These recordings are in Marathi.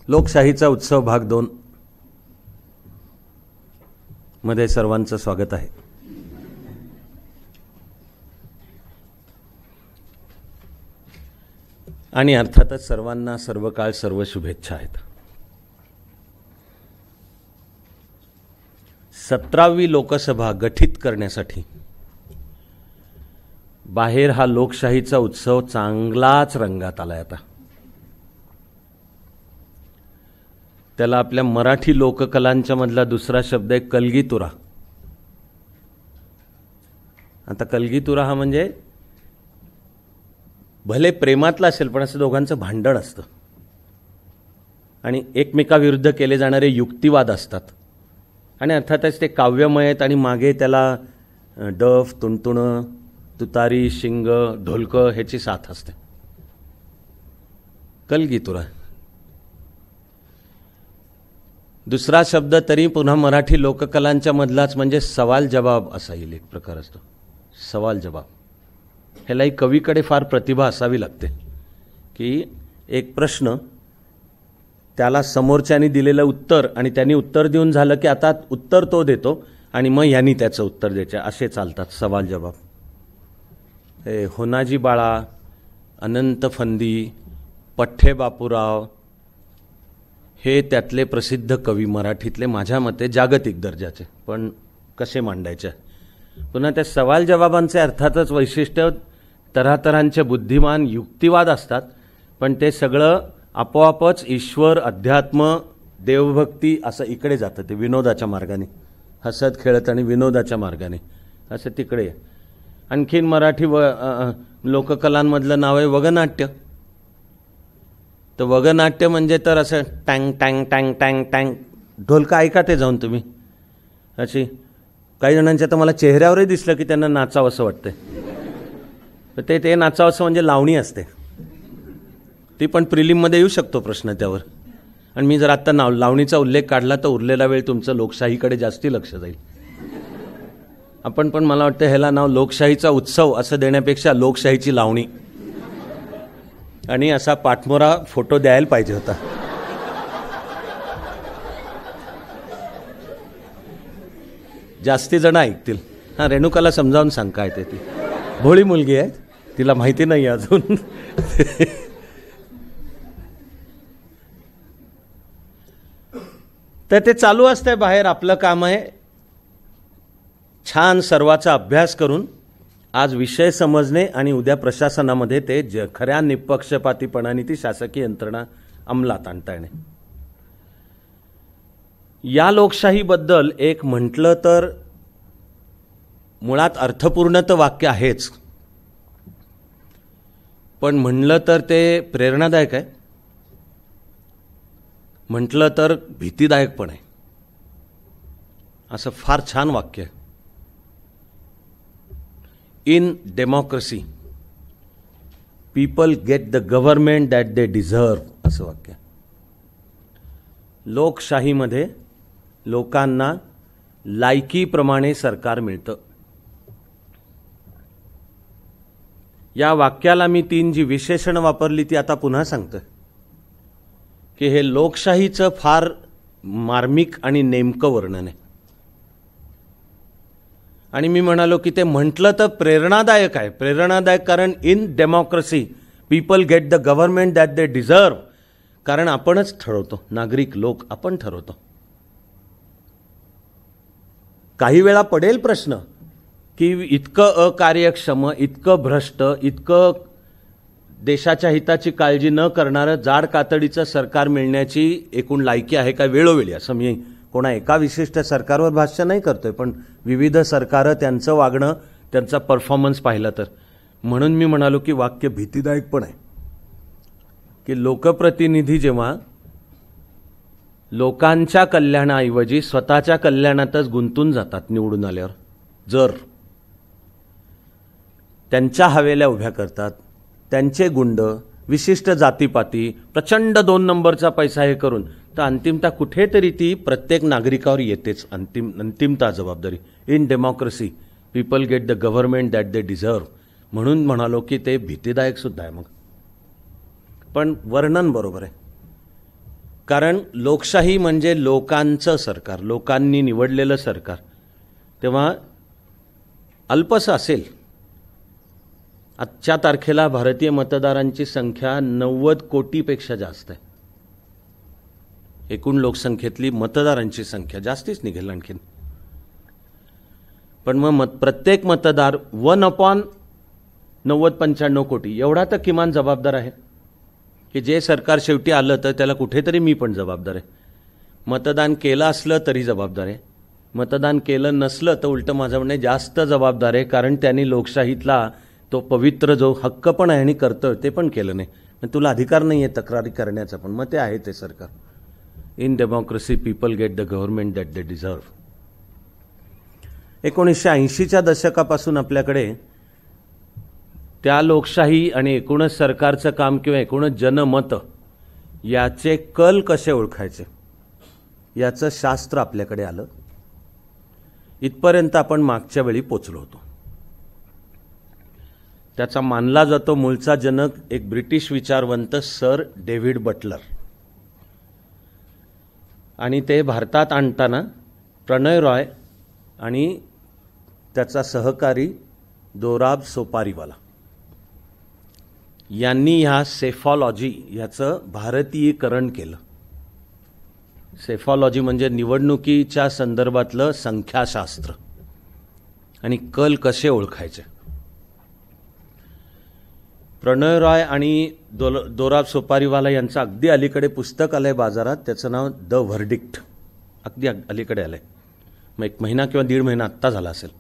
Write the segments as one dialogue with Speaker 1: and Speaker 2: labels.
Speaker 1: लोकशाहीचा उत्सव भाग 2 मध्ये सर्वांचं स्वागत आहे. आणि अर्थातच सर्वांना सर्व काळ सर्व शुभेच्छा आहेत. 17वी लोकसभा गठीत करण्यासाठी बाहेर हा लोकशाहीचा उत्सव चांगलाच रंगात आलाय. आता त्याला आपल्या मराठी लोककलांच्या मधला दुसरा शब्द आहे कलगीतुरा. आता कलगीतुरा हा म्हणजे भले प्रेमातला असेल पण असं दोघांचं भांडण असतं आणि एकमेकाविरुद्ध केले जाणारे युक्तिवाद असतात आणि अर्थातच ते काव्यमय आहेत आणि मागे त्याला डफ, तुणतुणं, तुतारी, शिंग, ढोलकं ह्याची साथ असते. कलगीतुरा. दुसरा शब्द तरी पुन्हा मराठी लोककलांच्या मधलाच म्हणजे सवाल जवाब असा येईल. एक प्रकार असतो सवाल जवाब. ह्यालाही कवीकडे फार प्रतिभा असावी लागते की एक प्रश्न, त्याला समोरच्यानी दिलेलं उत्तर आणि त्यांनी उत्तर देऊन झालं की आता उत्तर तो देतो आणि मग यांनी त्याचं उत्तर द्यायचं, असे चालतात सवाल जवाब. होनाजी बाळा, अनंत फंदी, पठ्ठे बापूराव हे त्यातले प्रसिद्ध कवी मराठीतले, माझ्या मते जागतिक दर्जाचे. पण कसे मांडायचे. पुन्हा त्या सवाल जवाबांचे अर्थातच वैशिष्ट्य तऱ्हातऱ्हांचे बुद्धिमान युक्तिवाद असतात, पण ते सगळं आपोआपच ईश्वर, अध्यात्म, देवभक्ती असं इकडे जातं. ते विनोदाच्या मार्गाने, हसत खेळत आणि विनोदाच्या मार्गाने असं तिकडे. आणखीन मराठी लोककलांमधलं नाव आहे वगनाट्य. तर वगनाट्य म्हणजे तर असं टँग टँग टँग टँग टँग ढोलका ऐका ते जाऊन तुम्ही. अशी काही जणांच्या तर मला चेहऱ्यावरही दिसलं की त्यांना नाचावं असं वाटतंय. तर ते नाचावं असं म्हणजे लावणी असते ती, पण प्रिलिममध्ये येऊ शकतो प्रश्न त्यावर. आणि मी जर आत्ता लावणीचा उल्लेख काढला तर उरलेला वेळ तुमचं लोकशाहीकडे जास्ती लक्ष जाईल. आपण पण मला वाटतं ह्याला नाव लोकशाहीचा उत्सव असं देण्यापेक्षा लोकशाहीची लावणी आणि असा पाठमोरा फोटो द्यायला पाहिजे होता. जास्ती जण ऐकतील. हां, रेणुकाला समजावून सांग काय ते. ती भोळी मुलगी आहे, तिला माहिती नाही अजून. तर ते चालू असतंय बाहेर. आपलं काम आहे छान सर्वाचा अभ्यास करून आज विषय समजणे आणि उद्या प्रशासनामध्ये ते खऱ्या निपक्षपातीपणाने ती शासकीय यंत्रणा अंमलात आणता येणे. या लोकशाहीबद्दल एक म्हटलं तर मुळात अर्थपूर्ण तर वाक्य आहेच, पण म्हणलं तर ते प्रेरणादायक आहे, म्हटलं तर भीतीदायक पण आहे. असं फार छान वाक्य आहे. In democracy people get the government that they deserve असं वाक्य. लोकशाहीमध्ये लोकांना लायकीप्रमाणे सरकार मिळतं. या वाक्याला मी 3 जी विशेषणं वापरली ती आता पुन्हा सांगतोय की हे लोकशाहीचं फार मार्मिक आणि नेमकं वर्णन आहे. आणि मी म्हणालो की ते म्हटलं तर प्रेरणादायक आहे. प्रेरणादायक कारण in democracy people get the government that they deserve. कारण आपणच ठरवतो, नागरिक लोक आपण ठरवतो. काही वेळा पडेल प्रश्न की इतकं अकार्यक्षम, इतकं भ्रष्ट, इतकं देशाच्या हिताची काळजी न करणारं जाड कातडीचं सरकार मिळण्याची एकूण लायकी आहे का वेळोवेळी. असं मी कोणा एका विशिष्ट सरकारवर भाष्य नाही करतोय, पण विविध सरकारं, त्यांचं वागणं, त्यांचा परफॉर्मन्स पाहिला तर. म्हणून मी म्हणालो की वाक्य भीतीदायक पण आहे की लोकप्रतिनिधी जेव्हा लोकांच्या कल्याणाऐवजी स्वतःच्या कल्याणातच गुंतून जातात निवडून आल्यावर, जर त्यांच्या हवेल्या उभ्या करतात, त्यांचे गुंड, विशिष्ट जातीपाती, प्रचंड 2 नंबरचा पैसा हे करून, तर अंतिमता कुठेतरी ती प्रत्येक नागरिकावर येतेच. अंतिमता जबाबदारी. In democracy people get the government that they deserve. म्हणून म्हणालो की ते भीतीदायक सुद्धा आहे. मग पण वर्णन बरोबर आहे. कारण लोकशाही म्हणजे लोकांचं सरकार, लोकांनी निवडलेलं सरकार. तेव्हा अल्पसं असेल. आजच्या तारखेला भारतीय मतदारांची संख्या 90 कोटीपेक्षा जास्त आहे. एकूण लोकसंख्येतली मतदारांची संख्या जास्तीच निघेल आणखीन. पण मग प्रत्येक मतदार 1/90-95 कोटी एवढा तर किमान जबाबदार आहे की जे सरकार शेवटी आलं तर त्याला कुठेतरी मी पण जबाबदार आहे. मतदान केलं असलं तरी जबाबदार आहे, मतदान केलं नसलं तर उलटं माझं म्हणणे जास्त जबाबदार आहे, कारण त्यांनी लोकशाहीतला तो पवित्र जो हक्क पण आहे आणि कर्तव्य ते पण केलं नाही. मग तुला अधिकार नाही आहे तक्रारी करण्याचा, पण मग ते आहे ते सरकार. In democracy people get the government that they deserve. 1980च्या दशकापासून आपल्याकडे त्या लोकशाही आणि एकूणच सरकारचं काम किंवा एकूणच जनमत याचे कल कसे ओळखायचे याचं शास्त्र आपल्याकडे आलं. इथपर्यंत आपण मागच्या वेळी पोचलो होतो. त्याचा मानला जातो मूळचा जनक एक ब्रिटिश विचारवंत सर डेव्हिड बटलर. आणि ते भारतात आणताना प्रणय रॉय आणि त्याचा सहकारी दोराब सोपारीवाला यांनी ह्या सेफॉलॉजी याचं भारतीयीकरण केलं. सेफॉलॉजी म्हणजे निवडणुकीच्या संदर्भातलं संख्याशास्त्र आणि कल कसे ओळखायचे. प्रणय रॉय आणि दोराब सोपारीवाला यांचं अगदी अलीकडे पुस्तक आलंय बाजारात, त्याचं नाव द व्हर्डिक्ट. अगदी अलीकडे आलंय, मग 1 महिना किंवा 1.5 महिना आत्ता झाला असेल.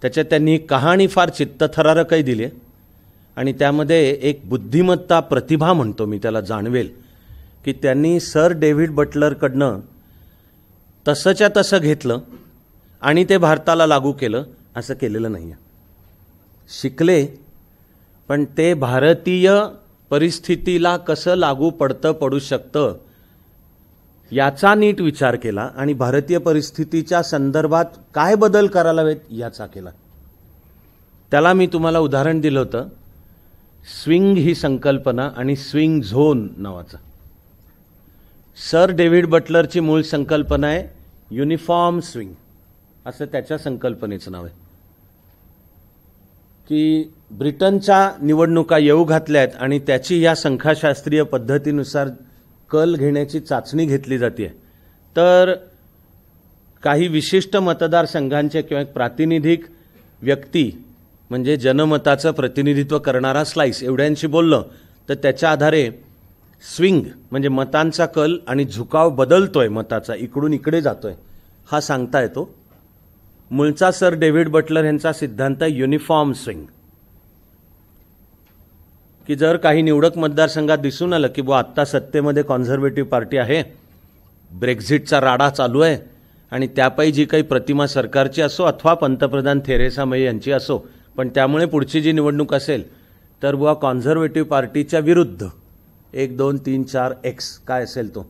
Speaker 1: त्याच्यात त्यांनी कहाणी फार चित्तथरारकही दिली आहे आणि त्यामध्ये एक बुद्धिमत्ता प्रतिभा म्हणतो मी त्याला जाणवेल की त्यांनी सर डेव्हिड बटलरकडनं तसंच्या तसं घेतलं आणि ते भारताला लागू केलं असं केलेलं नाही आहे. शिकले, पण ते भारतीय परिस्थितीला कसं लागू पडू शकतं याचा नीट विचार केला आणि भारतीय परिस्थितीच्या संदर्भात काय बदल करायला हवेत याचा केला. त्याला मी तुम्हाला उदाहरण दिलं होतं स्विंग ही संकल्पना आणि स्विंग झोन नावाचं. सर डेव्हिड बटलरची मूळ संकल्पना आहे युनिफॉर्म स्विंग, असं त्याच्या संकल्पनेचं नाव आहे. की ब्रिटनच्या निवडणुका येऊ घातल्यात आणि त्याची या संख्याशास्त्रीय पद्धतीनुसार कल घेण्याची चाचणी घेतली जाते. तर काही विशिष्ट मतदारसंघांचे किंवा एक प्रातिनिधिक व्यक्ती म्हणजे जनमताचं प्रतिनिधित्व करणारा स्लाइस एवढ्यांशी बोललं तर त्याच्या आधारे स्विंग म्हणजे मतांचा कल आणि झुकाव बदलतोय, मताचा इकडून इकडे जातोय हा सांगता येतो. मूळचा सर डेव्हिड बटलर यांचा सिद्धांत युनिफॉर्म स्विंग, की जर काही निवडक मतदारसंघात दिसून आलं की बुवा आत्ता सत्तेमध्ये कॉन्झर्वेटिव्ह पार्टी आहे, ब्रेक्झिटचा राडा चालू आहे आणि त्यापायी जी काही प्रतिमा सरकारची असो अथवा पंतप्रधान थेरेसा मे यांची असो, पण त्यामुळे पुढची जी निवडणूक असेल तर बुवा कॉन्झर्वेटिव्ह पार्टीच्या विरुद्ध 1, 2, 3, 4 एक्स काय असेल तो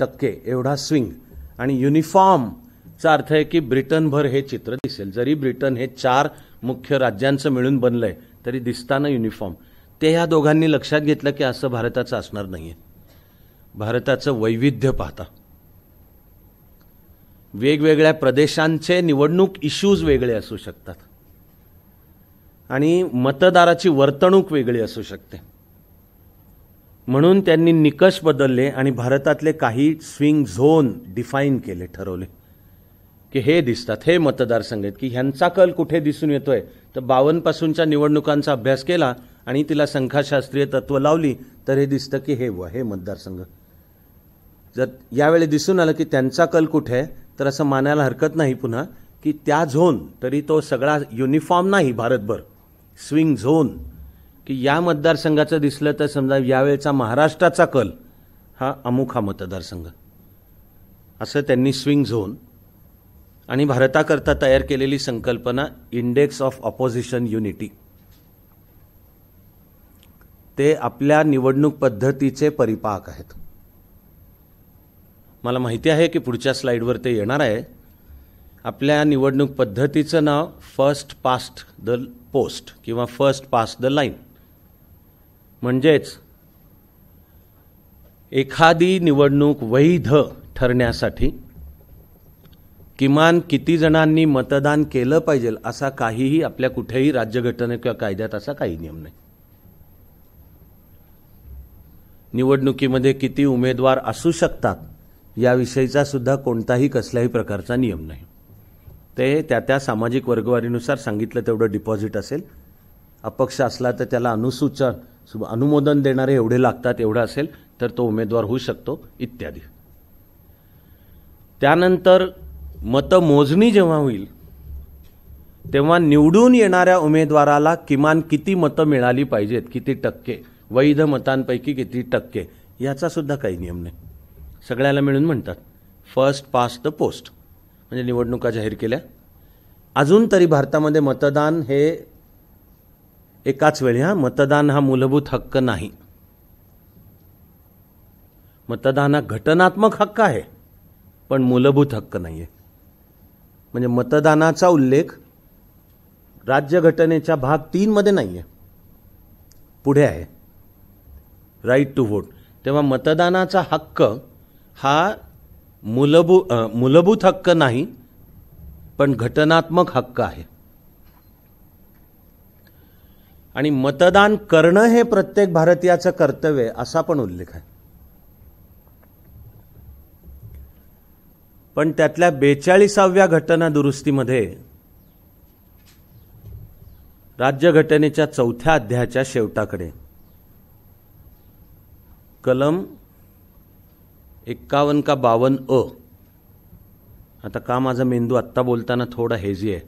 Speaker 1: टक्के एवढा स्विंग. आणि युनिफॉर्मचा अर्थ आहे की ब्रिटनभर हे चित्र दिसेल. जरी ब्रिटन हे 4 मुख्य राज्यांचं मिळून बनलंय तरी दिसताना युनिफॉर्म. ते ह्या दोघांनी लक्षात घेतलं की असं भारताचं असणार नाहीये. भारताचं वैविध्य पाहता वेगवेगळ्या प्रदेशांचे निवडणूक इश्यूज वेगळे असू शकतात आणि मतदाराची वर्तणूक वेगळी असू शकते. म्हणून त्यांनी निकष बदलले आणि भारतातले काही स्विंग झोन डिफाईन केले, ठरवले की हे दिसतात, हे मतदारसंघ आहेत की ह्यांचा कल कुठे दिसून येतोय. तर 52 पासूनच्या निवडणुकांचा अभ्यास केला आणि तिला संख्याशास्त्रीय तत्व लावली तर हे दिसतं की हे मतदारसंघ. जर यावेळी दिसून आलं की त्यांचा कल कुठे आहे तर असं मानायला हरकत नाही पुन्हा की त्या झोन तरी तो सगळा युनिफॉर्म नाही भारतभर, स्विंग झोन, की या मतदारसंघाचं दिसलं तर समजा यावेळचा महाराष्ट्राचा कल हा अमुक हा मतदारसंघ, असं त्यांनी स्विंग झोन. आणि भारताकरता तयार केलेली संकल्पना इंडेक्स ऑफ ऑपोजिशन युनिटी, ते आपल्या निवडणूक पद्धतीचे परिपाक आहेत. मला माहिती आहे की पुढच्या स्लाइडवर ते येणार आहे. आपल्या निवडणूक पद्धतीचं नाव फर्स्ट पास्ट द पोस्ट किंवा फर्स्ट पास्ट द लाईन. म्हणजेच एखादी निवडणूक वैध ठरण्यासाठी किमान किती जणांनी मतदान केलं पाहिजे असा काहीही आपल्या कुठेही राज्यघटनेत किंवा कायद्यात असा काही नियम नाही. निवडणुकीमध्ये किती उमेदवार असू शकतात याविषयीचा सुद्धा कोणताही कसल्याही प्रकारचा नियम नाही. ते त्या सामाजिक वर्गवारीनुसार सांगितलं तेवढं डिपॉझिट असेल, अपक्ष असला तर त्याला अनुमोदन देणारे एवढे लागतात एवढं असेल तर तो उमेदवार होऊ शकतो इत्यादी. त्यानंतर मतमोजणी जेव्हा होईल तेव्हा निवडून येणाऱ्या उमेदवाराला किमान किती मतं मिळाली पाहिजेत, किती टक्के, वैध मतांपैकी किती टक्के, याचा सुद्धा काही नियम नाही. सगळ्याला मिळून म्हणतात फर्स्ट पास्ट द पोस्ट, म्हणजे निवडणुका जाहीर केल्या. अजून तरी भारतामध्ये मतदान हे एकाच वेळी मतदान हा मूलभूत हक्क नाही. मतदान हा घटनात्मक हक्क आहे पण मूलभूत हक्क नाही आहे. म्हणजे मतदानाचा उल्लेख राज्यघटनेच्या भाग 3 मध्ये नाही आहे, पुढे आहे राईट टू व्होट. तेव्हा मतदानाचा हक्क हा मूलभूत हक्क नाही पण घटनात्मक हक्क आहे. आणि मतदान करणं हे प्रत्येक भारतीयाचं कर्तव्य असा पण उल्लेख आहे. पण त्यातल्या 42व्या घटना दुरुस्तीमध्ये राज्यघटनेच्या 4थ्या अध्यायाच्या शेवटाकडे कलम 51 का 52 आता का माझा मेंदू आत्ता बोलताना थोडा हेजी आहे,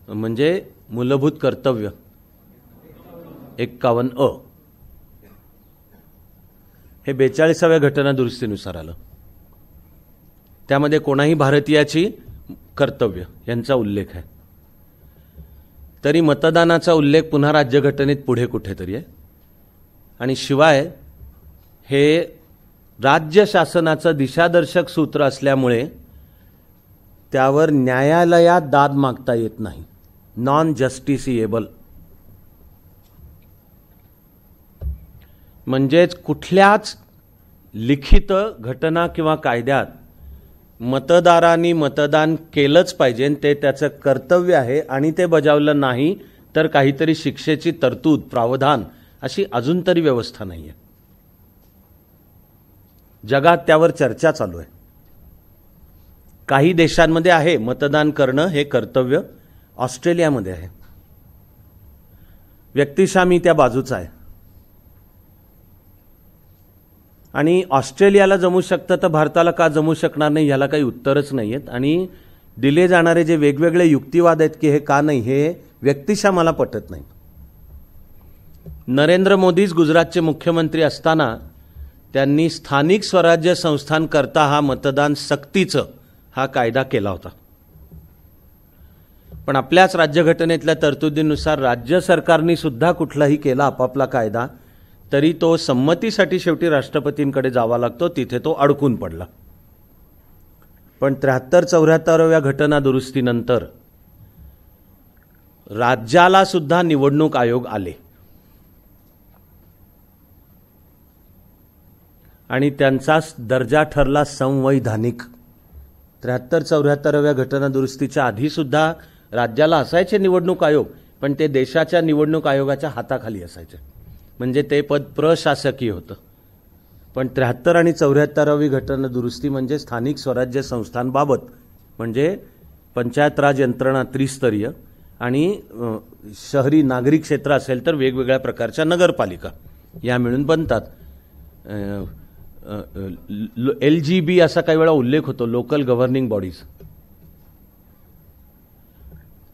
Speaker 1: म्हणजे मूलभूत कर्तव्य 51 हे 42व्या घटना दुरुस्तीनुसार आलं. त्यामध्ये कोणाही भारतीयाची कर्तव्य यांचा उल्लेख आहे. तरी मतदानाचा उल्लेख पुन्हा राज्यघटनेत पुढे कुठेतरी आहे. आणि शिवाय हे राज्य शासनाचं दिशादर्शक सूत्र असल्यामुळे त्यावर न्यायालयात दाद मागता येत नाही, नॉन जस्टिसिएबल. म्हणजेच कुठल्याच लिखित घटना किंवा कायद्यात मतदारांनी मतदान केलंच पाहिजे, ते त्याचं कर्तव्य आहे आणि ते बजावलं नाही तर काहीतरी शिक्षेची तरतूद, प्रावधान अशी अजून तरी व्यवस्था नाही आहे. जगात त्यावर चर्चा चालू आहे. काही देशांमध्ये आहे मतदान करणं हे कर्तव्य, ऑस्ट्रेलियामध्ये आहे. व्यक्तिशः मी त्या बाजूचा आहे. आणि ऑस्ट्रेलियाला जमू शकतं तर भारताला का जमू शकणार नाही याला काही उत्तरच नाही आहेत. आणि दिले जाणारे जे वेगवेगळे युक्तिवाद आहेत की हे का नाही, हे व्यक्तिशः मला पटत नाही. नरेंद्र मोदीच गुजरातचे मुख्यमंत्री असताना त्यांनी स्थानिक स्वराज्य संस्थांकरता हा मतदान सक्तीचं हा कायदा केला होता. पण आपल्याच राज्यघटनेतल्या तरतुदीनुसार राज्य सरकारनी सुद्धा कुठलाही केला आपापला कायदा तरी तो संमतीसाठी शेवटी राष्ट्रपतींकडे जावा लागतो, तिथे तो अडकून पडला. पण 73-74व्या घटना दुरुस्तीनंतर राज्याला सुद्धा निवडणूक आयोग आले आणि त्यांचा दर्जा ठरला संवैधानिक. 73-74व्या घटना दुरुस्तीच्या आधी सुद्धा राज्याला असायचे निवडणूक आयोग, पण ते देशाच्या निवडणूक आयोगाच्या हाताखाली असायचे, म्हणजे ते पद प्रशासकीय होतं. पण 73 आणि 74वी घटना दुरुस्ती म्हणजे स्थानिक स्वराज्य संस्थांबाबत, म्हणजे पंचायत राज यंत्रणा त्रिस्तरीय आणि शहरी नागरिक क्षेत्र असेल तर वेगवेगळ्या प्रकारच्या नगरपालिका या मिळून बनतात. LGB असा काही वेळा उल्लेख होतो, लोकल गव्हर्निंग बॉडीज,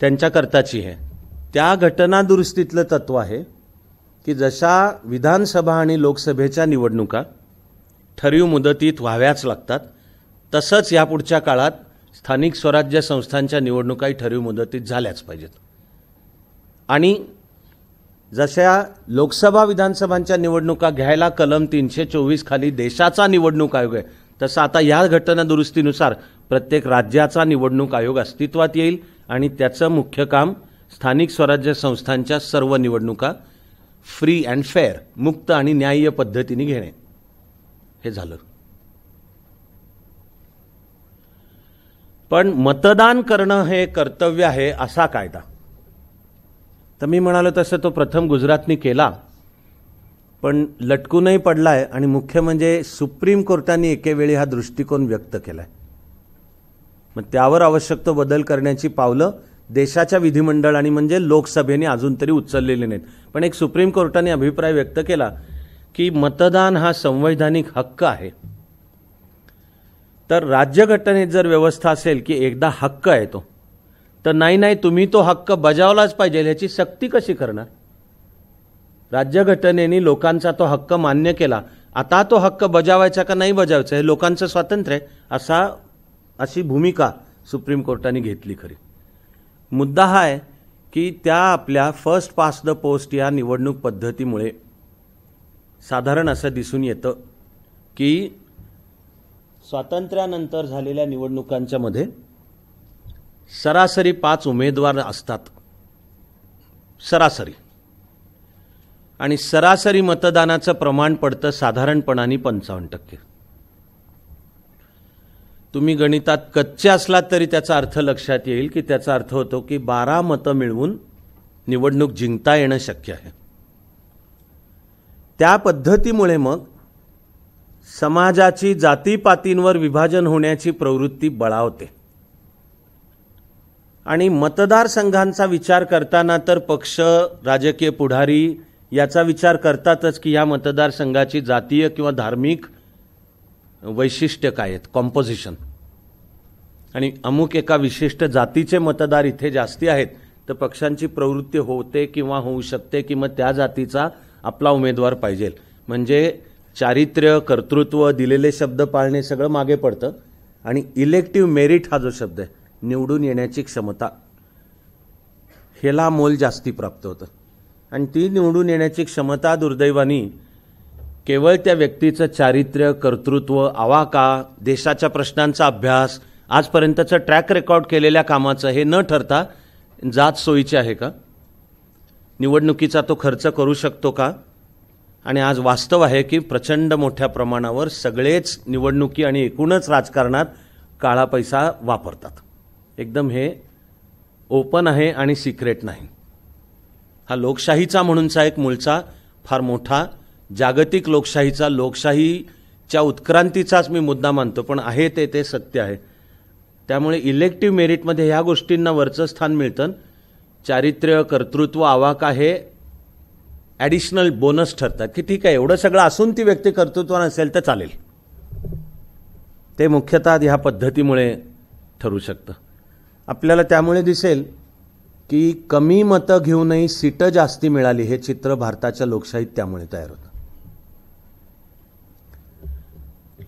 Speaker 1: त्यांच्याकरताची आहे. त्या घटना दुरुस्तीतलं तत्व आहे की जशा विधानसभा आणि लोकसभेच्या निवडणुका ठरीव मुदतीत व्हाव्याच लागतात, तसंच यापुढच्या काळात स्थानिक स्वराज्य संस्थांच्या निवडणुकाही ठरीव मुदतीत झाल्याच पाहिजेत. आणि जशा लोकसभा विधानसभांच्या निवडणुका घ्यायला कलम 324 खाली देशाचा निवडणूक आयोग आहे, तसं आता या घटना दुरुस्तीनुसार प्रत्येक राज्याचा निवडणूक आयोग अस्तित्वात येईल आणि त्याचं मुख्य काम स्थानिक स्वराज्य संस्थांच्या सर्व निवडणुका फ्री अँड फेअर, मुक्त आणि न्याय्य पद्धतीने घेणे हे झालं. पण मतदान करणं हे कर्तव्य आहे असा कायदा, तर मी म्हणालो तसं तो प्रथम गुजरातनी केला, पण लटकूनही पडलाय. आणि मुख्य म्हणजे सुप्रीम कोर्टाने एकेवेळी हा दृष्टिकोन व्यक्त केलाय. मग त्यावर आवश्यक तो बदल करण्याची पावलं देशाच्या विधिमंडळ आणि म्हणजे लोकसभेने अजून तरी उचललेली नाहीत. पण एक सुप्रीम कोर्टाने अभिप्राय व्यक्त केला की मतदान हा संवैधानिक हक्क आहे. तर राज्यघटनेत जर व्यवस्था असेल की एकदा हक्क आहे तो, तर नाही तुम्ही तो हक्क बजावलाच पाहिजे, ह्याची सक्ती कशी करणार? राज्यघटनेने लोकांचा तो हक्क मान्य केला, आता तो हक्क बजावायचा का नाही बजावायचा हे लोकांचं स्वातंत्र्य आहे, अशी भूमिका सुप्रीम कोर्टाने घेतली. खरी मुद्दा हा आहे की त्या आपल्या फर्स्ट पास्ट द पोस्ट या निवडणूक पद्धतीमुळे साधारण असं दिसून येतं की स्वातंत्र्यानंतर झालेल्या निवडणुकांच्या मध्ये सरासरी 5 उमेदवार असतात, सरासरी. आणि सरासरी मतदानाचं प्रमाण पडतं साधारणपणाने 55%. तुम्ही गणितात कच्चे असलात तरी त्याचा अर्थ लक्षात येईल की त्याचा अर्थ होतो की 12 मतं मिळवून निवडणूक जिंकता येणं शक्य आहे. त्या पद्धतीमुळे मग समाजाची जातीपातींवर विभाजन होण्याची प्रवृत्ती बळावते. आणि मतदारसंघांचा विचार करताना तर पक्ष, राजकीय पुढारी याचा विचार करतातच की या मतदारसंघाची जातीय किंवा धार्मिक वैशिष्ट्य काय आहेत, कॉम्पोजिशन. आणि अमुक एका विशिष्ट जातीचे मतदार इथे जास्ती आहेत तर पक्षांची प्रवृत्ती होते किंवा होऊ शकते की मग त्या जातीचा आपला उमेदवार पाहिजे. म्हणजे चारित्र्य, कर्तृत्व, दिलेले शब्द पाळणे सगळं मागे पडतं. आणि इलेक्टिव्ह मेरिट हा जो शब्द आहे, निवडून येण्याची क्षमता, ह्याला मोल जास्ती प्राप्त होतं. आणि ती निवडून येण्याची क्षमता दुर्दैवानी केवळ त्या व्यक्तीचं चारित्र्य, कर्तृत्व, आवाका, देशाच्या प्रश्नांचा अभ्यास, आजपर्यंतचं ट्रॅक रेकॉर्ड केलेल्या कामाचं हे न ठरता जात सोयीची आहे का, निवडणुकीचा तो खर्च करू शकतो का. आणि आज वास्तव आहे की प्रचंड मोठ्या प्रमाणावर सगळेच निवडणुकी आणि एकूणच राजकारणात काळा पैसा वापरतात. एकदम हे ओपन आहे आणि सिक्रेट नाही. हा लोकशाहीचा म्हणूनचा एक मूळचा फार मोठा जागतिक लोकशाहीचा, लोकशाहीच्या उत्क्रांतीचाच मी मुद्दा मानतो, पण आहे ते सत्य आहे. त्यामुळे इलेक्टिव्ह मेरिटमध्ये ह्या गोष्टींना वरचं स्थान मिळतं. चारित्र्य, कर्तृत्व, आवाका हे ॲडिशनल बोनस ठरतात की ठीक आहे, एवढं सगळं असून ती व्यक्ती कर्तृत्वान असेल तर चालेल. ते मुख्यतः ह्या पद्धतीमुळे ठरू शकतं. आपल्याला त्यामुळे दिसेल की कमी मतं घेऊनही सीटं जास्ती मिळाली हे चित्र भारताच्या लोकशाहीत त्यामुळे तयार होतं.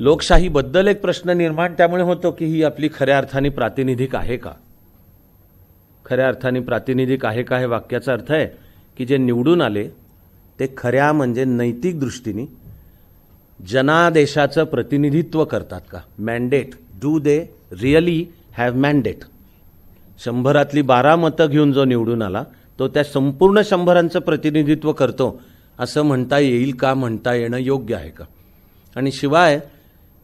Speaker 1: लोकशाहीबद्दल एक प्रश्न निर्माण त्यामुळे होतो की ही आपली खऱ्या अर्थाने प्रातिनिधिक आहे का. खऱ्या अर्थाने प्रातिनिधिक आहे का हे वाक्याचा अर्थ आहे की जे निवडून आले ते खऱ्या म्हणजे नैतिक दृष्टीने जनादेशाचं प्रतिनिधित्व करतात का. Mandate, do they really have mandate. 100रातली 12 मतं घेऊन जो निवडून आला तो त्या संपूर्ण 100रांचं प्रतिनिधित्व करतो असं म्हणता येईल का, म्हणता येणं योग्य आहे का. आणि शिवाय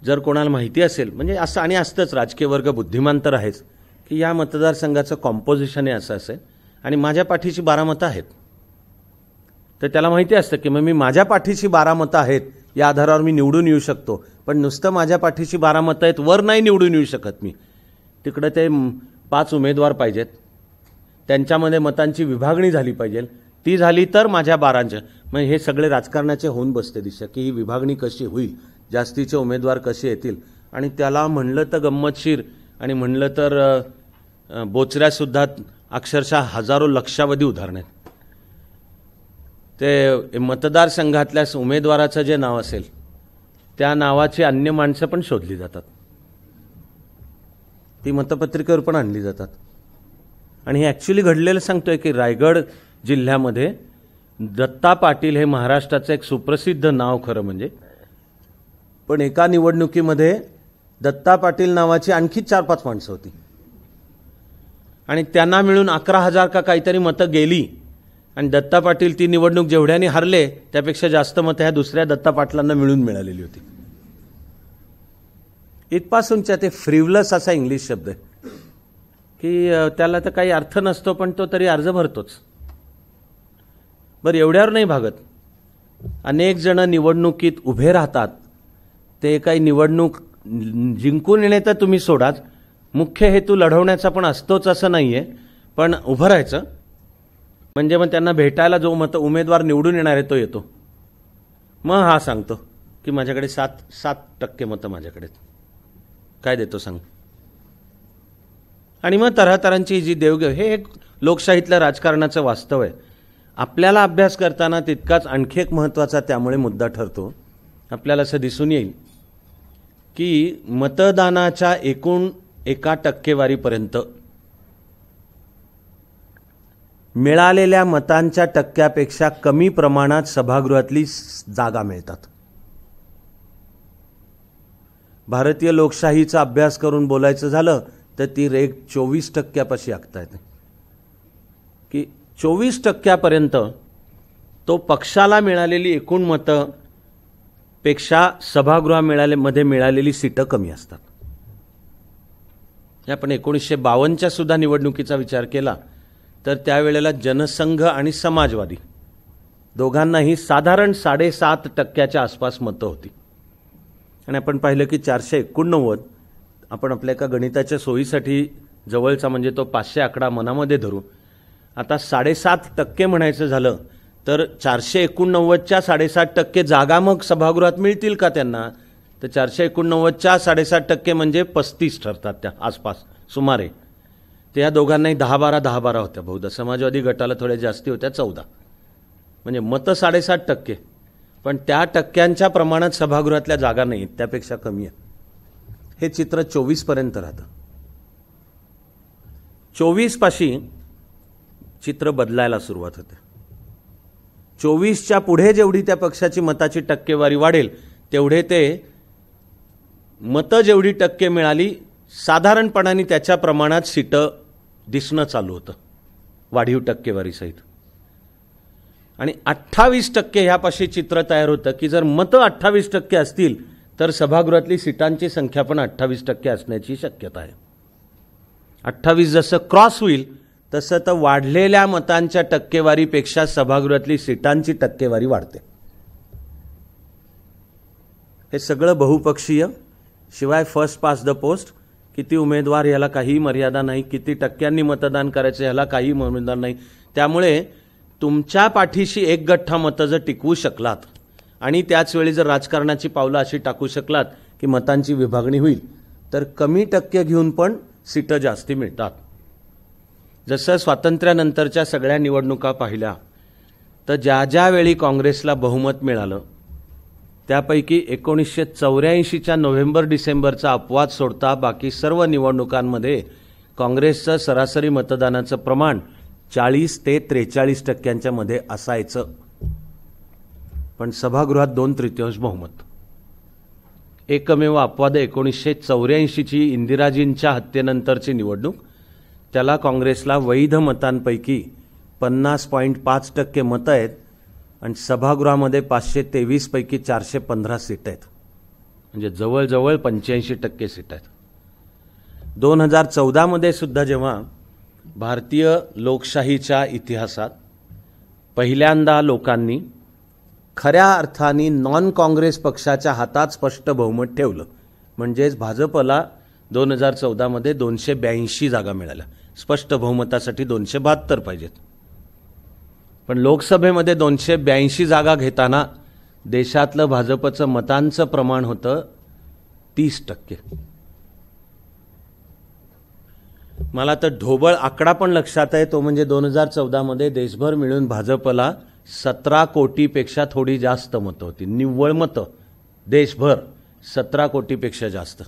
Speaker 1: जर कोणाला माहिती असेल, म्हणजे असं आणि असतंच, राजकीय वर्ग बुद्धिमान तर आहेच, की या मतदारसंघाचं कॉम्पोजिशन हे असं असेल आणि माझ्या पाठीची 12 मतं आहेत, तर त्याला माहिती असतं की मग मी माझ्या पाठीची 12 मतं आहेत या आधारावर मी निवडून येऊ शकतो. पण नुसतं माझ्या पाठीची 12 मतं आहेत वर नाही निवडून येऊ शकत मी. तिकडे ते 5 उमेदवार पाहिजेत, त्यांच्यामध्ये मतांची विभागणी झाली पाहिजे, ती झाली तर माझ्या 12च्या. मग हे सगळे राजकारणाचे होऊन बसते दिशा की ही विभागणी कशी होईल, जास्तीचे उमेदवार कसे येतील. आणि त्याला म्हणलं तर गंमतशीर आणि म्हणलं तर बोचऱ्यासुद्धा अक्षरशः हजारो लक्षावधी उदाहरण आहेत. ते मतदारसंघातल्या उमेदवाराचं जे नाव असेल त्या नावाची अन्य माणसं पण शोधली जातात, ती मतपत्रिकेवर पण आणली जातात. आणि हे ॲक्च्युली घडलेलं सांगतोय की रायगड जिल्ह्यामध्ये दत्ता पाटील हे महाराष्ट्राचं एक सुप्रसिद्ध नाव खरं म्हणजे, पण एका निवडणुकीमध्ये दत्ता पाटील नावाची आणखी 4-5 माणसं होती आणि त्यांना मिळून 11,000 का काहीतरी मतं गेली. आणि दत्ता पाटील ती निवडणूक जेवढ्याने हरले त्यापेक्षा जास्त मतं ह्या दुसऱ्या दत्ता पाटलांना मिळून मिळालेली होती. इथपासूनच्या ते फ्रिव्हलस असा इंग्लिश शब्द आहे की त्याला तर काही अर्थ नसतो, पण तो तरी अर्ज भरतोच. बरं, एवढ्यावर नाही भागत. अनेक जण निवडणुकीत उभे राहतात. ते काही निवडणूक जिंकून येणे तर तुम्ही सोडाच, मुख्य हेतू लढवण्याचा पण असतोच असं नाहीये. पण उभं राहायचं म्हणजे मग त्यांना भेटायला जो उमेदवार निवडून येणार आहे तो येतो. मग हा सांगतो की माझ्याकडे 7% मतं माझ्याकडे, काय देतो सांग. आणि मग तऱ्हातऱ्हांची जी देवघेव, हे एक लोकशाहीतल्या राजकारणाचं वास्तव आहे. आपल्याला अभ्यास करताना तितकाच आणखी एक महत्त्वाचा त्यामुळे मुद्दा ठरतो. आपल्याला असं दिसून येईल की मतदानाच्या एकूण 1% मिळालेल्या मतांच्या टक्क्यापेक्षा कमी प्रमाणात सभागृहातली जागा मिळतात. भारतीय लोकशाहीचा अभ्यास करून बोलायचं झालं तर ती रेघ 24% आखता येते की 24% तो पक्षाला मिळालेली एकूण मतं पेक्षा सभागृहामध्ये मिळालेली सीटं कमी असतात. आपण 1952च्या सुद्धा निवडणुकीचा विचार केला तर त्यावेळेला जनसंघ आणि समाजवादी दोघांनाही साधारण 7.5% आसपास मतं होती. आणि आपण पाहिलं की 489, आपण आपल्या एका गणिताच्या सोयीसाठी जवळचा म्हणजे तो 500 आकडा मनामध्ये धरू. आता 7.5% म्हणायचं झालं तर 489च्या 7.5% जागा मग सभागृहात मिळतील का त्यांना? तर 489च्या 7.5% म्हणजे 35 ठरतात त्या आसपास सुमारे. ते या दोघांनाही 10-12 होत्या. बहुधा समाजवादी गटाला थोड्या जास्ती होत्या, 14. म्हणजे मतं 7.5%, पण त्या टक्क्यांच्या प्रमाणात सभागृहातल्या जागा नाहीत, त्यापेक्षा कमी आहे. हे चित्र 24पर्यंत राहतं. 24 पाशी चित्र बदलायला सुरुवात होते. 24च्या पुढे जेवढी त्या पक्षाची मताची टक्केवारी वाढेल तेवढे ते मतं जेवढी टक्के मिळाली साधारणपणाने त्याच्या प्रमाणात सीटं दिसणं चालू होतं वाढीव टक्केवारीसहित. आणि 28% ह्यापाशी चित्र तयार होतं की जर मतं 28% असतील तर सभागृहातली सीटांची संख्या पण 28% असण्याची शक्यता आहे. 28 जसं क्रॉस होईल तसं तर वाढलेल्या मतांच्या टक्केवारीपेक्षा सभागृहातली सीटांची टक्केवारी वाढते. हे सगळं बहुपक्षीय, शिवाय फर्स्ट पास द पोस्ट, किती उमेदवार याला काही मर्यादा नाही, किती टक्क्यांनी मतदान करायचं याला काही मर्यादा नाही. त्यामुळे तुमच्या पाठीशी एक गठ्ठा मतं जर टिकवू शकलात आणि त्याचवेळी जर राजकारणाची पावलं अशी टाकू शकलात की मतांची विभागणी होईल तर कमी टक्के घेऊन पण सीटं जास्ती मिळतात. जसं स्वातंत्र्यानंतरच्या सगळ्या निवडणुका पाहिल्या तर ज्या ज्या वेळी काँग्रेसला बहुमत मिळालं त्यापैकी 1984च्या नोव्हेंबर-डिसेंबरचा अपवाद सोडता बाकी सर्व निवडणुकांमध्ये काँग्रेसचं सरासरी मतदानाचं प्रमाण 40 ते 43% मध्ये असायचं. पण सभागृहात 2/3 बहुमत. एकमेव अपवाद 1984ची इंदिराजींच्या हत्येनंतरची निवडणूक, त्याला काँग्रेसला वैध मतांपैकी 50.5% मतं आहेत आणि सभागृहामध्ये 523 पैकी 415 सीट आहेत. म्हणजे जवळजवळ 85% सीट आहेत. 2014 मध्ये सुद्धा जेव्हा भारतीय लोकशाहीच्या इतिहासात पहिल्यांदा लोकांनी खऱ्या अर्थाने नॉन काँग्रेस पक्षाच्या हातात स्पष्ट बहुमत ठेवलं, म्हणजेच भाजपला 2014 मध्ये 282 जागा मिळाल्या. स्पष्ट बहुमतासाठी 272 पाहिजेत. पण लोकसभेमध्ये 282 जागा घेताना देशातलं भाजपचं मतांचं प्रमाण होतं 30%. मला तर ढोबळ आकडा पण लक्षात आहे, तो म्हणजे 2014 मध्ये देशभर मिळून भाजपला 17 कोटीपेक्षा थोडी जास्त मतं होती. निव्वळ मतं देशभर 17 कोटीपेक्षा जास्त.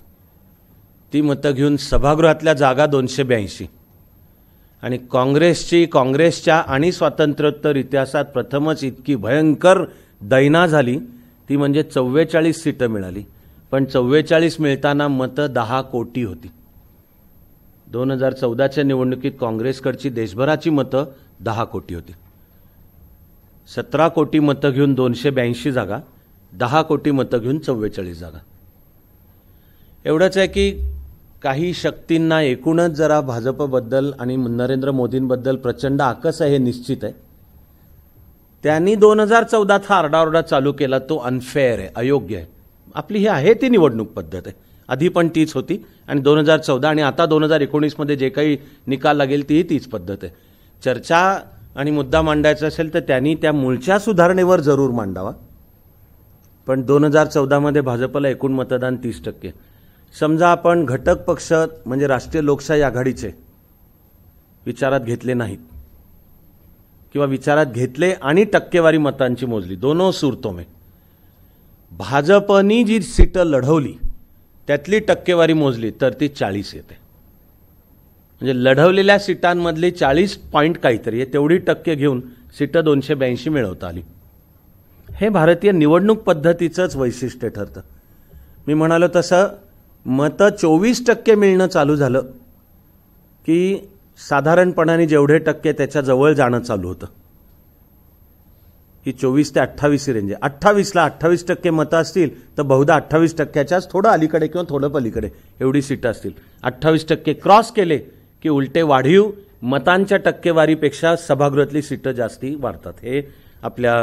Speaker 1: ती मतं घेऊन सभागृहातल्या जागा 282. आणि काँग्रेसच्या आणि स्वातंत्र्योत्तर इतिहासात प्रथमच इतकी भयंकर दैना झाली, ती म्हणजे 44 सीटं मिळाली. पण 44 मिळताना मतं 10 कोटी होती. 2014च्या निवडणुकीत काँग्रेसकडची देशभराची मतं 10 कोटी होती. 17 कोटी मतं घेऊन 282 जागा, 10 कोटी मतं घेऊन 44 जागा. एवढंच आहे की काही शक्तींना एकूणच जरा भाजपबद्दल आणि नरेंद्र मोदींबद्दल प्रचंड आकस आहे हे निश्चित आहे. त्यांनी 2014 हा आरडाओरडा चालू केला तो अनफेअर आहे, अयोग्य आहे. आपली ही आहे ती निवडणूक पद्धत आहे, आधी पण तीच होती आणि 2014 आणि आता 2019 मध्ये जे काही निकाल लागेल तीच पद्धत आहे. चर्चा आणि मुद्दा मांडायचा असेल तर त्यांनी त्या मूळच्या सुधारणेवर जरूर मांडावा. पण 2014 मध्ये भाजपला एकूण मतदान 30%. समजा आपण घटक पक्ष म्हणजे राष्ट्रीय लोकशाही आघाडीचे विचारात घेतले नाहीत किंवा विचारात घेतले आणि टक्केवारी मतांची मोजली, दोनों सूरतों में भाजपनी जी सीटं लढवली त्यातली टक्केवारी मोजली तर ती 40 येते. म्हणजे लढवलेल्या सीटांमधली 40 पॉईंट काहीतरी आहे, तेवढी टक्के घेऊन सीटं 282 मिळवता आली. हे भारतीय निवडणूक पद्धतीचंच वैशिष्ट्य ठरतं. मी म्हणालो तसं मतं 24% मिळणं चालू झालं की साधारणपणाने जेवढे टक्के त्याच्या जवळ जाणं चालू होतं. ही 24 ते 28 रेंज आहे. 28ला 28% मतं असतील तर बहुधा 28%च्याच थोडं अलीकडे किंवा थोडं पलीकडे एवढी सीटं असतील. 28% क्रॉस केले की उलटे वाढीव मतांच्या टक्केवारीपेक्षा सभागृहातली सीटं जास्ती वाढतात. हे आपल्या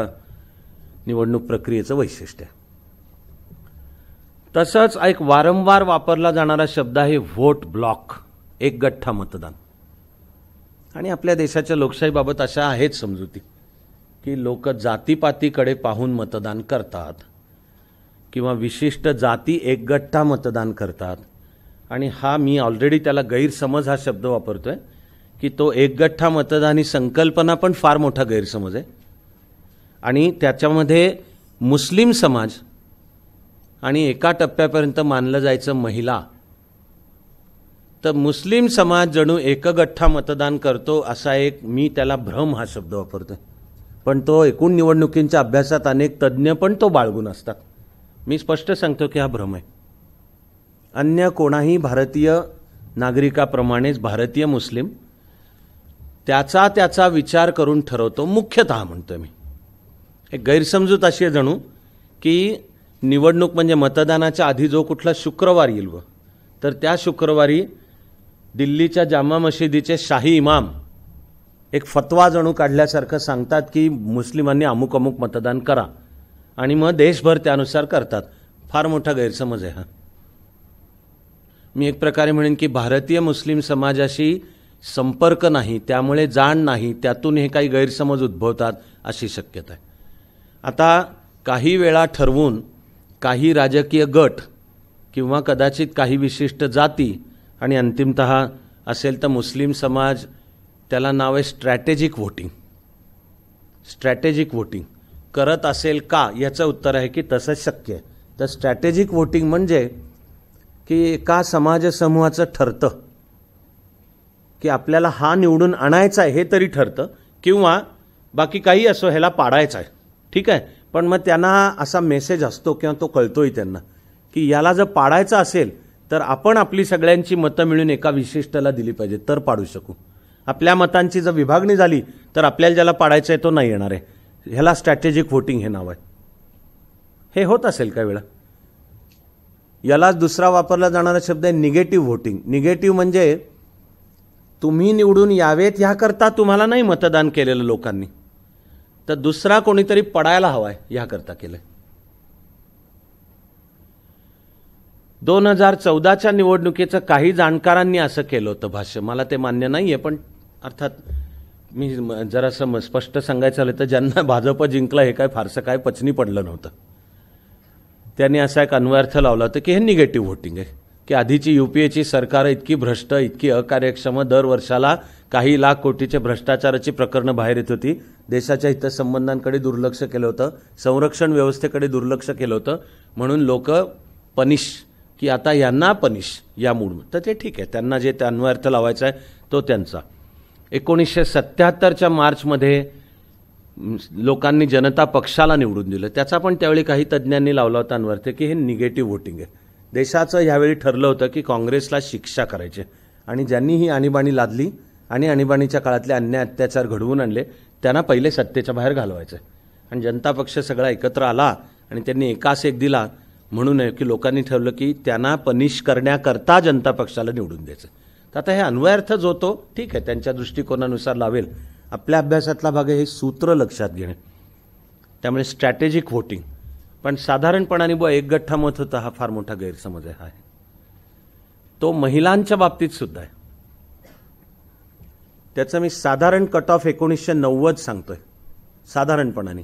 Speaker 1: निवडणूक प्रक्रियेचं वैशिष्ट्य आहे. तसंच एक वारंवार वापरला जाणारा शब्द आहे व्होट ब्लॉक, एक गठ्ठा मतदान. आणि आपल्या देशाच्या लोकशाहीबाबत अशा आहेत समजुती की लोक जातीपातीकडे पाहून मतदान करतात किंवा विशिष्ट जाती एकगठ्ठा मतदान करतात. आणि हा मी ऑलरेडी त्याला गैरसमज हा शब्द वापरतोय की तो एकगठ्ठा मतदान ही संकल्पना पण फार मोठा गैरसमज आहे. आणि त्याच्यामध्ये मुस्लिम समाज आणि एका टप्प्यापर्यंत मानलं जायचं महिला, तर मुस्लिम समाज जणू एकगठ्ठा मतदान करतो असा एक मी त्याला भ्रम हा शब्द वापरतोय. पण तो एकूण निवडणुकींच्या अभ्यासात अनेक तज्ज्ञ पण तो बाळगून असतात. मी स्पष्ट सांगतो की हा भ्रम आहे. अन्य कोणाही भारतीय नागरिकाप्रमाणेच भारतीय मुस्लिम त्याचा विचार करून ठरवतो, मुख्यतः म्हणतोय मी. एक गैरसमजूत अशी आहे जणू की निवडणूक म्हणजे मतदानाच्या आधी जो कुठला शुक्रवार येईल तर त्या शुक्रवारी दिल्लीच्या जामा मशिदीचे शाही इमाम एक फतवा जणू काढल्यासारखं सांगतात की मुस्लिमांनी अमुक अमुक मतदान करा आणि मग देशभर त्यानुसार करतात. फार मोठा गैरसमज आहे हा. मी एक प्रकारे म्हणेन की भारतीय मुस्लिम समाजाशी संपर्क नाही, त्यामुळे जाण नाही, त्यातून हे काही गैरसमज उद्भवतात अशी शक्यता आहे. आता काही वेळा ठरवून काही राजकीय गट किंवा कदाचित काही विशिष्ट जाती आणि अंतिमतः असेल तर मुस्लिम समाज, त्याला नाव आहे स्ट्रॅटेजिक व्होटिंग. स्ट्रॅटेजिक व्होटिंग करत असेल का याचं उत्तर आहे की तसं शक्य आहे. तर स्ट्रॅटेजिक व्होटिंग म्हणजे की एका समाजसमूहाचं ठरतं की आपल्याला हा निवडून आणायचा आहे हे तरी ठरतं, किंवा बाकी काही असो ह्याला पाडायचं आहे, ठीक आहे. पण मग त्यांना असा मेसेज असतो किंवा तो कळतोही त्यांना की याला जर पाडायचं असेल तर आपण आपली सगळ्यांची मतं मिळून एका विशिष्टला दिली पाहिजे तर पाडू शकू. आपल्या मतांची जर विभागणी झाली तर आपल्याला ज्याला पाडायचं आहे तो नाही येणार आहे. ह्याला स्ट्रॅटेजिक व्होटिंग हे नाव आहे. हे होत असेल काही वेळा. यालाच दुसरा वापरला जाणारा शब्द आहे निगेटिव्ह व्होटिंग. निगेटिव्ह म्हणजे तुम्ही निवडून यावेत ह्याकरता तुम्हाला नाही मतदान केलेलं लोकांनी, तर दुसरा कोणीतरी पडायला हवाय ह्याकरता केलंय. 2014च्या निवडणुकीचं काही जाणकारांनी असं केलं होतं भाष्य. मला ते मान्य नाहीये, पण अर्थात मी जरासं स्पष्ट सांगायचं झालं तर ज्यांना भाजप जिंकलं हे काय फारसं काय पचनी पडलं नव्हतं. त्यांनी असा एक अन्वयार्थ लावला होता की हे निगेटिव्ह व्होटिंग आहे, की आधीची युपीएची सरकार इतकी भ्रष्ट, इतकी अकार्यक्षम, दर वर्षाला काही लाख कोटीचे भ्रष्टाचाराची प्रकरणं बाहेर येत होती, देशाच्या हितसंबंधांकडे दुर्लक्ष केलं होतं, संरक्षण व्यवस्थेकडे दुर्लक्ष केलं होतं, म्हणून लोक पनिश की आता यांना पनिश या मूड. तर ते ठीक आहे, त्यांना जे ते अन्वयार्थ लावायचा आहे तो त्यांचा. 1977च्या मार्चमध्ये लोकांनी जनता पक्षाला निवडून दिलं, त्याचा पण त्यावेळी काही तज्ज्ञांनी लावला होता अन्वयार्थ की हे निगेटिव्ह व्होटिंग आहे. देशाचं ह्यावेळी ठरलं होतं की काँग्रेसला शिक्षा करायची आणि ज्यांनी ही आणीबाणी लादली आणि आणीबाणीच्या काळातले अन्याय अत्याचार घडवून आणले त्यांना पहिले सत्तेच्या बाहेर घालवायचं. आणि जनता पक्ष सगळा एकत्र आला आणि त्यांनी एकास एक दिला, म्हणू नये की लोकांनी ठरवलं की त्यांना पनिश करण्याकरता जनता पक्षाला निवडून द्यायचं. तर आता हे अन्वयार्थ जो तो ठीक आहे त्यांच्या दृष्टिकोनानुसार लावेल. आपल्या अभ्यासातला भाग आहे हे सूत्र लक्षात घेणे. त्यामुळे स्ट्रॅटेजिक व्होटिंग. पण साधारणपणाने एक गठ्ठा मत होता हा फार मोठा गैरसमज आहे. तो महिलांच्या बाबतीत सुद्धा आहे. त्याचं मी साधारण कट ऑफ 1990 सांगतोय साधारणपणाने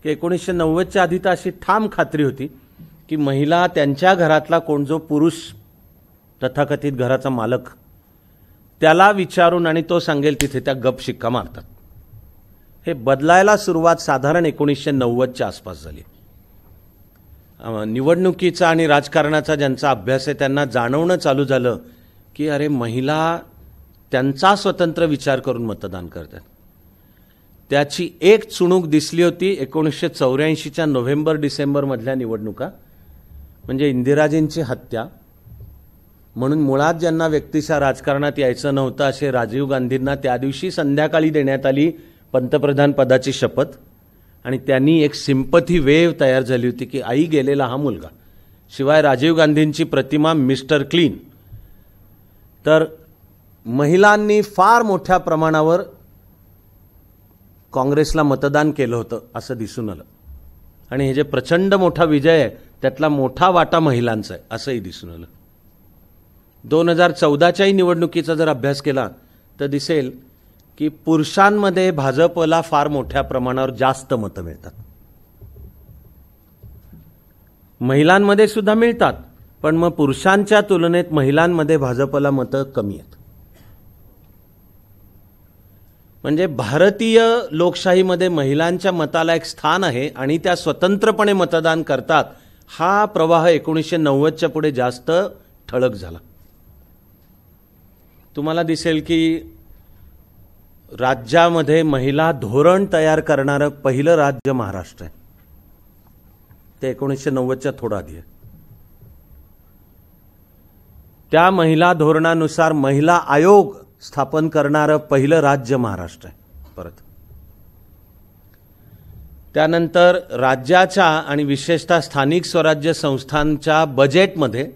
Speaker 1: की 1990च्या आधी तर अशी ठाम खात्री होती की महिला त्यांच्या घरातला कोण जो पुरुष तथाकथित घराचा मालक त्याला विचारून आणि तो सांगेल तिथे त्या गप शिक्का मारतात. हे बदलायला सुरुवात साधारण 1990च्या आसपास झाली. निवडणुकीचा आणि राजकारणाचा ज्यांचा अभ्यास आहे त्यांना जाणवणं चालू झालं की अरे महिला त्यांचा स्वतंत्र विचार करून मतदान करतात. त्याची एक चुणूक दिसली होती 1984च्या नोव्हेंबर-डिसेंबर मधल्या निवडणुका. म्हणजे इंदिराजींची हत्या म्हणून मुळात ज्यांना व्यक्तिशः राजकारणात यायचं नव्हतं असे राजीव गांधींना त्या दिवशी संध्याकाळी देण्यात आली पंतप्रधान पदाची शपथ आणि त्यांनी एक सिंपथी वेव्ह तयार झाली होती की आई गेलेला हा मुलगा. शिवाय राजीव गांधींची प्रतिमा मिस्टर क्लीन. तर महिलांनी फार मोठ्या प्रमाणावर काँग्रेसला मतदान केलं होतं असं दिसून आलं आणि हे जे प्रचंड मोठा विजय आहे त्यातला मोठा वाटा महिलांचा आहे असंही दिसून आलं. 2014च्याही निवडणुकीचा जर अभ्यास केला तर दिसेल की पुरुषांमध्ये भाजपला फार मोठ्या प्रमाणावर जास्त मतं मिळतात. महिलांमध्ये सुद्धा मिळतात पण मग पुरुषांच्या तुलनेत महिलांमध्ये भाजपला मतं कमी आहेत. म्हणजे भारतीय लोकशाहीमध्ये महिलांच्या मताला एक स्थान आहे आणि त्या स्वतंत्रपणे मतदान करतात. हा प्रवाह 1990च्या पुढे जास्त ठळक झाला. तुम्हाला दिसेल की राज्यामध्ये महिला धोरण तयार करणारं पहिलं राज्य महाराष्ट्र आहे. ते 1990च्या थोडं आधी आहे. त्या महिला धोरणानुसार महिला आयोग स्थापन करणारं पहिलं राज्य महाराष्ट्र आहे. परत त्यानंतर राज्याच्या आणि विशेषतः स्थानिक स्वराज्य संस्थांच्या बजेटमध्ये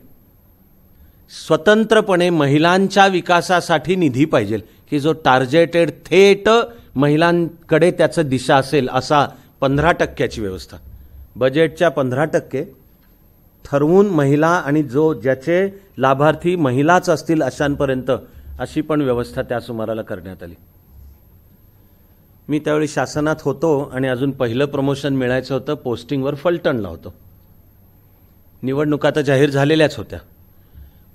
Speaker 1: स्वतंत्रपणे महिलांच्या विकासासाठी निधी पाहिजे की जो टार्गेटेड थेट महिलांकडे त्याचं दिशा असेल असा 15% व्यवस्था. बजेटच्या 15% ठरवून महिला आणि जो ज्याचे लाभार्थी महिलाच असतील अशांपर्यंत अशी पण व्यवस्था त्या सुमाराला करण्यात आली. मी त्यावेळी शासनात होतो आणि अजून पहिलं प्रमोशन मिळायचं होतं. पोस्टिंगवर फलटणला होतो. निवडणुका तर जाहीर झालेल्याच होत्या.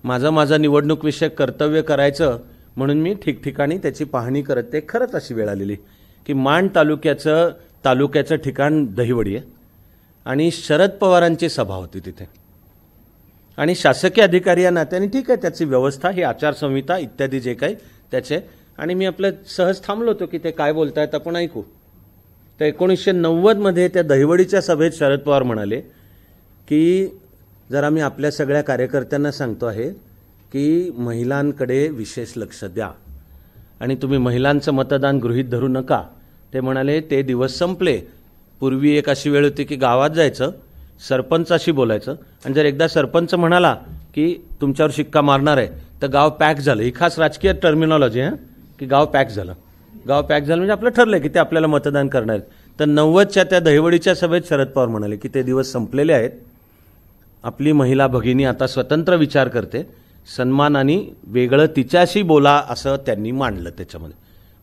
Speaker 1: माझं निवडणूक विषयक कर्तव्य करायचं म्हणून मी ठिकठिकाणी त्याची पाहणी करत ते खरंच अशी वेळ आलेली की माण तालुक्याचं ठिकाण दहिवडी आहे आणि शरद पवारांची सभा होती तिथे आणि शासकीय अधिकारी या नात्याने ठीक आहे त्याची व्यवस्था ही आचारसंहिता इत्यादी जे काही त्याचे आणि मी आपलं सहज थांबलो होतो की ते काय बोलतायत आपण ऐकू. तर 1990मध्ये त्या दहिवडीच्या सभेत शरद पवार म्हणाले की जरा मी आपल्या सगळ्या कार्यकर्त्यांना सांगतो आहे की महिलांकडे विशेष लक्ष द्या आणि तुम्ही महिलांचं मतदान गृहीत धरू नका. ते म्हणाले ते दिवस संपले. पूर्वी एक अशी वेळ होती की गावात जायचं सरपंचाशी बोलायचं आणि जर एकदा सरपंच म्हणाला की तुमच्यावर शिक्का मारणार आहे तर गाव पॅक झालं. ही खास राजकीय टर्मिनॉलॉजी आहे की गाव पॅक झालं. गाव पॅक झालं म्हणजे आपलं ठरलंय की ते आपल्याला मतदान करणार आहेत. तर 90च्या त्या दहिवडीच्या सभेत शरद पवार म्हणाले की ते दिवस संपलेले आहेत. आपली महिला भगिनी आता स्वतंत्र विचार करते. सन्मानाने वेगळं तिच्याशी बोला असं त्यांनी मांडलं त्याच्यामध्ये.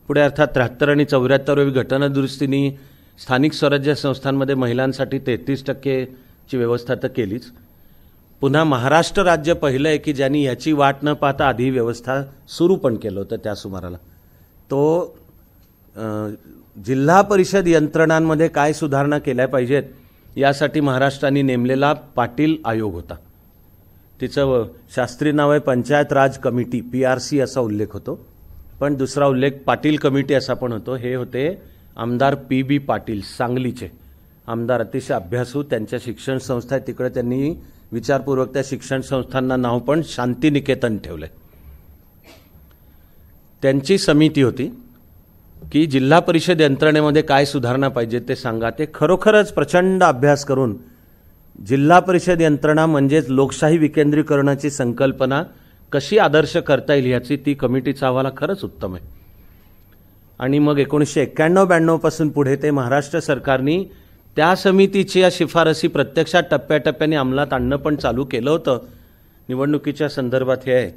Speaker 1: पुढे अर्थात 73 आणि 74व्या घटनादुरुस्तीने स्थानिक स्वराज्य संस्थांमध्ये महिलांसाठी 33%ची व्यवस्था तर केलीच. पुन्हा महाराष्ट्र राज्य पहिलं आहे की ज्यांनी याची वाट न पाहता आधी व्यवस्था सुरू पण केलं होतं त्या सुमाराला. तो जिल्हा परिषद यंत्रणांमध्ये काय सुधारणा केल्या पाहिजेत यासाठी महाराष्ट्राने नेमलेला पाटील आयोग होता. तिचं शास्त्रीय नाव आहे पंचायत राज कमिटी PRC असा उल्लेख होतो पण दुसरा उल्लेख पाटील कमिटी असा पण होतो. हे होते आमदार PB पाटील सांगलीचे आमदार. अतिशय अभ्यासू. त्यांच्या शिक्षण संस्था आहे तिकडे त्यांनी विचारपूर्वक त्या शिक्षण संस्थांना नाव पण शांतिनिकेतन ठेवलंय. त्यांची समिती होती की जिल्हा परिषद यंत्रणेमध्ये काय सुधारणा पाहिजे ते सांगा. ते खरोखरच प्रचंड अभ्यास करून जिल्हा परिषद यंत्रणा म्हणजेच लोकशाही विकेंद्रीकरणाची संकल्पना कशी आदर्श करता येईल याची ती कमिटीचा अहवाल खरंच उत्तम आहे. आणि मग 1991-92 पासून पुढे ते महाराष्ट्र सरकारने त्या समितीची या शिफारसी प्रत्यक्षात टप्प्याटप्प्याने अंमलात आणणं पण चालू केलं होतं. निवडणुकीच्या संदर्भात हे आहे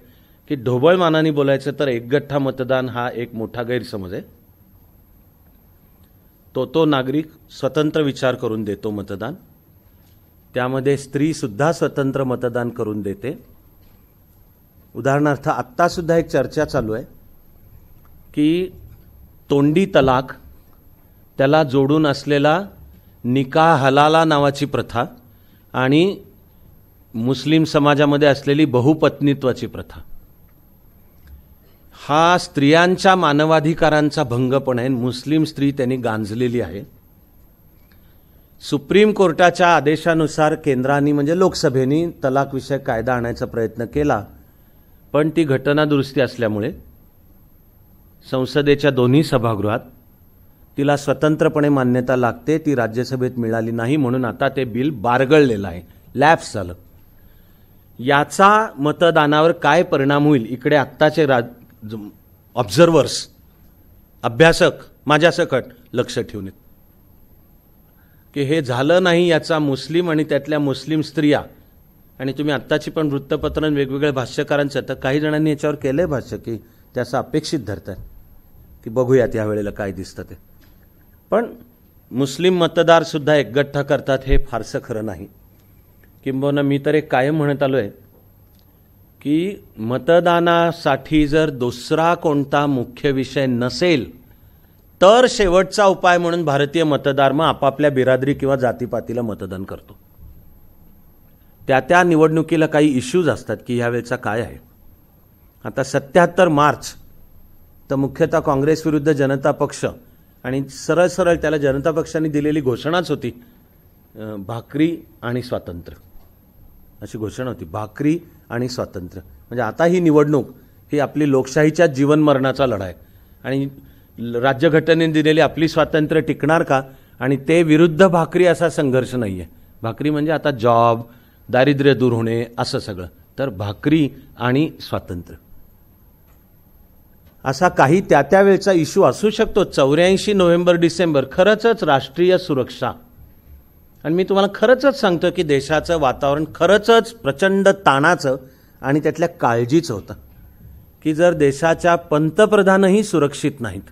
Speaker 1: की ढोबळमानाने बोलायचं तर एकगठ्ठा मतदान हा एक मोठा गैरसमज आहे. तो नागरिक स्वतंत्र विचार करून देतो मतदान. त्यामध्ये स्त्री सुद्धा स्वतंत्र मतदान करून देते. उदाहरणार्थ आत्ता सुद्धा एक चर्चा चालू आहे की तोंडी तलाक, त्याला जोडून असलेला निकाह हलाला नावाची प्रथा आणि मुस्लिम समाजामध्ये असलेली बहुपत्नीत्वाची प्रथा, हा स्त्रियांच्या मानवाधिकारांचा भंग पण आहे. मुस्लिम स्त्री त्यांनी गांजलेली आहे. सुप्रीम कोर्टाच्या आदेशानुसार केंद्राने म्हणजे लोकसभेने तलाकविषयक कायदा आणायचा प्रयत्न केला, पण ती घटना दुरुस्ती असल्यामुळे संसदेच्या दोन्ही सभागृहात तिला स्वतंत्रपणे मान्यता लागते, ती राज्यसभेत मिळाली नाही. म्हणून आता ते बिल बारगळलेलं आहे, लॅप्स झालं. याचा मतदानावर काय परिणाम होईल इकडे आत्ताचे ऑब्झर्वर्स, अभ्यासक माझ्यासकट लक्ष ठेवून आहेत की हे झालं नाही याचा मुस्लिम आणि त्यातल्या मुस्लिम स्त्रिया, आणि तुम्ही आत्ताची पण वृत्तपत्र वेगवेगळ्या भाष्यकारांचं, तर काही जणांनी याच्यावर केलंय भाष्य की त्याचं अपेक्षित धरतात की बघूयात या वेळेला काय दिसतं ते. पण मुस्लिम मतदार सुद्धा एकगठ्ठा करतात हे फारसं खरं नाही. किंबहुना मी तर एक कायम म्हणत आलोय की मतदानासाठी जर दुसरा कोणता मुख्य विषय नसेल तर शेवटचा उपाय म्हणून भारतीय मतदार मग आपापल्या बिरादरी किंवा जातीपातीला मतदान करतो. त्या निवडणुकीला काही इश्यूज असतात की ह्यावेळेचा काय आहे. आता 77 मार्च तर मुख्यतः काँग्रेस विरुद्ध जनता पक्ष, आणि सरळ सरळ त्याला जनता पक्षाने दिलेली घोषणाच होती भाकरी आणि स्वातंत्र्य, अशी घोषणा होती, भाकरी आणि स्वातंत्र्य. म्हणजे आता ही निवडणूक ही आपली लोकशाहीच्या जीवन मरणाचा लढा आहे. आणि राज्यघटनेने दिलेली आपली स्वातंत्र्य टिकणार का, आणि ते विरुद्ध भाकरी असा संघर्ष नाही आहे. भाकरी म्हणजे आता जॉब, दारिद्र्य दूर होणे असं सगळं, तर भाकरी आणि स्वातंत्र्य असा काही त्यावेळेचा इश्यू असू शकतो. 84 नोव्हेंबर-डिसेंबर खरंच राष्ट्रीय सुरक्षा, आणि मी तुम्हाला खरंच सांगतो की देशाचं वातावरण खरंच प्रचंड ताणाचं आणि त्यातल्या काळजीचं होतं की जर देशाच्या पंतप्रधानही सुरक्षित नाहीत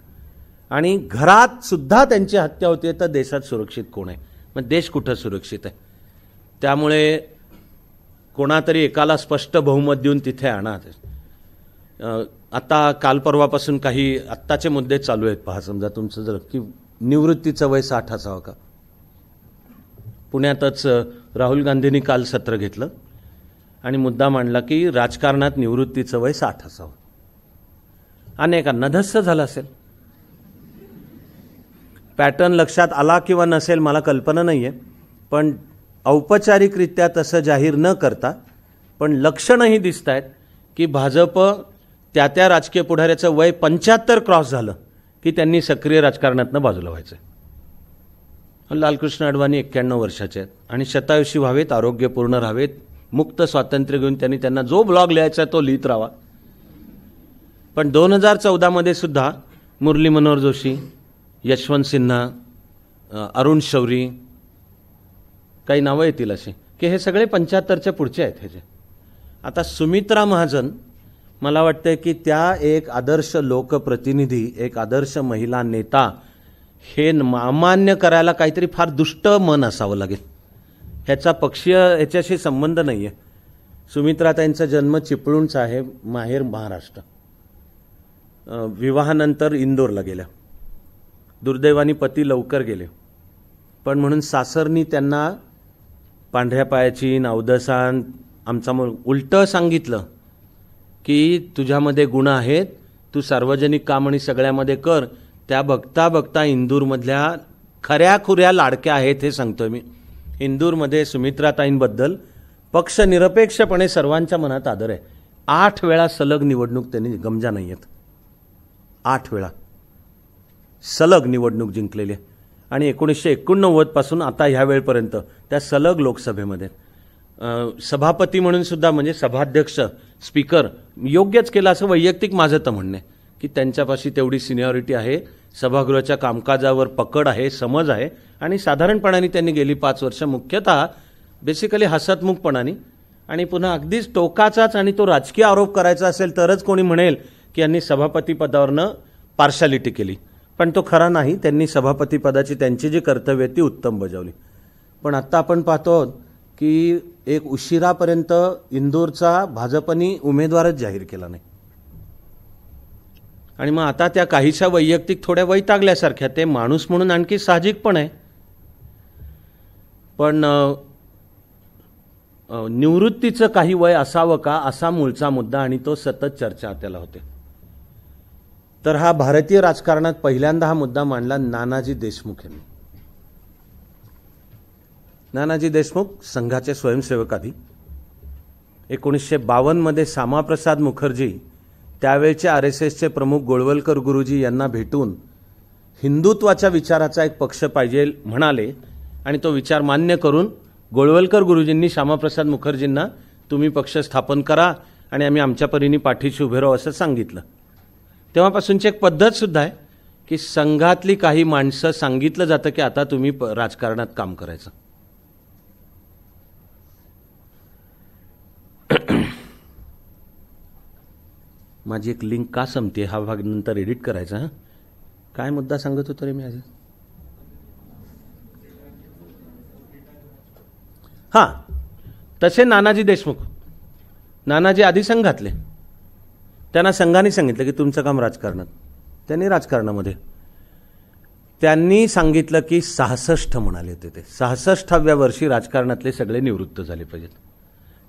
Speaker 1: आणि घरात सुद्धा त्यांची हत्या होते तर देशात सुरक्षित कोण आहे, मग देश कुठं सुरक्षित आहे. त्यामुळे कोणातरी एकाला स्पष्ट बहुमत देऊन तिथे आणा. आता काल परवापासून काही आत्ताचे मुद्दे चालू आहेत पहा. समजा तुमचं जर की निवृत्तीचं वय 60 असावं का. पुण्यातच राहुल गांधींनी काल सत्र घेतलं आणि मुद्दा मांडला की राजकारणात निवृत्तीचं वय 60 असावं. अनेकांना धस्स झालं असेल. पॅटर्न लक्षात आला किंवा नसेल मला कल्पना नाही आहे, पण औपचारिकरित्या तसं जाहीर न करता पण लक्षणंही दिसत आहेत की भाजप त्या राजकीय पुढाऱ्याचं वय 75 क्रॉस झालं की त्यांनी सक्रिय राजकारणातनं बाजूला व्हायचं. लालकृष्ण अडवाणी 91 वर्षाचे आहेत आणि शतायुषी व्हावेत, आरोग्यपूर्ण राहावेत, मुक्त स्वातंत्र्य घेऊन त्यांना जो ब्लॉग लिहायचा तो लिहित राहावा. पण 2014 मध्ये सुद्धा मुरली मनोहर जोशी, यशवंत सिन्हा, अरुण शौरी, काही नावं येतील अशी की हे सगळे 75च्या पुढचे आहेत. ह्याचे आता सुमित्रा महाजन मला वाटतं की त्या एक आदर्श लोकप्रतिनिधी, एक आदर्श महिला नेता हे अमान्य करायला काहीतरी फार दुष्ट मन असावं लागेल. ह्याचा पक्षीय ह्याच्याशी संबंध नाही आहे. सुमित्राताईंचा जन्म चिपळूणचा आहे, माहेर महाराष्ट्र. विवाहानंतर इंदोरला गेल्या. दुर्दैवाने पती लवकर गेले, पण म्हणून सासरनी त्यांना पांढऱ्या पायाची नावदसान आमचा उलटं सांगितलं की तुझ्यामध्ये गुण आहेत, तू सार्वजनिक काम आणि सगळ्यामध्ये कर. त्या बघता बघता इंदूरमधल्या खऱ्याखुऱ्या लाडक्या आहेत हे सांगतोय मी. इंदूरमध्ये सुमित्राताईंबद्दल पक्षनिरपेक्षपणे सर्वांच्या मनात आदर आहे. 8 वेळा सलग निवडणूक त्यांनी गमजा नाही आहेत. 8 वेळा सलग निवडणूक जिंकलेली आहे. आणि 1989 पासून आता ह्या वेळपर्यंत त्या सलग लोकसभेमध्ये सभापती म्हणून सुद्धा, म्हणजे सभाध्यक्ष, स्पीकर योग्यच केलं असं वैयक्तिक माझं तर म्हणणं आहे की त्यांच्यापाशी तेवढी सिनियरिटी आहे, सभागृहाच्या कामकाजावर पकड आहे, समज आहे आणि साधारणपणाने त्यांनी गेली 5 वर्ष मुख्यतः बेसिकली हसतमुखपणाने आणि पुन्हा अगदीच टोकाचाच आणि तो राजकीय आरोप करायचा असेल तरच कोणी म्हणेल की यांनी सभापती पदावरनं पार्शालिटी केली, पण तो खरा नाही. त्यांनी सभापती पदाची त्यांची जी कर्तव्य ती उत्तम बजावली. पण आत्ता आपण पाहतो की एक उशिरापर्यंत इंदोरचा भाजपनी उमेदवारच जाहीर केला नाही आणि मग आता त्या काहीशा वैयक्तिक थोड्या वैतागल्यासारख्या, ते माणूस म्हणून आणखी साहजिक पण आहे, पण निवृत्तीचं काही वय असावं का असा मूळचा मुद्दा आणि तो सतत चर्चा त्याला होते. तर हा भारतीय राजकारणात पहिल्यांदा हा मुद्दा मांडला नानाजी देशमुख यांनी. नानाजी देशमुख संघाचे स्वयंसेवक आधी. 1952 मध्ये श्यामाप्रसाद मुखर्जी त्यावेळचे RSSचे प्रमुख गोळवलकर गुरुजी यांना भेटून हिंदुत्वाच्या विचाराचा एक पक्ष पाहिजे म्हणाले आणि तो विचार मान्य करून गोळवलकर गुरुजींनी श्यामाप्रसाद मुखर्जींना तुम्ही पक्ष स्थापन करा आणि आम्ही आमच्या परीने पाठीशी उभे राहू असं सांगितलं. तेव्हापासूनची एक पद्धत सुद्धा आहे की संघातली काही माणसं सांगितलं जातं की आता तुम्ही राजकारणात काम करायचं. माझी एक लिंक का संपते हा भाग नंतर एडिट करायचा. काय मुद्दा सांगत होतो रे मी आज? हां, तसे नानाजी देशमुख, नानाजी आधी संघातले, त्यांना संघाने सांगितलं की तुमचं काम राजकारणात. त्यांनी राजकारणामध्ये त्यांनी सांगितलं की 66 म्हणाले होते ते 66व्या वर्षी राजकारणातले सगळे निवृत्त झाले पाहिजेत.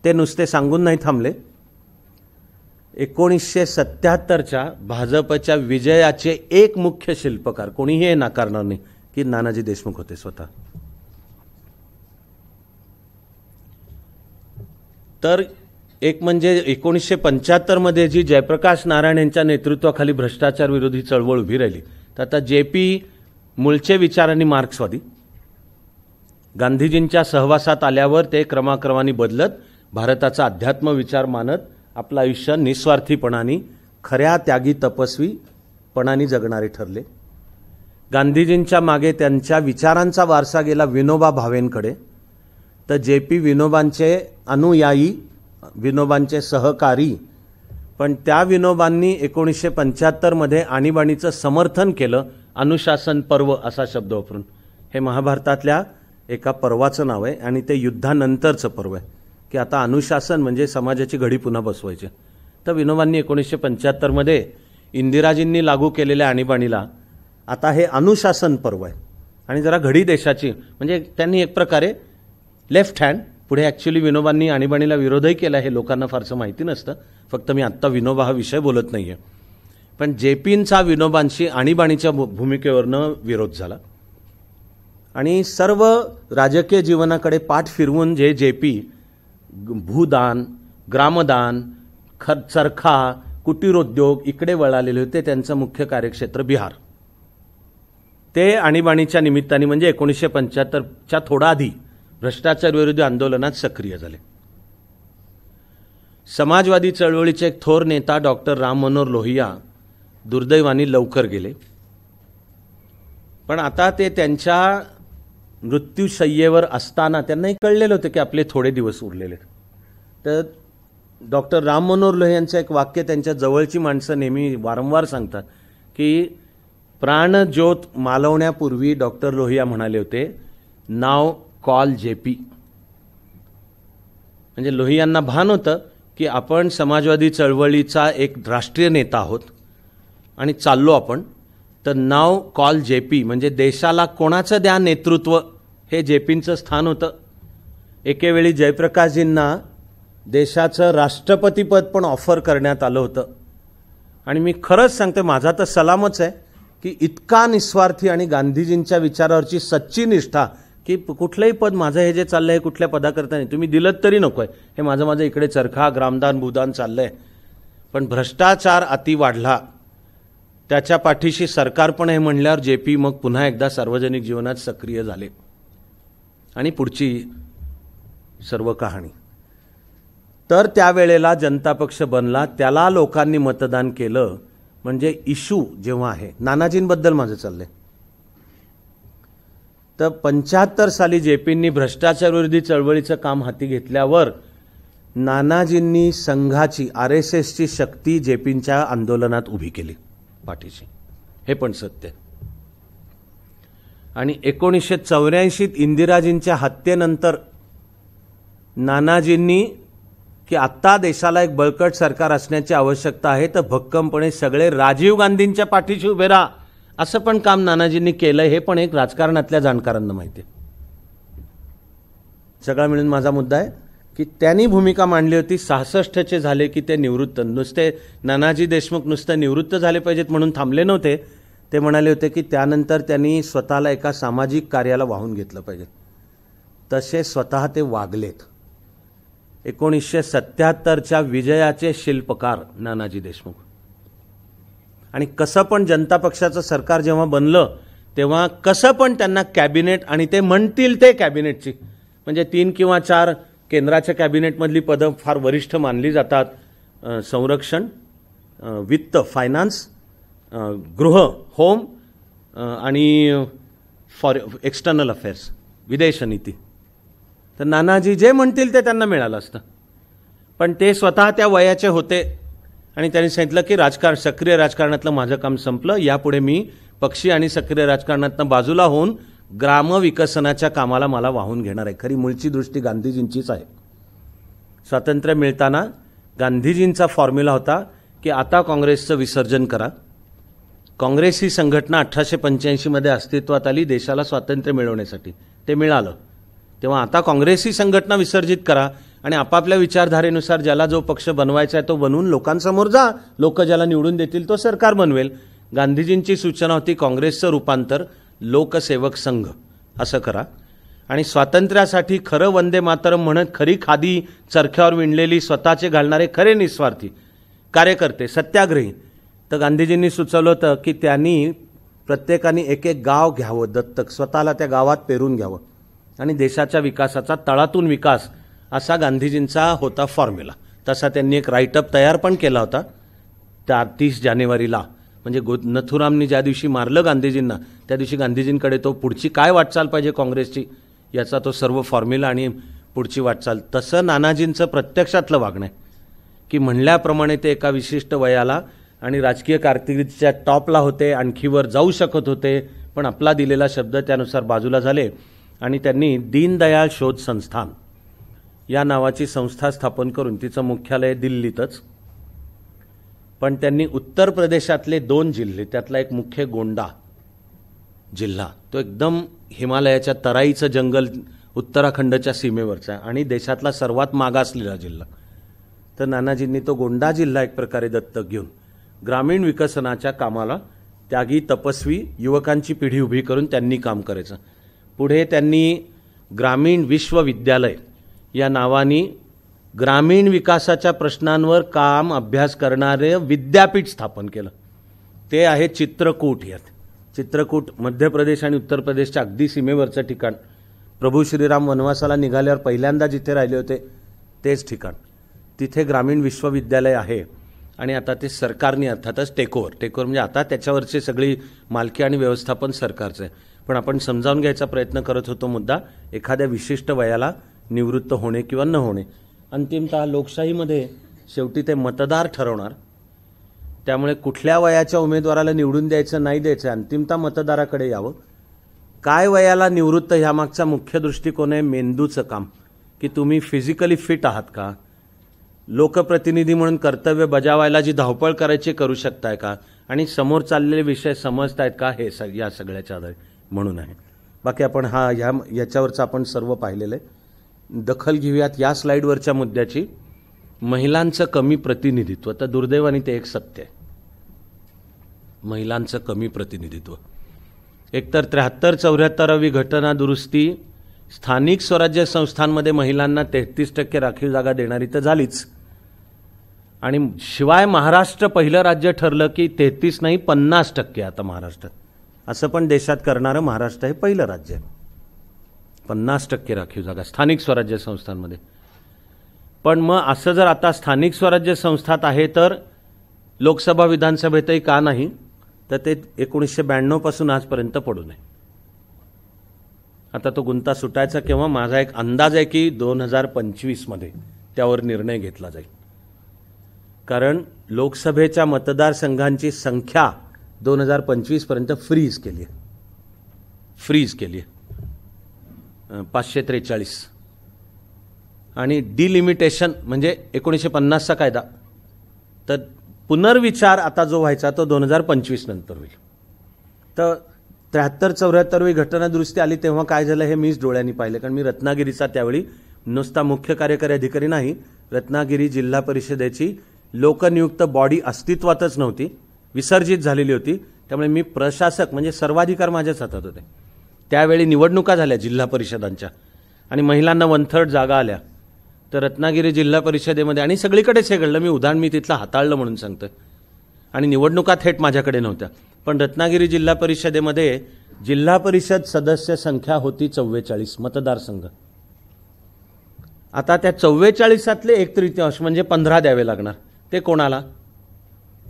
Speaker 1: ते नुसते सांगून नाही थांबले. 1977च्या भाजपच्या विजयाचे एक मुख्य शिल्पकार, कोणीही हे नाकारणार नाही की नानाजी देशमुख होते स्वतः. तर एक म्हणजे 1975 मध्ये जी जयप्रकाश नारायण यांच्या नेतृत्वाखाली भ्रष्टाचार विरोधी चळवळ उभी राहिली, तर आता JP मूळचे विचारांनी मार्क्सवादी, गांधीजींच्या सहवासात आल्यावर ते क्रमाक्रमाने बदलत भारताचा अध्यात्म विचार मानत आपलं आयुष्य निस्वार्थीपणाने खऱ्या त्यागी तपस्वीपणाने जगणारे ठरले. गांधीजींच्या मागे त्यांच्या विचारांचा वारसा गेला विनोबा भावेंकडे, तर JP विनोबांचे अनुयायी, विनोबांचे सहकारी. पण त्या विनोबांनी 1975 मध्ये आणीबाणीचं समर्थन केलं, अनुशासन पर्व असा शब्द वापरून. हे महाभारतातल्या एका पर्वाचं नाव आहे आणि ते युद्धानंतरचं पर्व आहे की आता अनुशासन म्हणजे समाजाची घडी पुन्हा बसवायची. तर विनोबांनी 1975 मध्ये इंदिराजींनी लागू केलेल्या आणीबाणीला आता हे अनुशासन पर्व आहे आणि जरा घडी देशाची, म्हणजे त्यांनी एक प्रकारे लेफ्ट हँड. पुढे ॲक्च्युली विनोबांनी आणीबाणीला विरोधही केला, हे लोकांना फारसं माहिती नसतं. फक्त मी आत्ता विनोबा हा विषय बोलत नाही आहे. पण JPंचा विनोबांशी आणीबाणीच्या भूमिकेवरनं विरोध झाला आणि सर्व राजकीय जीवनाकडे पाठ फिरवून जे JP भूदान, ग्रामदान, चरखा, कुटीरोद्योग इकडे वळालेले होते, त्यांचं मुख्य कार्यक्षेत्र बिहार. ते आणीबाणीच्या निमित्ताने म्हणजे 1975च्या थोडा आधी भ्रष्टाचार विरोधी आंदोलनात सक्रिय झाले. समाजवादी चळवळीचे एक थोर नेता डॉक्टर राम मनोहर लोहिया दुर्दैवाने लवकर गेले. पण आता ते त्यांच्या मृत्यूशय्येवर असताना त्यांनाही कळलेलं होतं की आपले थोडे दिवस उरलेले. तर डॉक्टर राम मनोहर लोहिया यांचं एक वाक्य त्यांच्या जवळची माणसं नेहमी वारंवार सांगतात की प्राणज्योत मालवण्यापूर्वी डॉक्टर लोहिया म्हणाले होते, नाव कॉल JP. म्हणजे लोहियांना भान होतं की आपण समाजवादी चळवळीचा एक राष्ट्रीय नेता आहोत आणि चाललो आपण, तर नाव कॉल JP म्हणजे देशाला कोणाचं द्या नेतृत्व, हे JPंचं स्थान होतं. एकेवेळी जयप्रकाशजींना देशाचं राष्ट्रपतीपद पण ऑफर करण्यात आलं होतं आणि मी खरंच सांगते, माझा तर सलामच आहे की इतका निस्वार्थी आणि गांधीजींच्या विचारावरची सच्ची निष्ठा की कुठलंही पद, माझं हे जे चाललंय हे कुठल्या पदाकरता नाही, तुम्ही दिलत तरी नको आहे, हे माझं इकडे चरखा, ग्रामदान, भूदान चाललंय. पण भ्रष्टाचार अति वाढला त्याच्या पाठीशी सरकार पण आहे म्हणल्यावर JP मग पुन्हा एकदा सार्वजनिक जीवनात सक्रिय झाले आणि पुढची सर्व कहाणी. तर त्यावेळेला जनता पक्ष बनला, त्याला लोकांनी मतदान केलं. म्हणजे इशू जेव्हा आहे, नानाजींबद्दल माझं चाललंय, तर 75 साली JPंनी भ्रष्टाचार विरोधी चळवळीचं काम हाती घेतल्यावर नानाजींनी संघाची RSSची शक्ती JPंच्या आंदोलनात उभी केली पाठीशी. हे पण सत्य. आणि 1984 इंदिराजींच्या हत्येनंतर नानाजींनी की आता देशाला एक बळकट सरकार असण्याची आवश्यकता आहे, तर भक्कमपणे सगळे राजीव गांधींच्या पाठीशी उभे राहा, असं पण काम नानाजींनी केलं. हे पण एक राजकारणातल्या जाणकारांना माहिती आहे. सगळा मिळून माझा मुद्दा आहे की त्यांनी भूमिका मांडली होती. 66चे झाले की ते निवृत्त, नुसते नानाजी देशमुख नुसते निवृत्त झाले पाहिजेत म्हणून थांबले नव्हते. ते म्हणाले होते की त्यानंतर त्यांनी स्वतःला एका सामाजिक कार्याला वाहून घेतलं पाहिजे. तसे स्वतः ते वागलेत. 1977च्या विजयाचे शिल्पकार नानाजी देशमुख. आणि कसं पण जनता पक्षाचं सरकार जेव्हा बनलं तेव्हा कसं पण त्यांना कॅबिनेट, आणि ते म्हणतील ते कॅबिनेटची, म्हणजे 3 किंवा 4 केंद्राच्या कॅबिनेटमधली पदं फार वरिष्ठ मानली जातात. संरक्षण, वित्त, फायनान्स, गृह, होम आणि एक्सटर्नल अफेअर्स, विदेश नीती. तर नानाजी जे म्हणतील ते त्यांना मिळालं असतं. पण ते स्वतः त्या वयाचे होते आणि त्यांनी सांगितलं की सक्रिय राजकारणातलं माझं काम संपलं, यापुढे मी पक्षी आणि सक्रिय राजकारणातनं बाजूला होऊन ग्रामविकसनाच्या कामाला मला वाहून घेणार आहे. खरी मूळची दृष्टी गांधीजींचीच आहे. स्वातंत्र्य मिळताना गांधीजींचा फॉर्म्युला होता की आता काँग्रेसचं विसर्जन करा. काँग्रेस ही संघटना 1885 मध्ये अस्तित्वात आली देशाला स्वातंत्र्य मिळवण्यासाठी, ते मिळालं. तेव्हा आता काँग्रेस ही संघटना विसर्जित करा आणि आपापल्या विचारधारेनुसार ज्याला जो पक्ष बनवायचा आहे तो बनवून लोकांसमोर जा. लोक ज्याला निवडून देतील तो सरकार बनवेल. गांधीजींची सूचना होती काँग्रेसचं रूपांतर लोकसेवक संघ असं करा. आणि स्वातंत्र्यासाठी खरं वंदे मातरम म्हणत खरी खादी चरख्यावर विणलेली स्वतःचे घालणारे खरे निस्वार्थी कार्यकर्ते सत्याग्रही, तर गांधीजींनी सुचवलं होतं की त्यांनी प्रत्येकाने एक एक गाव घ्यावं दत्तक, स्वतःला त्या गावात पेरून घ्यावं आणि देशाच्या विकासाचा तळातून विकास, असा गांधीजींचा होता फॉर्म्युला. तसा त्यांनी एक राईटअप तयार पण केला होता. 30 जानेवारीला, म्हणजे नथुरामनी ज्या दिवशी मारलं गांधीजींना, त्या दिवशी गांधीजींकडे तो पुढची काय वाटचाल पाहिजे काँग्रेसची याचा तो सर्व फॉर्म्युला आणि पुढची वाटचाल. तसं नानाजींचं प्रत्यक्षातलं वागणं आहे की म्हणल्याप्रमाणे ते एका विशिष्ट वयाला आणि राजकीय कारकिर्दीच्या टॉपला होते, आणखी वर जाऊ शकत होते, पण आपला दिलेला शब्द त्यानुसार बाजूला झाले आणि त्यांनी दीनदयाळ शोध संस्थान या नावाची संस्था स्थापन करून तिचं मुख्यालय दिल्लीतच, पण त्यांनी उत्तर प्रदेशातले 2 जिल्हे, त्यातला एक मुख्य गोंडा जिल्हा, तो एकदम हिमालयाच्या तराईचं जंगल उत्तराखंडच्या सीमेवरचा आणि देशातला सर्वात मागासलेला जिल्हा. तर नानाजींनी तो गोंडा जिल्हा एक प्रकारे दत्तक घेऊन ग्रामीण विकसनाच्या कामाला त्यागी तपस्वी युवकांची पिढी उभी करून त्यांनी काम करायचं. पुढे त्यांनी ग्रामीण विश्वविद्यालय या नावाने ग्रामीण विकासाच्या प्रश्नांवर काम अभ्यास करणारे विद्यापीठ स्थापन केलं. ते आहे चित्रकूट. यात चित्रकूट मध्य प्रदेश आणि उत्तर प्रदेशच्या अगदी सीमेवरचं ठिकाण. प्रभू श्रीराम वनवासाला निघाल्यावर पहिल्यांदा जिथे राहिले होते तेच ठिकाण. तिथे ग्रामीण विश्वविद्यालय आहे आणि आता ते सरकारने अर्थातच टेकओव्हर म्हणजे आता त्याच्यावरची सगळी मालकी आणि व्यवस्थापन सरकारचं आहे. पण आपण समजावून घ्यायचा प्रयत्न करत होतो मुद्दा, एखाद्या विशिष्ट वयाला निवृत्त होणे किंवा न होणे. अंतिमतः लोकशाहीमध्ये शेवटी ते मतदार ठरवणार. त्यामुळे कुठल्या वयाच्या उमेदवाराला निवडून द्यायचं नाही द्यायचं अंतिमतः मतदाराकडे यावं. काय वयाला निवृत्त ह्यामागचा मुख्य दृष्टिकोन आहे मेंदूचं काम, की तुम्ही फिजिकली फिट आहात का, लोकप्रतिनिधी म्हणून कर्तव्य बजावायला जी धावपळ करायची करू शकताय का, आणि समोर चाललेले विषय समजतायत का, हे या सगळ्याच्या आधारे म्हणून आहे. बाकी आपण याच्यावरचं आपण सर्व पाहिलेलं आहे. दखल घेऊयात या स्लाइडवरच्या मुद्द्याची, महिलांचं कमी प्रतिनिधित्व. तर दुर्दैवाने ते एक सत्य आहे, महिलांचं कमी प्रतिनिधित्व. एकतर 73-74वी घटना दुरुस्ती स्थानिक स्वराज्य संस्थांमध्ये महिलांना 33% राखीव जागा देणारी तर झालीच, आणि शिवाय महाराष्ट्र पहिलं राज्य ठरलं की 33 नाही 50% आता महाराष्ट्रात, असं पण देशात करणारं महाराष्ट्र हे पहिलं राज्य आहे. 50% राखीव जागा स्थानिक स्वराज्य संस्थांमध्ये. पण मग असं जर आता स्थानिक स्वराज्य संस्थात आहे तर लोकसभा विधानसभेतही का नाही, तर ते 1992 पासून आजपर्यंत पडू नये. आता तो गुंता सुटायचा केव्हा, माझा एक अंदाज आहे की 2025 मध्ये त्यावर निर्णय घेतला जाईल. कारण लोकसभेच्या मतदारसंघांची संख्या 2025 पर्यंत फ्रीज केली आहे 543. आणि डिलिमिटेशन म्हणजे 1950चा कायदा, तर पुनर्विचार आता जो व्हायचा तो 2025 नंतर होईल. तर 73-74वी घटना दुरुस्ती आली तेव्हा काय झालं हे मीच डोळ्यांनी पाहिलं. कारण मी रत्नागिरीचा त्यावेळी नुसता मुख्य कार्यकारी अधिकारी नाही, रत्नागिरी जिल्हा परिषदेची लोकनियुक्त बॉडी अस्तित्वातच नव्हती, विसर्जित झालेली होती. त्यामुळे मी प्रशासक म्हणजे सर्वाधिकार माझ्याच हातात होते. त्यावेळी निवडणुका झाल्या जिल्हा परिषदांच्या आणि महिलांना 1/3 जागा आल्या. तर रत्नागिरी जिल्हा परिषदेमध्ये आणि सगळीकडेच हे घडलं. मी उदाहरण मी तिथलं हाताळलं म्हणून सांगतोय. आणि निवडणुका थेट माझ्याकडे नव्हत्या. पण रत्नागिरी जिल्हा परिषदेमध्ये जिल्हा परिषद सदस्य संख्या होती 44 मतदारसंघ. आता त्या 44तले 1/3 म्हणजे 15 द्यावे लागणार. ते कोणाला?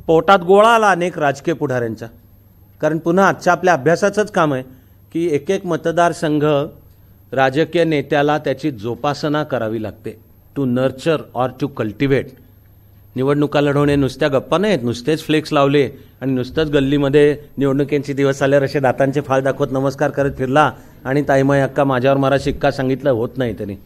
Speaker 1: पोटात गोळा आला अनेक राजकीय पुढाऱ्यांच्या. कारण पुन्हा आजच्या आपल्या अभ्यासाचंच काम आहे की एक एक मतदारसंघ राजकीय नेत्याला त्याची जोपासना करावी लागते. To nurture or to cultivate. निवडणुका लढवणे नुसत्या गप्पा नाहीत, नुसतेच फ्लेक्स लावले आणि नुसतंच गल्लीमध्ये निवडणुकीचे दिवस आल्यावर असे दातांचे फाळ दाखवत नमस्कार करत फिरला आणि ताईमाई अक्का माझ्यावर मारा शिक्का सांगितलं होत नाही. त्यांनी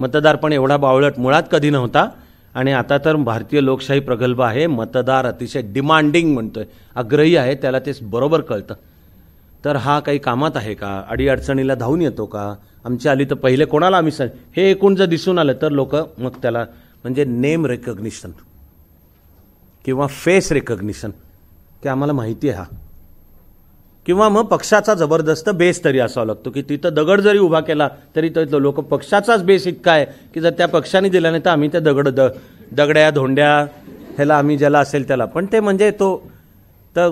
Speaker 1: मतदार पण एवढा बावळट मुळात कधी नव्हता. आणि आता तर भारतीय लोकशाही प्रगल्भ आहे. मतदार अतिशय डिमांडिंग म्हणतोय, आग्रही आहे, त्याला ते बरोबर कळतं. तर हा काही कामात आहे का? अडीअडचणीला धावून येतो का? आमची आली तर पहिले कोणाला आम्ही हे एकूण जर दिसून आलं तर लोक मग त्याला म्हणजे नेम रेकग्निशन किंवा फेस रेकग्निशन की आम्हाला माहिती आहे हा, किंवा मग पक्षाचा जबरदस्त बेस तरी असावा लागतो की तिथं दगड जरी उभा केला तरी तो लोक पक्षाचाच बेस इतका आहे की जर त्या पक्षाने दिला नाही तर आम्ही त्या दगड्या धोंड्या ह्याला आम्ही ज्याला असेल त्याला. पण ते म्हणजे तो तर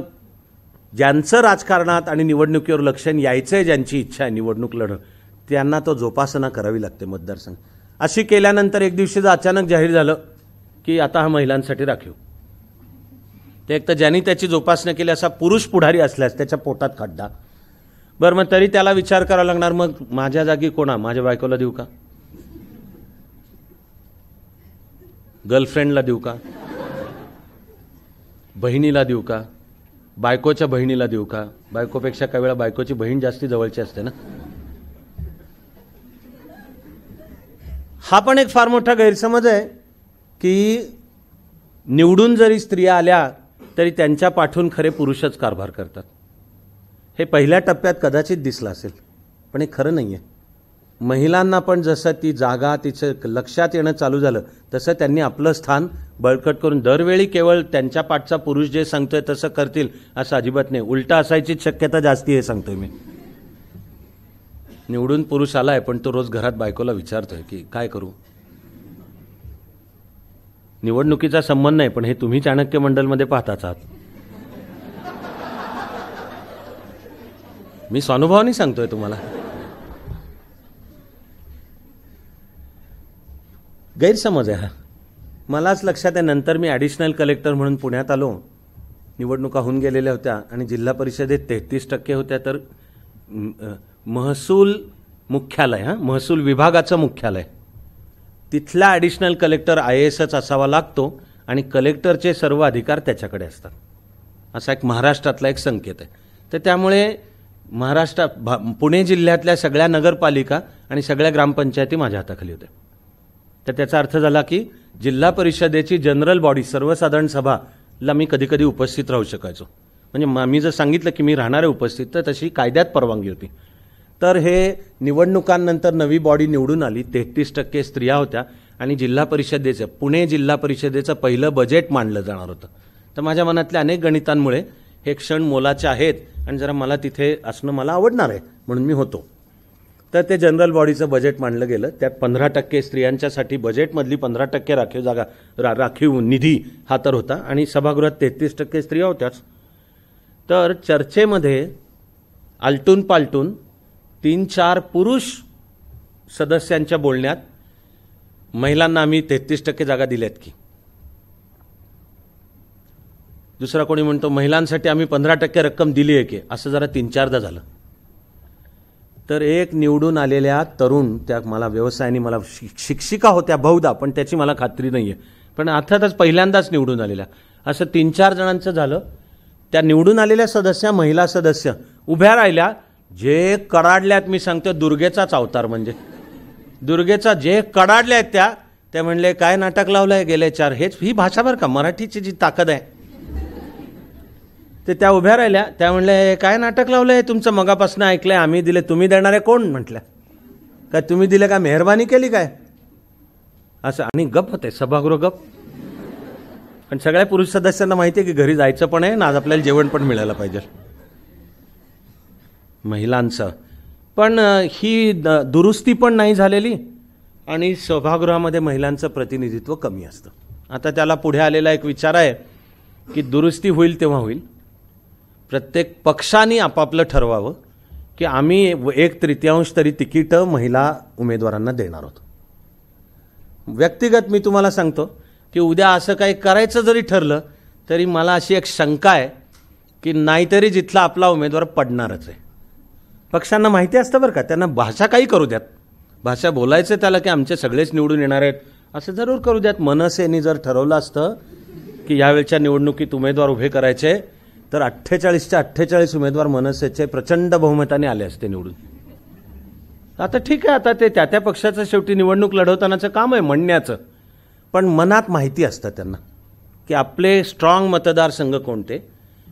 Speaker 1: ज्यांचं राजकारणात आणि निवडणुकीवर लक्ष यायचंय, ज्यांची इच्छा आहे निवडणूक लढ, त्यांना तो जोपासना करावी लागते मतदारसंघ. अशी केल्यानंतर एक दिवशी जर अचानक जाहीर झालं की आता हा महिलांसाठी राखीव, ते एक तर ज्यांनी त्याची जोपासना केली असा पुरुष पुढारी असल्यास त्याच्या पोटात खड्डा. बरं मग तरी त्याला विचार करावा लागणार, मग माझ्या जागी कोणा? माझ्या बायकोला देऊ का? गर्लफ्रेंडला देऊ का? बहिणीला देऊ का? बायकोच्या बहिणीला देऊ का? बायकोपेक्षा काही वेळा बायकोची बहीण जास्ती जवळची असते ना. हा पण एक फार मोठा गैरसमज आहे की निवडून जरी स्त्रिया आल्या तरी त्यांच्या पाठून खरे पुरुषच कारभार करतात. हे पहिल्या टप्प्यात कदाचित दिसलं असेल, पण हे खरं नाही आहे. महिलांना पण जसं ती जागा तिचं लक्षात येणं चालू झालं तसं त्यांनी आपलं स्थान बळकट करून दरवेळी केवळ त्यांच्या पाठचा पुरुष जे सांगतोय तसं करतील असं अजिबात नाही. उलटा असायची शक्यता जास्ती हे सांगतोय मी. निवडून पुरुष आलाय पण तो रोज घरात बायकोला विचारतोय की काय करू. निवडणुकीचा संबंध नाही, पण हे तुम्ही चाणक्य मंडलमध्ये पाहताच आहात. मी स्वानुभवाने सांगतोय तुम्हाला. गैरसमज आहे हा. मलाच लक्षात आहे, नंतर मी ॲडिशनल कलेक्टर म्हणून पुण्यात आलो. निवडणुका होऊन गेलेल्या होत्या आणि जिल्हा परिषदेत 33% होत्या. तर महसूल मुख्यालय, महसूल विभागाचं मुख्यालय, तिथला ॲडिशनल कलेक्टर IASच असावा लागतो आणि कलेक्टरचे सर्व अधिकार त्याच्याकडे असतात. असा एक महाराष्ट्रातला एक संकेत आहे. तर त्यामुळे पुणे जिल्ह्यातल्या सगळ्या नगरपालिका आणि सगळ्या ग्रामपंचायती माझ्या हाताखाली होत्या. तर त्याचा अर्थ झाला की जिल्हा परिषदेची जनरल बॉडी सर्वसाधारण सभाला मी कधी कधी उपस्थित राहू शकायचो. म्हणजे मी जर सांगितलं की मी राहणार आहे उपस्थित तर तशी कायद्यात परवानगी होती. तर हे निवडणुकांनंतर नवी बॉडी निवडून आली. 33% स्त्रिया होत्या आणि जिल्हा परिषदेचं पुणे जिल्हा परिषदेचं पहिलं बजेट मांडलं जाणार होतं. तर माझ्या मनातल्या अनेक गणितांमुळे हे क्षण मोलाचे आहेत आणि जरा मला तिथे असणं मला आवडणार आहे म्हणून मी होतो. तर ते जनरल बॉडीचं बजेट मांडलं गेलं. त्यात 15% स्त्रियांच्यासाठी बजेटमधली 15% राखीव जागा राखीव निधी हा तर होता आणि सभागृहात 33% स्त्रिया होत्याच. तर चर्चेमध्ये आलटून पालटून 3-4 पुरुष सदस्यांच्या बोलण्यात महिलांना आम्ही 33% जागा दिल्यात की. दुसरा कोणी म्हणतो महिलांसाठी आम्ही 15% रक्कम दिली आहे की. असं जरा 3-4दा झालं. तर एक निवडून आलेल्या तरुण, त्या मला व्यवसायाने मला शिक्षिका होत्या बहुधा, पण त्याची मला खात्री नाही आहे, पण अर्थातच पहिल्यांदाच निवडून आलेल्या, असं 3-4 जणांचं झालं. त्या निवडून आलेल्या सदस्य, महिला सदस्य उभ्या राहिल्या. जे कडाडल्यात, मी सांगतो दुर्गेचाच अवतार, म्हणजे दुर्गेचा जे कडाडल्या आहेत त्या म्हणले काय नाटक लावलंय गेले 4. हेच ही भाषा बरं का, मराठीची जी ताकद आहे. ते त्या उभ्या राहिल्या. त्या म्हणले काय नाटक लावलंय तुमचं, मगापासून ऐकलंय, आम्ही दिले, तुम्ही देणारे कोण म्हटल्या. काय तुम्ही दिले काय, मेहरबानी केली काय, असं. आणि गप होते सभागृह, गप. पण सगळ्या पुरुष सदस्यांना माहिती आहे की घरी जायचं पण आहे ना, आज आपल्याला जेवण पण मिळायला पाहिजे. महिलांचं पण ही दुरुस्ती पण नाही झालेली आणि सभागृहामध्ये महिलांचं प्रतिनिधित्व कमी असतं. आता त्याला पुढे आलेला एक विचार आहे की दुरुस्ती होईल तेव्हा होईल. प्रत्येक पक्षाने आपापलं ठरवावं की आम्ही 1/3 तरी तिकीटं महिला उमेदवारांना देणार आहोत. व्यक्तिगत मी तुम्हाला सांगतो की उद्या असं काही करायचं जरी ठरलं तरी मला अशी एक शंका आहे की नाहीतरी जिथला आपला उमेदवार पडणारच आहे. पक्षांना माहिती असतं बरं का, त्यांना भाषा काही करू द्यात, भाषा बोलायचं त्याला की आमचे सगळेच निवडून येणार आहेत असं जरूर करू द्यात. मनसेने जर ठरवलं असतं की यावेळच्या निवडणुकीत उमेदवार उभे करायचे तर 48च्या 48 उमेदवार मनसेचे प्रचंड बहुमताने आले असते निवडून. आता ठीक आहे, आता ते त्या पक्षाचं शेवटी निवडणूक लढवतानाचं काम आहे म्हणण्याचं, पण मनात माहिती असतं त्यांना की आपले स्ट्रॉंग मतदारसंघ कोणते,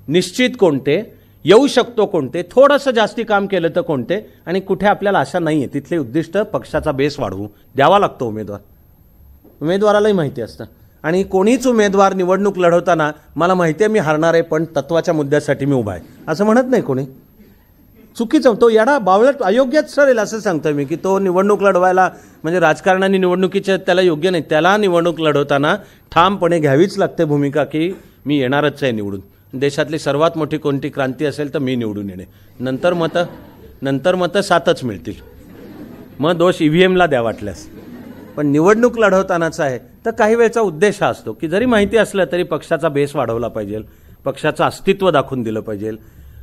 Speaker 1: निश्चित कोणते, येऊ शकतो कोणते, थोडंसं जास्ती काम केलं तर कोणते, आणि कुठे आपल्याला आशा नाही आहे. तिथले उद्दिष्ट पक्षाचा बेस वाढवू द्यावा लागतो उमेदवारालाही माहिती असतं. आणि कोणीच उमेदवार निवडणूक लढवताना मला माहिती आहे मी हारणार आहे पण तत्वाच्या मुद्द्यासाठी मी उभा आहे असं म्हणत नाही कोणी. चुकीचं, तो येडा बावळट अयोग्यच ठरेल असं सांगतोय मी की तो निवडणूक लढवायला म्हणजे राजकारणाने निवडणुकीच्या त्याला योग्य नाही. त्याला निवडणूक लढवताना ठामपणे घ्यावीच लागते भूमिका की मी येणारच आहे निवडून. देशातली सर्वात मोठी कोणती क्रांती असेल तर मी निवडून येणे, नंतर मतं 7च मिळतील, मग दोष EVMला द्या वाटल्यास. पण निवडणूक लढवतानाचा आहे तर काही वेळचा उद्देश हा असतो की जरी माहिती असलं तरी पक्षाचा बेस वाढवला पाहिजे, पक्षाचं अस्तित्व दाखवून दिलं पाहिजे.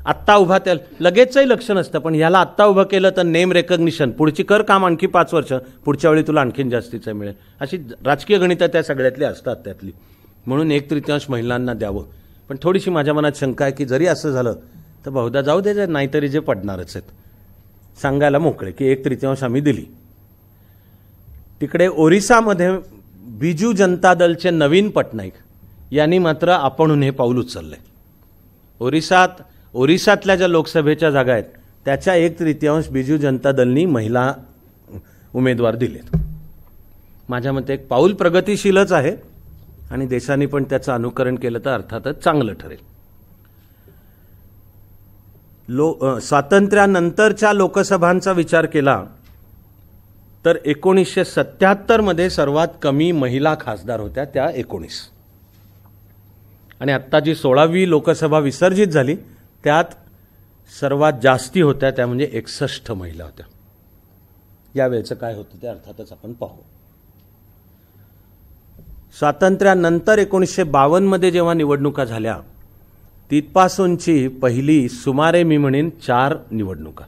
Speaker 1: आत्ता उभा त्याला लगेचही लक्ष नसतं, पण ह्याला आत्ता उभं केलं तर नेम रेकग्निशन, पुढची कर काम आणखी 5 वर्ष, पुढच्या वेळी तुला आणखीन जास्तीचं मिळेल, अशी राजकीय गणितं त्या सगळ्यातली असतात त्यातली. म्हणून 1/3 महिलांना द्यावं. पण थोडीशी माझ्या मनात शंका आहे की जरी असं झालं तर बहुधा जाऊ दे, नाहीतरी जे पडणारच आहेत सांगायला मोकळे की 1/3 आम्ही दिली. तिकडे ओरिसामध्ये बिजू जनता दलचे नवीन पटनाईक यांनी मात्र आपणहून हे पाऊल उचललंय. ओरिसातल्या ज्या लोकसभेच्या जागा आहेत त्याच्या 1/3 बिजू जनता दलनी महिला उमेदवार दिलेत. माझ्या मते एक पाऊल प्रगतिशीलच आहे आणि देशाने पण त्याचं अनुकरण केलं तर अर्थातच चांगलं ठरेल. स्वातंत्र्यानंतरच्या लोकसभांचा विचार केला तर 1977 मध्ये सर्वात कमी महिला खासदार होत्या, त्या 19. आणि आत्ता जी 16वी लोकसभा विसर्जित झाली त्यात सर्वात जास्ती होत्या, त्या म्हणजे 61 महिला होत्या. यावेळेचं काय होतं ते अर्थातच आपण पाहू. स्वातंत्र्यानंतर 1952 मध्ये जेव्हा निवडणुका झाल्या तिथपासूनची पहिली सुमारे मी म्हणेन 4 निवडणुका.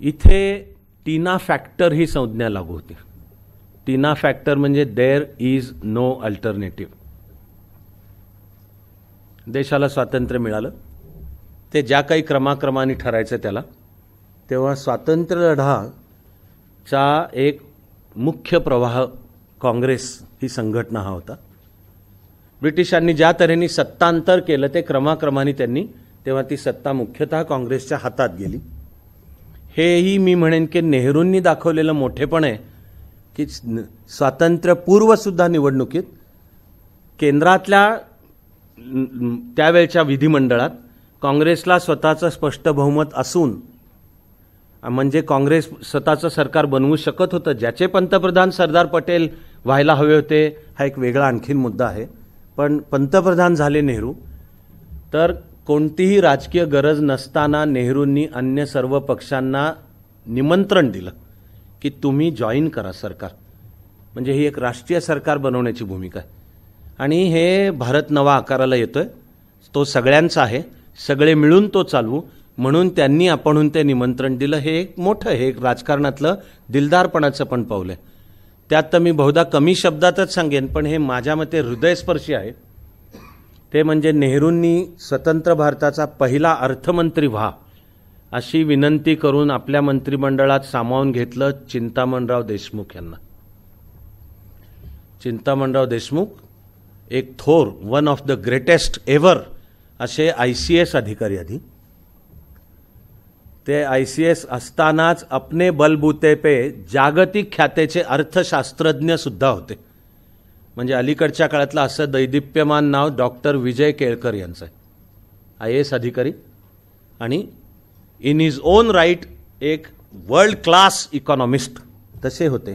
Speaker 1: इथे टीना फॅक्टर ही संज्ञा लागू होती. टीना फॅक्टर म्हणजे देअर इज नो अल्टरनेटिव्ह. देशाला स्वातंत्र्य मिळालं ते ज्या काही क्रमाक्रमाने ठरायचं त्याला, तेव्हा स्वातंत्र्य लढाचा एक मुख्य प्रवाह काँग्रेस ही संघटना हा होता. ब्रिटिशांनी ज्या तऱ्हेने सत्तांतर केलं ते क्रमाक्रमाने त्यांनी, तेव्हा ती सत्ता मुख्यतः काँग्रेसच्या हातात गेली. हेही मी म्हणेन की नेहरूंनी दाखवलेलं मोठेपण आहे की स्वातंत्र्यपूर्व सुद्धा निवडणुकीत केंद्रातल्या त्यावेळच्या विधिमंडळात काँग्रेसला स्वतःचं स्पष्ट बहुमत असून म्हणजे काँग्रेस स्वतःचं सरकार बनवू शकत होतं. ज्याचे पंतप्रधान सरदार पटेल व्हायला हवे होते हा एक वेगळा आणखीन मुद्दा आहे. पण पंतप्रधान झाले नेहरू, तर कोणतीही राजकीय गरज नसताना नेहरूंनी अन्य सर्व पक्षांना निमंत्रण दिलं की तुम्ही जॉईन करा सरकार. म्हणजे ही एक राष्ट्रीय सरकार बनवण्याची भूमिका आहे. आणि हे भारत नवा आकाराला येतोय, तो सगळ्यांचा आहे, सगळे मिळून तो चालवू म्हणून त्यांनी आपणहून ते निमंत्रण दिलं. हे एक मोठं, हे एक राजकारणातलं दिलदारपणाचं पण पाऊल आहे. त्यात तर मी बहुधा कमी शब्दातच सांगेन, पण हे माझ्या मते हृदयस्पर्शी आहे. ते म्हणजे नेहरूंनी स्वतंत्र भारताचा पहिला अर्थमंत्री व्हा अशी विनंती करून आपल्या मंत्रिमंडळात सामावून घेतलं चिंतामणराव देशमुख यांना. चिंतामणराव देशमुख एक थोर, one of the greatest ever असे ICS अधिकारी आधी. ते ICS असतानाच अपने बलबूते पे जागतिक ख्यातेचे अर्थशास्त्रज्ञ सुद्धा होते. म्हणजे अलीकडच्या काळातलं असं दैदिप्यमान नाव डॉक्टर विजय केळकर यांचं आहे. IAS अधिकारी आणि इन हिज ओन राईट एक वर्ल्ड क्लास इकॉनॉमिस्ट तसे होते.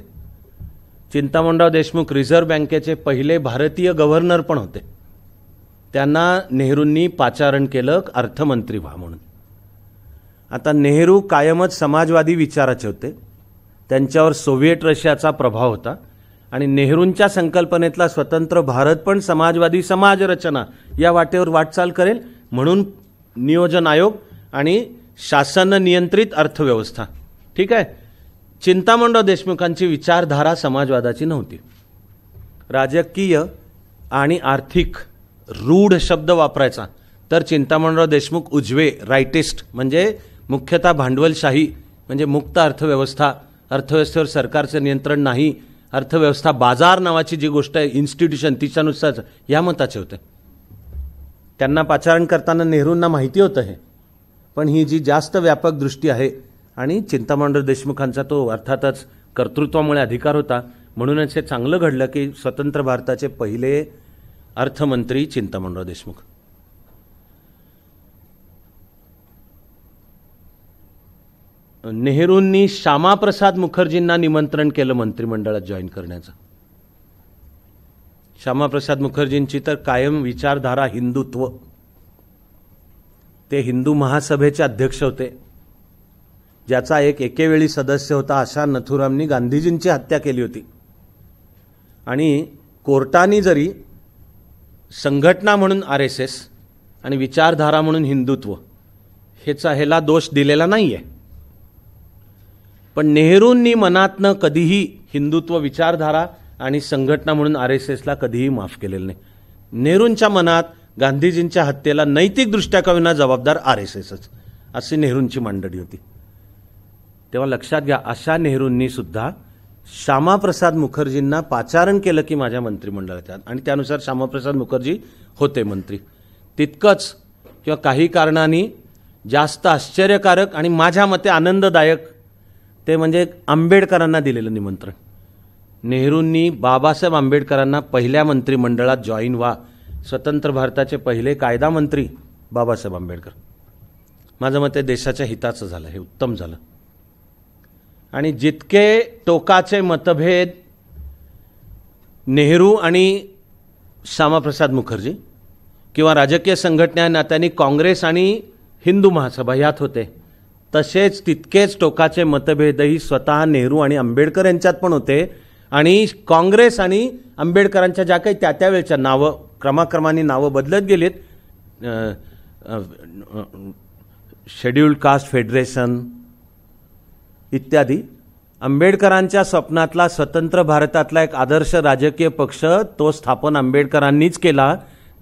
Speaker 1: चिंतामणराव देशमुख रिझर्व्ह बँकेचे पहिले भारतीय गव्हर्नर पण होते. त्यांना नेहरूंनी पाचारण केलं अर्थमंत्री व्हा म्हणून. आता नेहरू कायमच समाजवादी विचाराचे होते, त्यांच्यावर सोव्हिएट रशियाचा प्रभाव होता आणि नेहरूंच्या संकल्पनेतला स्वतंत्र भारत पण समाजवादी समाजरचना या वाटेवर वाटचाल करेल म्हणून नियोजन आयोग आणि शासन नियंत्रित अर्थव्यवस्था. ठीक आहे. चिंतामणराव देशमुखांची विचारधारा समाजवादाची नव्हती. राजकीय आणि आर्थिक रूढ शब्द वापरायचा तर चिंतामणराव देशमुख उजवे, राईटिस्ट, म्हणजे मुख्यतः भांडवलशाही, म्हणजे मुक्त अर्थव्यवस्था, अर्थव्यवस्थेवर सरकारचं नियंत्रण नाही, अर्थव्यवस्था बाजार नावाची जी गोष्ट आहे इन्स्टिट्यूशन तिच्यानुसार या मताचे होते. त्यांना पाचारण करताना नेहरूंना माहिती होतं हे, पण ही जी जास्त व्यापक दृष्टी आहे आणि चिंतामणराव देशमुखांचा तो अर्थातच कर्तृत्वामुळे अधिकार होता म्हणूनच हे चांगलं घडलं की स्वतंत्र भारताचे पहिले अर्थमंत्री चिंतामणराव देशमुख. नेहरूंनी श्यामाप्रसाद मुखर्जींना निमंत्रण केलं मंत्रिमंडळात जॉईन करण्याचं. श्यामाप्रसाद मुखर्जींची तर कायम विचारधारा हिंदुत्व. ते हिंदू महासभेचे अध्यक्ष होते, ज्याचा एक एकेवेळी सदस्य होता आशा नथुरामनी गांधीजींची हत्या केली होती. आणि कोर्टाने जरी संघटना म्हणून RSS आणि विचारधारा म्हणून हिंदुत्व ह्याला दोष दिलेला नाहीये, पण नेहरूंनी मनातनं कधीही हिंदुत्व विचारधारा आणि संघटना म्हणून RSSला कधीही माफ केलेलं नाही. नेहरूंच्या मनात गांधीजींच्या हत्येला नैतिकदृष्ट्या का होईना जबाबदार RSSच अशी नेहरूंची मांडणी होती. तेव्हा लक्षात घ्या, अशा नेहरूंनी सुद्धा श्यामाप्रसाद मुखर्जींना पाचारण केलं की माझ्या मंत्रिमंडळात, आणि त्यानुसार श्यामाप्रसाद मुखर्जी होते मंत्री. तितकंच किंवा काही कारणांनी जास्त आश्चर्यकारक आणि माझ्या मते आनंददायक ते म्हणजे आंबेडकरांना दिलेलं निमंत्रण. नेहरूंनी बाबासाहेब आंबेडकरांना पहिल्या मंत्रिमंडळात जॉईन व्हा. स्वतंत्र भारताचे पहिले कायदा मंत्री बाबासाहेब आंबेडकर. माझं मते देशाच्या हिताचं झालं, हे उत्तम झालं. आणि जितके टोकाचे मतभेद नेहरू आणि श्यामाप्रसाद मुखर्जी किंवा राजकीय संघटना नात्याने काँग्रेस आणि हिंदू महासभा यात होते, तसेच तितकेच टोकाचे मतभेदही स्वतः नेहरू आणि आंबेडकर यांच्यात पण होते. आणि काँग्रेस आणि आंबेडकरांच्या ज्या काही त्या वेळच्या नावं क्रमाक्रमाने नावं बदलत गेलीत, शेड्यूल्ड कास्ट फेडरेशन इत्यादी, आंबेडकरांच्या स्वप्नातला स्वतंत्र भारतातला एक आदर्श राजकीय पक्ष तो स्थापन आंबेडकरांनीच केला.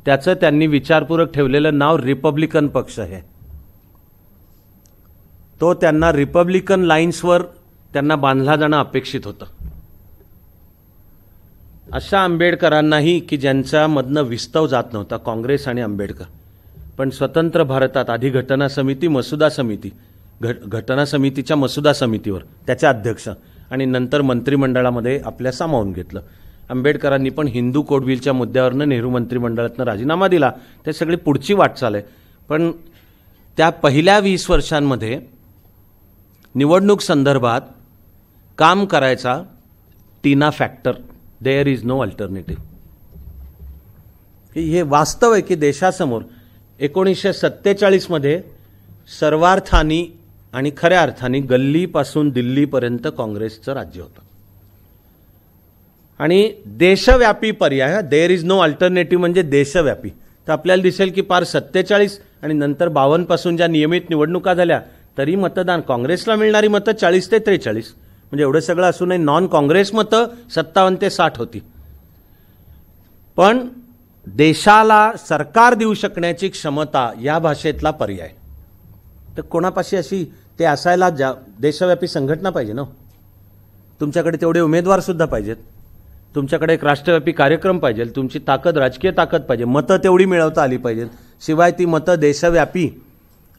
Speaker 1: त्याचं त्यांनी विचारपूर्वक ठेवलेलं नाव रिपब्लिकन पक्ष आहे. तो त्यांना रिपब्लिकन लाईन्सवर त्यांना बांधला जाणं अपेक्षित होतं. अशा आंबेडकरांनाही की ज्यांच्यामधनं विस्तव जात नव्हता, काँग्रेस आणि आंबेडकर, पण स्वतंत्र भारतात आधी घटना समिती, मसुदा समिती, घटना समितीच्या मसुदा समितीवर त्याचे अध्यक्ष आणि नंतर मंत्रिमंडळामध्ये आपल्या सामावून घेतलं. आंबेडकरांनी पण हिंदू कोडविलच्या मुद्द्यावरनं नेहरू मंत्रिमंडळातनं राजीनामा दिला. ते सगळी पुढची वाटचाल आहे. पण त्या पहिल्या 20 वर्षांमध्ये निवडणूक संदर्भात काम करायचा TINA factor, there is no alternative. हे वास्तव आहे की देशासमोर 1947 मध्ये सर्वार्थानी आणि खऱ्या अर्थाने गल्लीपासून दिल्लीपर्यंत काँग्रेसचं राज्य होतं. आणि देशव्यापी पर्याय, देअर इज नो अल्टरनेटिव्ह म्हणजे देशव्यापी. तर आपल्याला दिसेल की पार 47 आणि नंतर 52 पासून ज्या नियमित निवडणुका झाल्या तरी मतदान काँग्रेसला मिळणारी मतं 40 ते 43, म्हणजे एवढं सगळं असूनही नॉन काँग्रेस मतं 57 ते 60 होती. पण देशाला सरकार देऊ शकण्याची क्षमता या भाषेतला पर्याय, तर कोणापाशी अशी ते असायला देशव्यापी संघटना पाहिजे ना. तुमच्याकडे तेवढे उमेदवार सुद्धा पाहिजेत, तुमच्याकडे एक राष्ट्रव्यापी कार्यक्रम पाहिजे, तुमची ताकद, राजकीय ताकद पाहिजे, मतं तेवढी मिळवता आली पाहिजेत. शिवाय ती मतं देशव्यापी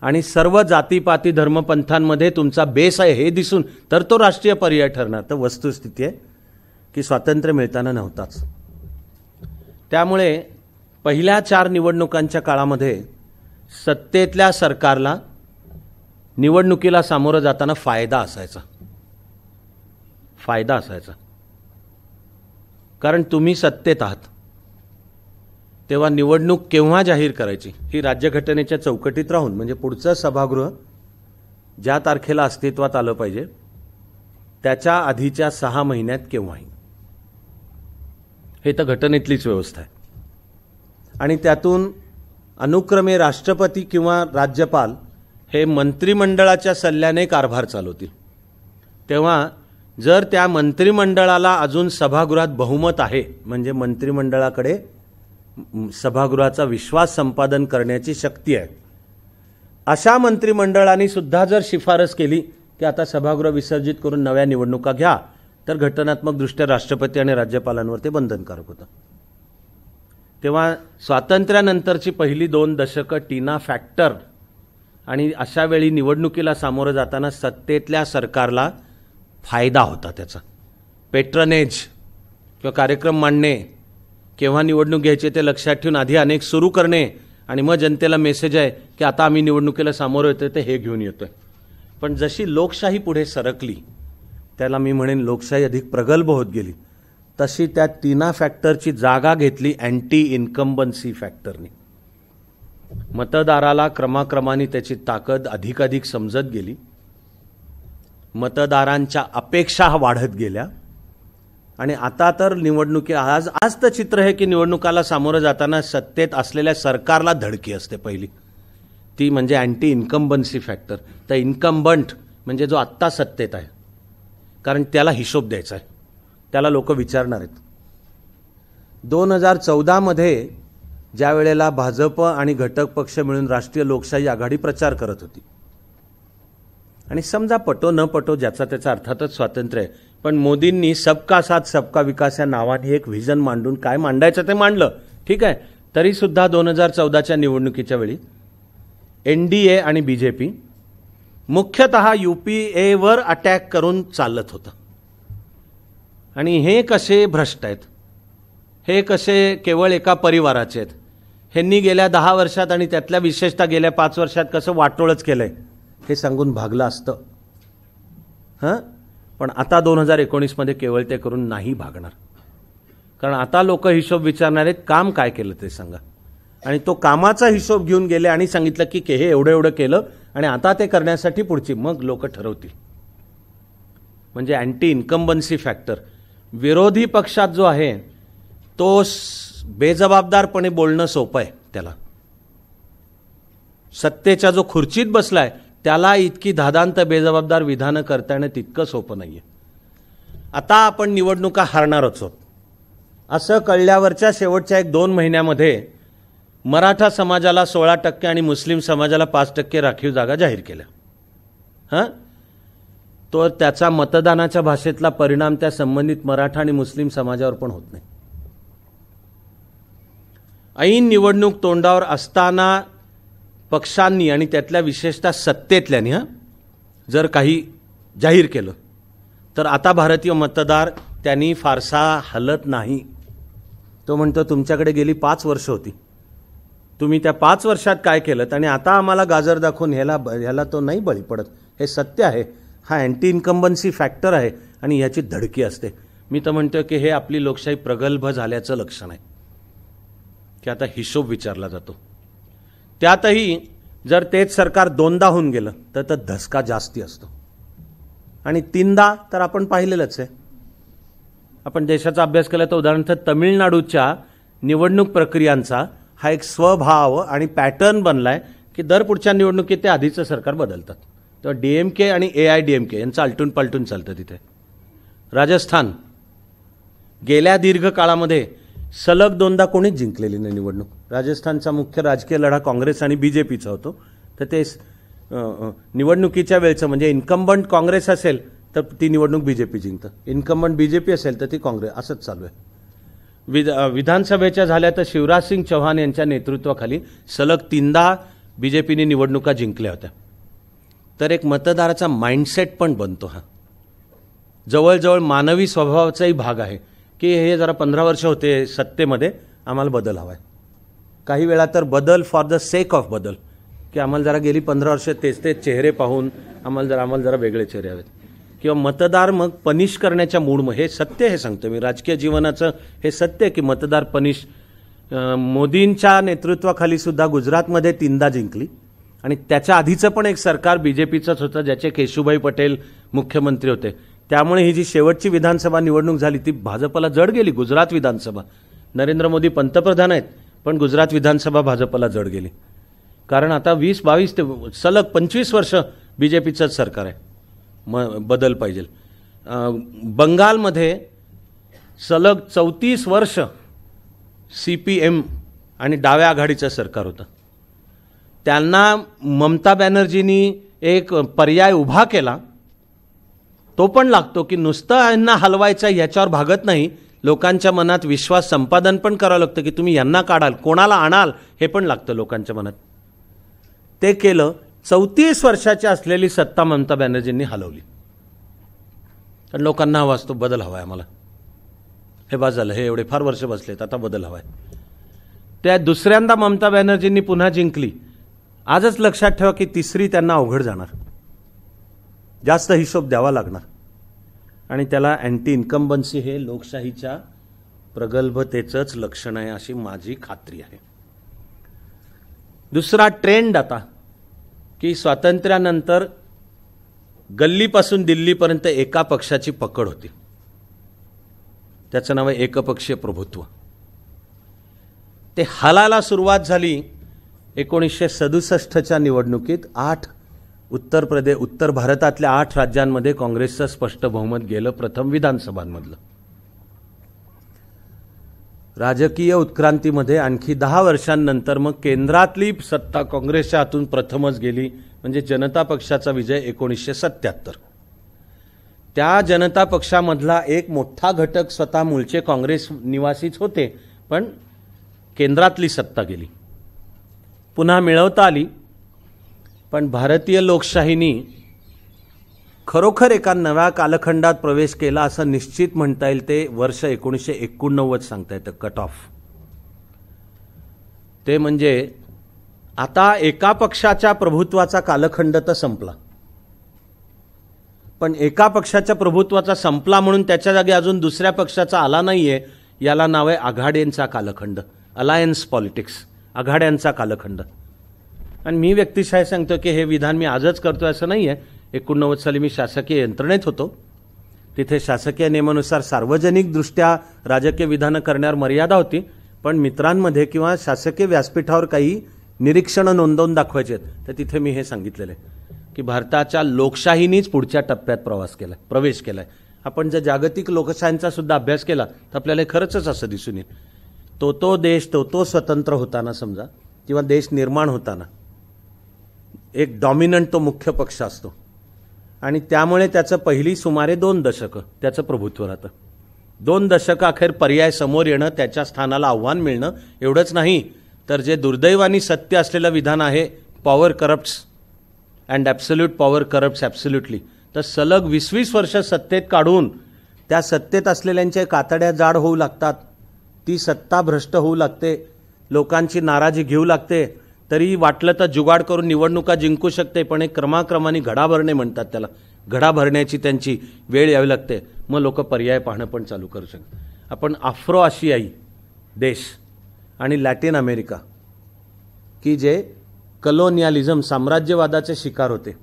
Speaker 1: आणि सर्व जातीपाती धर्मपंथांमध्ये तुमचा बेस आहे हे दिसून तर तो राष्ट्रीय पर्याय ठरणार. तर वस्तुस्थिती आहे की स्वातंत्र्य मिळताना नव्हताच. त्यामुळे पहिल्या 4 निवडणुकांच्या काळामध्ये सत्तेतल्या सरकारला निवडणुकीला सामोरं जाताना फायदा असायचा. कारण तुम्ही सत्तेत आहात. तेव्हा निवडणूक केव्हा जाहीर करायची ही राज्यघटनेच्या चौकटीत राहून, म्हणजे पुढचं सभागृह ज्या तारखेला अस्तित्वात आलं पाहिजे त्याच्या आधीच्या 6 महिन्यात केव्हाही, हे तर घटनेतलीच व्यवस्था आहे. आणि त्यातून अनुक्रमे राष्ट्रपती किंवा राज्यपाल हे मंत्रिमंडळाच्या सल्ल्याने कारभार चालवतील. तेव्हा जर त्या मंत्रिमंडळाला अजून सभागृहात बहुमत आहे, म्हणजे मंत्रिमंडळाकडे सभागृहाचा विश्वास संपादन करण्याची शक्ती आहे, अशा मंत्रिमंडळाने सुद्धा जर शिफारस केली की आता सभागृह विसर्जित करून नव्या निवडणुका घ्या, तर घटनात्मक दृष्ट्या राष्ट्रपती आणि राज्यपालांवर ते बंधनकारक होतं. तेव्हा स्वातंत्र्यानंतरची पहिली 2 दशकं टीना फॅक्टर, आणि अशा वेळी निवडणुकीला सामोरं जाताना सत्तेतल्या सरकारला फायदा होता. त्याचा पेट्रनेज किंवा कार्यक्रम मांडणे, केव्हा निवडणूक घ्यायची ते लक्षात ठेवून आधी अनेक सुरू करणे, आणि मग जनतेला मेसेज आहे की आता आम्ही निवडणुकीला सामोरं येतोय ते हे घेऊन येतोय. पण जशी लोकशाही पुढे सरकली, त्याला मी म्हणेन लोकशाही अधिक प्रगल्भ होत गेली, तशी त्या टीना फॅक्टरची जागा घेतली अँटी इन्कम्बन्सी फॅक्टरने. मतदाराला क्रमाक्रमाने त्याची ताकद अधिकाधिक समजत गेली, मतदारांच्या अपेक्षा वाढत गेल्या, आणि आता तर आज तर चित्र आहे की निवडणुकाला सामोरं जाताना सत्तेत असलेल्या सरकारला धडकी असते पहिली, ती म्हणजे अँटी इन्कम्बन्सी फॅक्टर. तर इन्कम्बंट म्हणजे जो आत्ता सत्तेत आहे, कारण त्याला हिशोब द्यायचा आहे, त्याला लोक विचारणार आहेत. 2014 मध्ये ज्या वेळेला भाजप आणि घटक पक्ष मिळून राष्ट्रीय लोकशाही आघाडी प्रचार करत होती, आणि समजा पटो न पटो ज्याचा त्याचा अर्थातच स्वातंत्र्य आहे, पण मोदींनी सबका साथ सबका विकास या नावाने एक व्हिजन मांडून काय मांडायचं ते मांडलं, ठीक आहे. तरी सुद्धा 2014च्या निवडणुकीच्या वेळी एनडीए आणि बीजेपी मुख्यतः यूपीएवर अटॅक करून चालत होतं. आणि हे कसे भ्रष्ट आहेत, हे कसे केवळ एका परिवाराचे आहेत, ह्यांनी गेल्या 10 वर्षात आणि त्यातल्या विशेषतः गेल्या 5 वर्षात कसं वाटोळच केलंय हे सांगून भागलं असतं. पण आता 2019 मध्ये केवळ ते करून नाही भागणार, कारण आता लोक हिशोब विचारणार आहेत, काम काय केलं ते सांगा. आणि तो कामाचा हिशोब घेऊन गेले आणि सांगितलं की हे एवढं एवढं केलं आणि आता ते करण्यासाठी पुढची मग लोक ठरवतील. म्हणजे अँटी इन्कम्बन्सी फॅक्टर. विरोधी पक्षात जो आहे तो बेजबाबदारपणे बोलणं सोपं आहे त्याला, सत्तेच्या जो खुर्चीत बसलाय त्याला इतकी धादांत बेजबाबदार विधानं करता येणं तितकं सोपं नाहीये. आता आपण निवडणुका हारणारच आहोत असं कळल्यावरच्या शेवटच्या 1-2 महिन्यामध्ये मराठा समाजाला 16% आणि मुस्लिम समाजाला 5% राखीव जागा जाहीर केल्या. तो त्याचा मतदानाच्या भाषेतला परिणाम त्या संबंधित मराठा आणि मुस्लिम समाजावर पण होत नाही. ऐन निवडणूक तोंडावर असताना पक्षांनी आणि त्यातल्या विशेषतः सत्तेतल्यानी जर काही जाहीर केलं तर आता भारतीय मतदार त्यांनी फारसा हलत नाही. तो म्हणतो तुमच्याकडे गेली 5 वर्ष होती, तुम्ही त्या 5 वर्षात काय केलं आणि आता आम्हाला गाजर दाखवून ह्याला तो नाही बळी पडत, हे सत्य आहे. हा अँटी इन्कम्बन्सी फॅक्टर आहे आणि याची धडकी असते. मी तर म्हणतोय की हे आपली लोकशाही प्रगल्भ झाल्याचं लक्षण आहे की आता हिशोब विचारला जातो. त्यातही जर तेच सरकार 2दा होऊन गेलं तर धसका जास्ती असतो आणि 3दा तर आपण पाहिलेलंच आहे. आपण देशाचा अभ्यास केला तर उदाहरणार्थ तमिळनाडूच्या निवडणूक प्रक्रियांचा हा एक स्वभाव आणि पॅटर्न बनलाय की दर पुढच्या निवडणुकीत ते आधीचं सरकार बदलतात. तेव्हा DMK आणि AIDMK यांचं आलटून पालटून चालतं तिथे. राजस्थान गेल्या दीर्घ काळामध्ये सलग 2दा कोणीच जिंकलेली नाही निवडणूक. राजस्थानचा मुख्य राजकीय लढा काँग्रेस आणि BJPचा होतो. तर ते निवडणुकीच्या वेळचं म्हणजे इन्कम्बंट काँग्रेस असेल तर ती निवडणूक BJP जिंकतं, इन्कम्बंट BJP असेल तर ती काँग्रेस, असंच चालू आहे. विधानसभेच्या झाल्या तर शिवराजसिंग चौहान यांच्या नेतृत्वाखाली सलग 3दा BJPने निवडणुका जिंकल्या होत्या. तर एक मतदाराचा माइंडसेट पण बनतो. हा जवळजवळ मानवी स्वभावाचाही भाग आहे की हे जरा 15 वर्ष होते सत्तेमध्ये, आम्हाला बदल हवा आहे. काही वेळा तर बदल फॉर द सेक ऑफ बदल, की आम्हाला जरा गेली 15 वर्ष तेच चेहरे पाहून आम्हाला जरा वेगळे चेहरे हवेत. किंवा मतदार मग पनिश करण्याच्या मूडमध्ये, हे सत्य, हे सांगतो मी, राजकीय जीवनाचं हे सत्य की मतदार पनिश. मोदींच्या नेतृत्वाखाली सुद्धा गुजरातमध्ये 3दा जिंकली आणि त्याच्या आधीचं पण एक सरकार BJPचंच होतं ज्याचे केशुभाई पटेल मुख्यमंत्री होते. त्यामुळे ही जी शेवटची विधानसभा निवडणूक झाली ती भाजपला जड गेली. गुजरात विधानसभा, नरेंद्र मोदी पंतप्रधान आहेत पण गुजरात विधानसभा भाजपला जड गेली. कारण आता 20-22 ते सलग 25 वर्ष BJPचंच सरकार आहे. बदल पाहिजे. बंगालमध्ये सलग 34 वर्ष CPM आणि डाव्या आघाडीचं सरकार होतं. त्यांना ममता बॅनर्जींनी एक पर्याय उभा केला. तो पण लागतो की नुसतं यांना हलवायचं ह्याच्यावर भागत नाही, लोकांच्या मनात विश्वास संपादन पण करावं लागतं की तुम्ही यांना काढाल, कोणाला आणाल हे पण लागतं लोकांच्या मनात. ते केलं. 34 वर्षाची असलेली सत्ता ममता बॅनर्जींनी हलवली. कारण लोकांना हवा असतो बदल हवा आहे आम्हाला, हे बस झालं, हे एवढे फार वर्ष बसलेत, आता बदल हवा आहे. त्या दुसऱ्यांदा ममता बॅनर्जींनी पुन्हा जिंकली. आजच लक्षात ठेवा की तिसरी त्यांना अवघड जाणार, जास्त हिशोब द्यावा लागणार आणि त्याला अँटी इन्कम्बन्सी हे लोकशाहीच्या प्रगल्भतेचंच लक्षण आहे अशी माझी खात्री आहे. दुसरा ट्रेंड आता की स्वातंत्र्यानंतर गल्लीपासून दिल्लीपर्यंत एका पक्षाची पकड होती. त्याचं नाव आहे एकपक्षीय प्रभुत्व. ते हालायला सुरुवात झाली 1967च्या निवडणुकीत. उत्तर भारतातल्या 8 राज्यांमध्ये काँग्रेसचं स्पष्ट बहुमत गेलं, प्रथम विधानसभांमधलं. राजकीय उत्क्रांतीमध्ये आणखी 10 वर्षांनंतर मग केंद्रातली सत्ता काँग्रेसच्या हातून प्रथमच गेली, म्हणजे जनता पक्षाचा विजय 1977. त्या जनता पक्षामधला एक मोठा घटक स्वतः मूळचे काँग्रेस निवासीच होते, पण केंद्रातली सत्ता गेली, पुन्हा मिळवता आली. पण भारतीय लोकशाहीनी खरोखर एका नव्या कालखंडात प्रवेश केला असं निश्चित म्हणता येईल. ते वर्ष 1989 सांगता येतं कट ऑफ. ते म्हणजे आता एका पक्षाच्या प्रभुत्वाचा कालखंड तर संपला, पण एका पक्षाच्या प्रभुत्वाचा संपला म्हणून त्याच्या जागी अजून दुसऱ्या पक्षाचा आला नाहीये. याला नाव आहे आघाड्यांचा कालखंड, अलायन्स पॉलिटिक्स, आघाड्यांचा कालखंड. आणि मी व्यक्तिशः सांगतो की हे विधान मी आजच करतोय असं नाहीये. 89 साली मी शासकीय यंत्रणेत होतो. तिथे शासकीय नियमानुसार सार्वजनिक दृष्ट्या राजकीय विधानं करण्यावर मर्यादा होती, पण मित्रांमध्ये किंवा शासकीय व्यासपीठावर काही निरीक्षणं नोंदवून दाखवायचे तर तिथे मी हे सांगितलेलं आहे की भारताच्या लोकशाहीनीच पुढच्या टप्प्यात प्रवेश केलाय. आपण जर जागतिक लोकशाहींचा सुद्धा अभ्यास केला तर आपल्याला खरंच असं दिसून येईल. तो देश तो स्वतंत्र होताना समजा, किंवा देश निर्माण होताना एक डॉमिनंट तो मुख्य पक्ष असतो आणि त्यामुळे त्याचं पहिली सुमारे 2 दशकं त्याचं प्रभुत्व राहतं. 2 दशकं अखेर पर्याय समोर येणं, त्याच्या स्थानाला आव्हान मिळणं, एवढंच नाही तर जे दुर्दैवानी सत्य असलेलं विधान आहे power corrupts and absolute power corrupts absolutely, तर सलग 20-20 वर्ष सत्तेत काढून त्या सत्तेत असलेल्यांच्या कातड्या जाड होऊ लागतात, ती सत्ता भ्रष्ट होऊ लागते, लोकांची नाराजी घेऊ लागते. तरी वाटलं तर जुगाड करून निवडणुका जिंकू शकते, पण एक क्रमाक्रमाने घडा भरणे म्हणतात त्याला, घडा भरण्याची त्यांची वेळ यावी लागते, मग लोक पर्याय पाहणं पण चालू करू शकतात. आपण आफ्रो आशियाई देश आणि लॅटिन अमेरिका की जे कलोनियलिझम साम्राज्यवादाचे शिकार होते,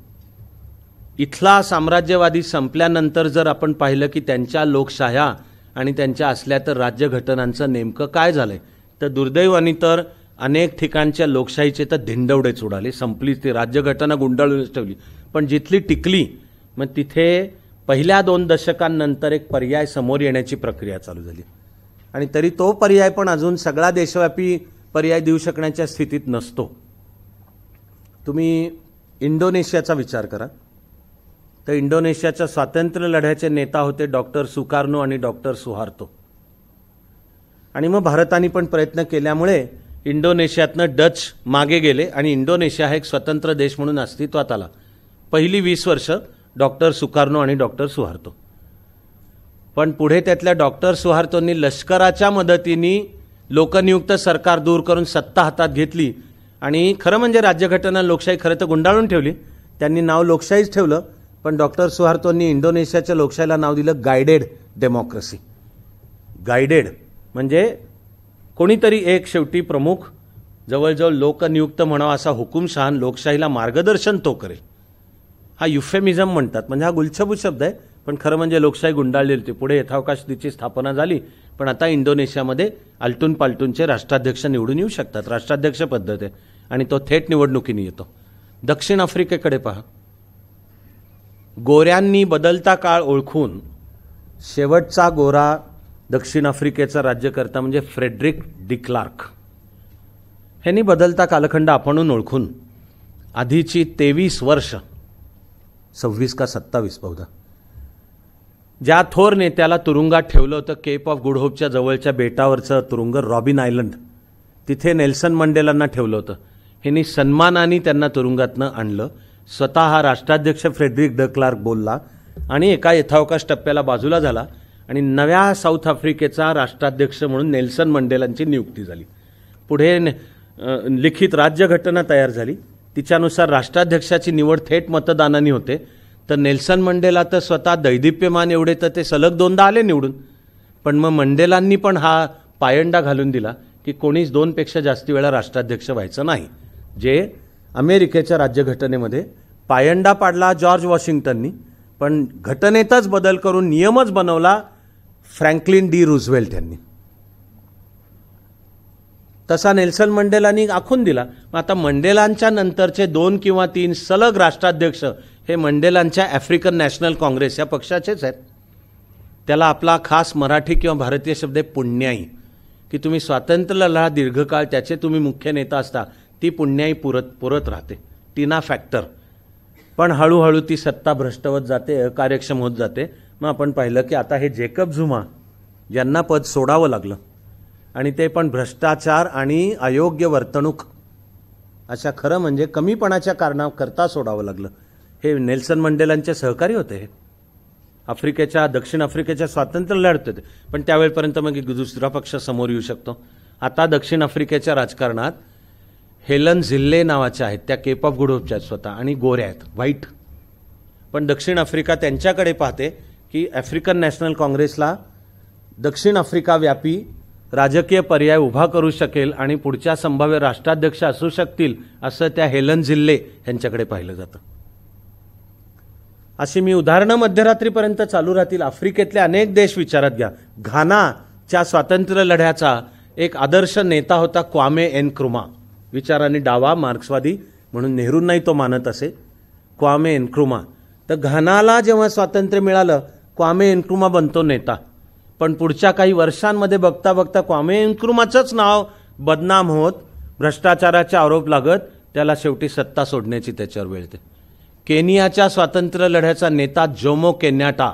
Speaker 1: इथला साम्राज्यवादी संपल्यानंतर जर आपण पाहिलं की त्यांच्या लोकशाह्या आणि त्यांच्या असल्या तर राज्यघटनांचं नेमकं काय झालंय, तर दुर्दैवाने तर अनेक ठिकाणच्या लोकशाहीचे तर धिंडवडेच उडाले, संपलीच ती राज्यघटना गुंडाळूनच ठेवली. पण जिथली टिकली मग तिथे पहिल्या 2 दशकांनंतर एक पर्याय समोर येण्याची प्रक्रिया चालू झाली. आणि तरी तो पर्याय पण अजून सगळा देशव्यापी पर्याय देऊ शकण्याच्या स्थितीत नसतो. तुम्ही इंडोनेशियाचा विचार करा, तर इंडोनेशियाच्या स्वातंत्र्य लढ्याचे नेता होते डॉक्टर सुकार्नो आणि डॉक्टर सुहार्तो. आणि मग भारताने पण प्रयत्न केल्यामुळे इंडोनेशियातनं डच मागे गेले आणि इंडोनेशिया हा एक स्वतंत्र देश म्हणून अस्तित्वात आला. पहिली 20 वर्ष डॉक्टर सुकार्नो आणि डॉक्टर सुहार्तो. पण पुढे त्यातल्या डॉक्टर सुहार्तोंनी लष्कराच्या मदतीने लोकनियुक्त सरकार दूर करून सत्ता हातात घेतली आणि खरं म्हणजे राज्यघटना लोकशाही खरं तर गुंडाळून ठेवली. त्यांनी नाव लोकशाहीच ठेवलं, पण डॉक्टर सुहार्तोंनी इंडोनेशियाच्या लोकशाहीला नाव दिलं गायडेड डेमोक्रेसी. गायडेड म्हणजे कोणीतरी एक शेवटी प्रमुख जवळजवळ लोकनियुक्त म्हणावा असा हुकुमशहान लोकशाहीला मार्गदर्शन तो करेल. हा युफेमिझम म्हणतात, म्हणजे हा गुलछबू शब्द आहे, पण खरं म्हणजे लोकशाही गुंडाळली होती. पुढे यथावकाशची स्थापना झाली, पण आता इंडोनेशियामध्ये आलटून पालटूनचे राष्ट्राध्यक्ष निवडून येऊ शकतात. राष्ट्राध्यक्ष पद्धत आहे आणि तो थेट निवडणुकीने येतो. दक्षिण आफ्रिकेकडे पहा, गोऱ्यांनी बदलता काळ ओळखून शेवटचा गोरा दक्षिण आफ्रिकेचा राज्यकर्ता म्हणजे फ्रेडरिक डी क्लार्क, ह्यांनी बदलता कालखंड आपणून ओळखून आधीची 23 वर्ष 26 का 27 बहुधा ज्या थोर नेत्याला तुरुंगात ठेवलं होतं, केप ऑफ गुड होपच्या जवळच्या बेटावरचं तुरुंग रॉबिन आयलंड, तिथे नेल्सन मंडेलांना ठेवलं होतं. ह्यांनी सन्मानाने त्यांना तुरुंगातनं आणलं. स्वतः हा राष्ट्राध्यक्ष फ्रेडरिक ड क्लार्क बोलला आणि एका यथावकाश टप्प्याला बाजूला झाला आणि नव्या साऊथ आफ्रिकेचा राष्ट्राध्यक्ष म्हणून नेल्सन मंडेलांची नियुक्ती झाली. पुढे लिखित राज्यघटना तयार झाली. तिच्यानुसार राष्ट्राध्यक्षाची निवड थेट मतदानाने होते. तर नेल्सन मंडेला तर स्वतः दैदिप्यमान एवढे तर ते सलग 2दा आले निवडून. पण मग मंडेलांनी पण हा पायंडा घालून दिला की कोणीच 2 पेक्षा जास्ती वेळा राष्ट्राध्यक्ष व्हायचं नाही, जे अमेरिकेच्या राज्यघटनेमध्ये पायंडा पाडला जॉर्ज वॉशिंग्टननी, पण घटनेतच बदल करून नियमच बनवला फ्रँकलिन डी रूझवेल्ट यांनी. तसा नेल्सन मंडेलांनी आखून दिला. आता मंडेलांच्या नंतरचे 2 किंवा 3 सलग राष्ट्राध्यक्ष हे मंडेलांच्या आफ्रिकन नॅशनल काँग्रेस या पक्षाचेच आहेत. त्याला आपला खास मराठी किंवा भारतीय शब्द आहे पुण्याई, की तुम्ही स्वातंत्र्य लढा दीर्घकाळ त्याचे तुम्ही मुख्य नेता असता, ती पुण्याई पुरत राहते, टीना फॅक्टर. पण हळूहळू ती सत्ता भ्रष्ट होत जाते, अकार्यक्षम होत जाते. मग आपण पाहिलं की आता हे जेकब झुमा यांना पद सोडावं लागलं आणि ते पण भ्रष्टाचार आणि अयोग्य वर्तणूक अशा खरं म्हणजे कमीपणाच्या कारणाकरता सोडावं लागलं. हे नेल्सन मंडेलांचे सहकारी होते, हे दक्षिण आफ्रिकेच्या स्वातंत्र्य लढत होते. पण त्यावेळेपर्यंत मग दुसरा पक्ष समोर येऊ शकतो. आता दक्षिण आफ्रिकेच्या राजकारणात हेलन झिल्ले नावाच्या आहेत, त्या केप ऑफ गुड होपच्या आहेत स्वतः आणि गोऱ्या आहेत, व्हाईट. पण दक्षिण आफ्रिका त्यांच्याकडे पाहते की आफ्रिकन नॅशनल काँग्रेसला दक्षिण आफ्रिका व्यापी राजकीय पर्याय उभा करू शकेल आणि पुढच्या संभाव्य राष्ट्राध्यक्ष असू शकतील असं त्या हेलन झिल्ले यांच्याकडे पाहिलं जातं. अशी मी उदाहरणं मध्यरात्रीपर्यंत चालू राहतील. आफ्रिकेतले अनेक देश विचारात घ्या. घानाच्या स्वातंत्र्य लढ्याचा एक आदर्श नेता होता क्वामे एनक्रुमा, विचाराने डावा मार्क्सवादी म्हणून नेहरूंनाही तो मानत असे, क्वामे एनक्रुमा. तर घानाला जेव्हा स्वातंत्र्य मिळालं क्वामे एनक्रुमा बनतो नेता. पण पुढच्या काही वर्षांमध्ये बघता बघता क्वामे एनक्रुमाचंच नाव बदनाम होत भ्रष्टाचाराचे आरोप लागत त्याला शेवटी सत्ता सोडण्याची त्याच्यावर वेळ येते. केनियाच्या स्वातंत्र्य लढ्याचा नेता जोमो केन्याटा,